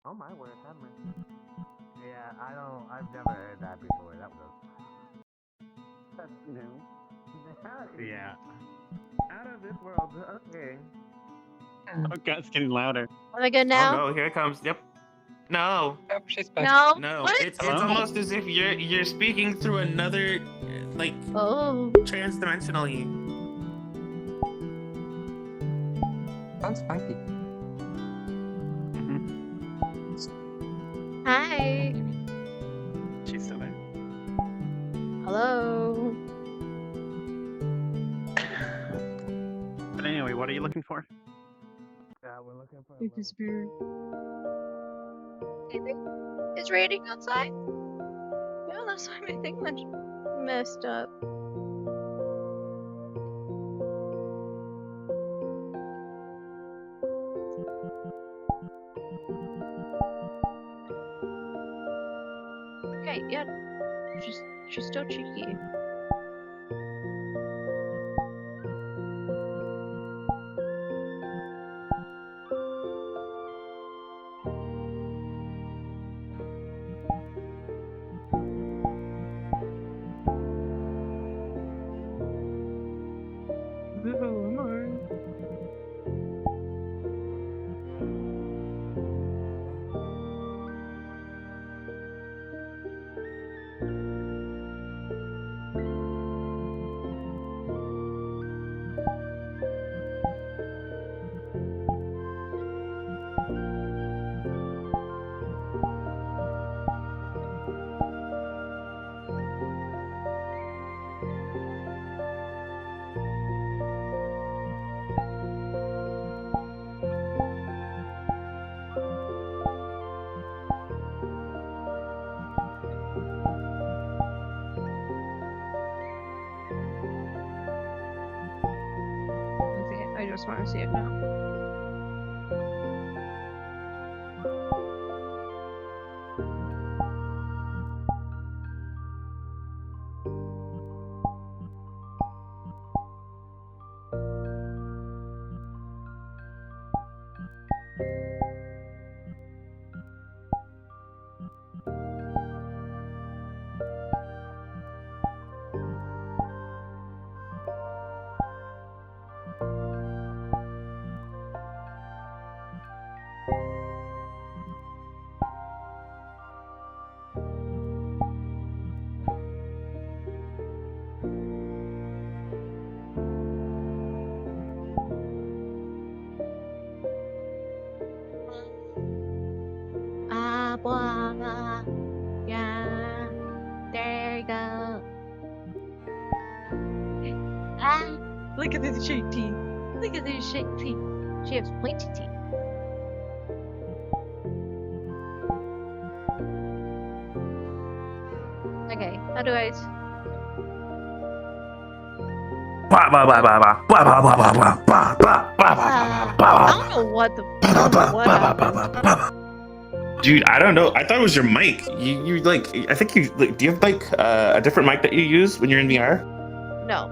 Oh my word, have mercy. Yeah, I've never heard that before. That was That's new. yeah. Out of this world, okay. Oh god, it's getting louder. Am I good now? Oh no, here it comes. Yep. No, Oh, she's back. No. no. What? It's Hello? almost as if you're speaking through another, like, Oh. trans-dimensionally. Sounds funky. Hi. She's still there. Hello. But anyway, what are you looking for? Yeah, we're looking for. You disappeared. Anything? Is raining outside? No, that's why my thing went messed up. Okay, yeah. She's still cheeky. just want to see it now. Ah, blah, blah. Yeah, there you go. Ah, look at this shake teeth. Look at this shake teeth. She has pointy teeth. Okay, how do I? Blah, blah, blah, blah, blah, blah, blah, blah, blah, blah, blah, blah, I don't know what the. I don't know what happened. Dude, I don't know. I thought it was your mic. You like, I think you, like, do you have like a different mic that you use when you're in VR? No,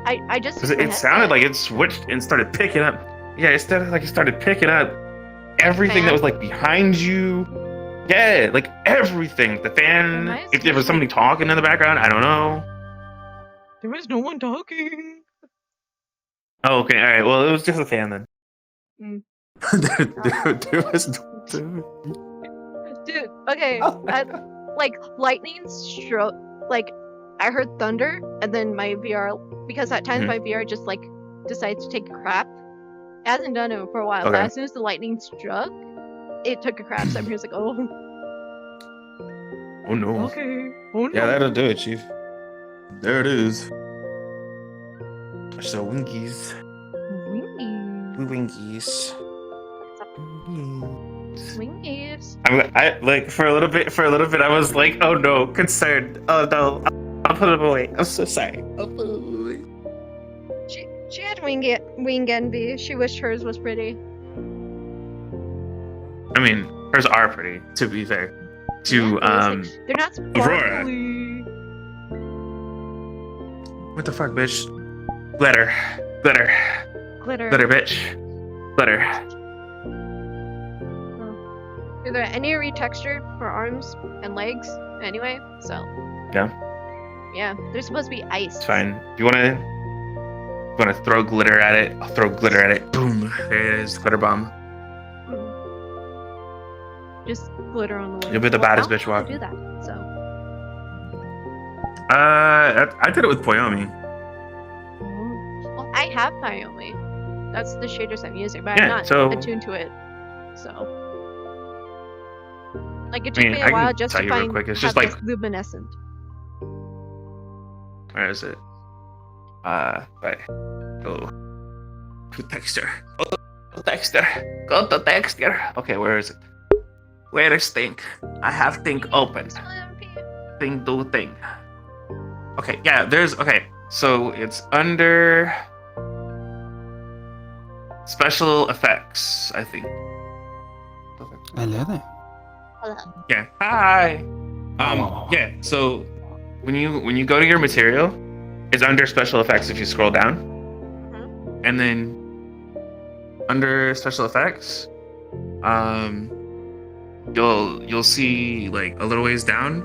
I just. Because used my it sounded headset. like it switched and started picking up. Yeah, it sounded like it started picking up everything that was like behind you. Yeah, like everything. The fan. Nice. If there was somebody talking in the background, I don't know. There was no one talking. Oh, okay, all right. Well, it was just a fan then. Mm. there was. Dude, okay, like lightning stroke, like I heard thunder, and then my VR, because at times my VR just like decides to take a crap. It hasn't done it for a while, but Okay. as soon as the lightning struck, it took a crap. So I'm just like, oh, Oh no. okay, oh no. Yeah, that'll do it, Chief. There it is. So winkies. Winkies. Swingies. I like for a little bit. I was like, oh no, concerned. Oh no, I'll put it away. I'm so sorry. I'll put it away. She had wing envy. She wished hers was pretty. I mean, hers are pretty, to be fair. To They're not Aurora. sparkly. What the fuck, bitch? Glitter, glitter, Glitter. glitter, bitch, glitter. Is there any retexture for arms and legs anyway? So. Yeah. Yeah, they're supposed to be ice. It's fine. If you wanna throw glitter at it, I'll throw glitter at it. Boom! There it is, glitter bomb. Just glitter on the wall. You'll be the baddest bitch walking. walking. Do that. So. I did it with Poyomi. Well, I have Pyomi. That's the shaders I'm using, but Yeah, I'm not so- attuned to it. So. Like it I took mean, me I a can while just tell to you real find quick, it's have just like- this luminescent. Where is it? Right. Go to texture. Go to texture. Go to texture. Okay, where is it? Where is thing? I have thing open. Thing do thing. Okay, yeah, okay. So it's under special effects, I think. Hello there. Hello. Yeah. Hi. Yeah. So when you go to your material, it's under special effects if you scroll down, and then under special effects, you'll see like a little ways down.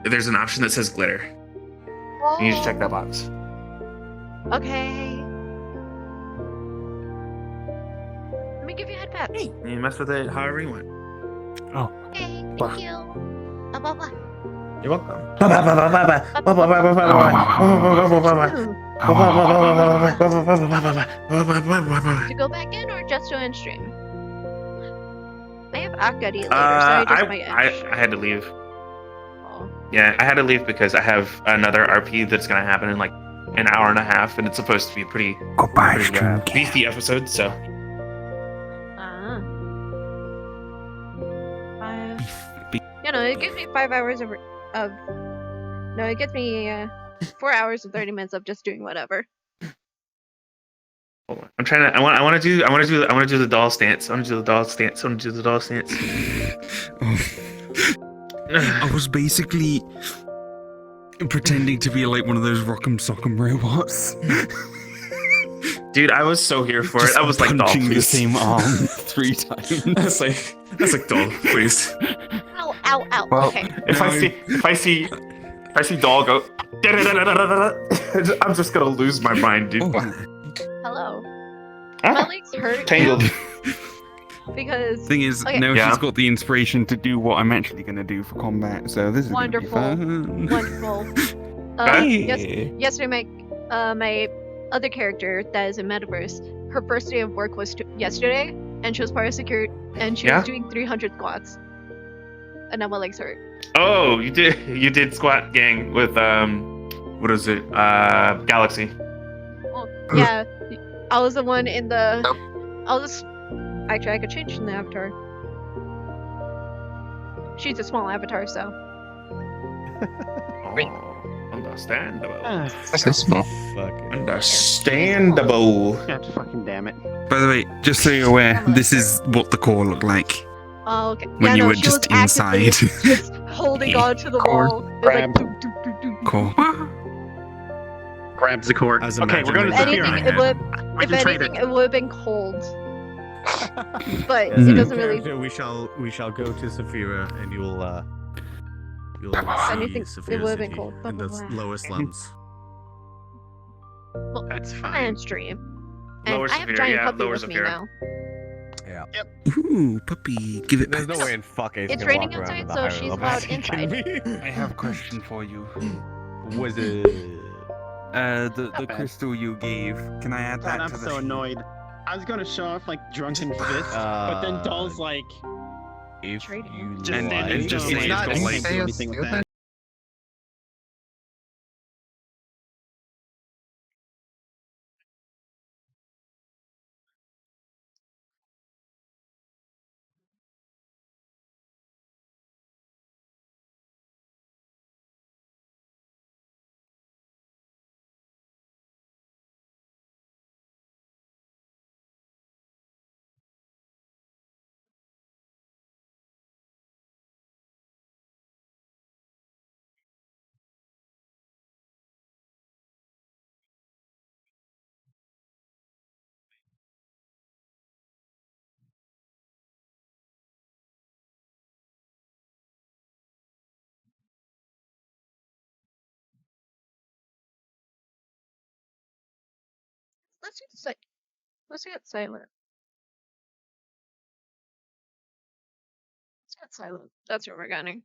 There's an option that says glitter. You need to check that box. Okay. Let me give you a head pat. And you mess with it however you want. Okay, Blah. thank you. Blah, blah, blah. You're welcome. To go back in or just to end stream? I have Akari later, so I just might end I had to leave. Oh. Yeah, I had to leave because I have another RP that's gonna happen in like an hour and a half, and it's supposed to be pretty Goodbye, pretty stream. beefy episode. So Ah. You know, it gives me 5 hours of no, it gets me 4 hours and 30 minutes of just doing whatever. Hold on. I'm trying to. I want to do. I want to do. I want to do the doll stance. I want to do the doll stance. I want to do the doll stance. I was basically pretending to be like one of those Rock'em Sock'em robots. Dude, I was so here for it. I was like, doll, punching the please. same arm 3 times. That's like, doll, please. Ow, ow, ow. Well, Okay. If I see doll go, I'm just gonna lose my mind, dude. Oh, Hello. Ah, My legs hurt tangled. now because thing is, Okay. now Yeah. she's got the inspiration to do what I'm actually going to do for combat, so this is gonna be Wonderful. fun. wonderful. Yesterday, my other character that is in Metaverse, her first day of work was yesterday, and she was part of security, and she Yeah? was doing 300 squats. And now my legs hurt. Oh, you did squat gang with what is it? Galaxy. Oh, yeah, I was the one in the. Actually, I could change the avatar. She's a small avatar, so. Oh, understandable. So small. Understandable. God fucking damn it. By the way, just so you're aware, this is what the core looked like Oh, okay. when you no, were she just was actively inside. just holding on to the Core. wall. It was like, Grab. doo, doo, doo, doo. Core. Grabs the cord. I was Okay, we're going to imagining If Zafira. anything, it would. We If can trade anything, it. it would have been cold. But Mhm. it doesn't really. We shall go to Saphira, and you'll see Anything- it Saphira would've been City cold, blah, in the blah, blah. lower slums. Well, That's I'm fine. on stream. And Lower I have a Saphira, giant yeah, puppy lower with me Saphira. now. Ooh, puppy, give it There's back. no way in fuck Ace It's can walk raining around outside, with a so higher she's level allowed than me. I have a question for you. Was it? The Not bad. crystal you gave, can I add God, that I'm to the so annoyed. I was gonna show off like drunken fist, but then Doll's like, If Trading. you just And- standing and still. just I'm it's like, not I like- can't do anything with that. Let's get silent. Let's get silent. That's what we're getting.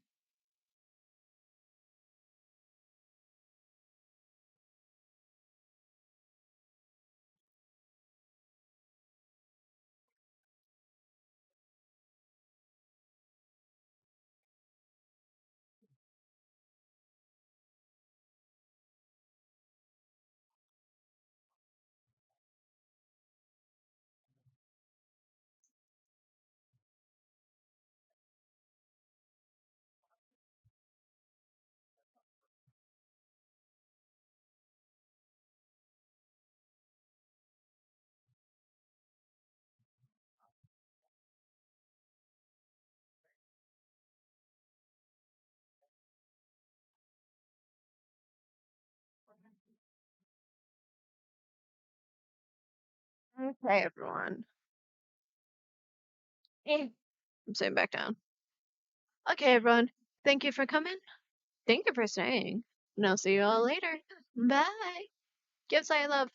Okay, everyone. I'm sitting back down. Okay, everyone. Thank you for coming. Thank you for staying. And I'll see you all later. Bye. Give Sai love.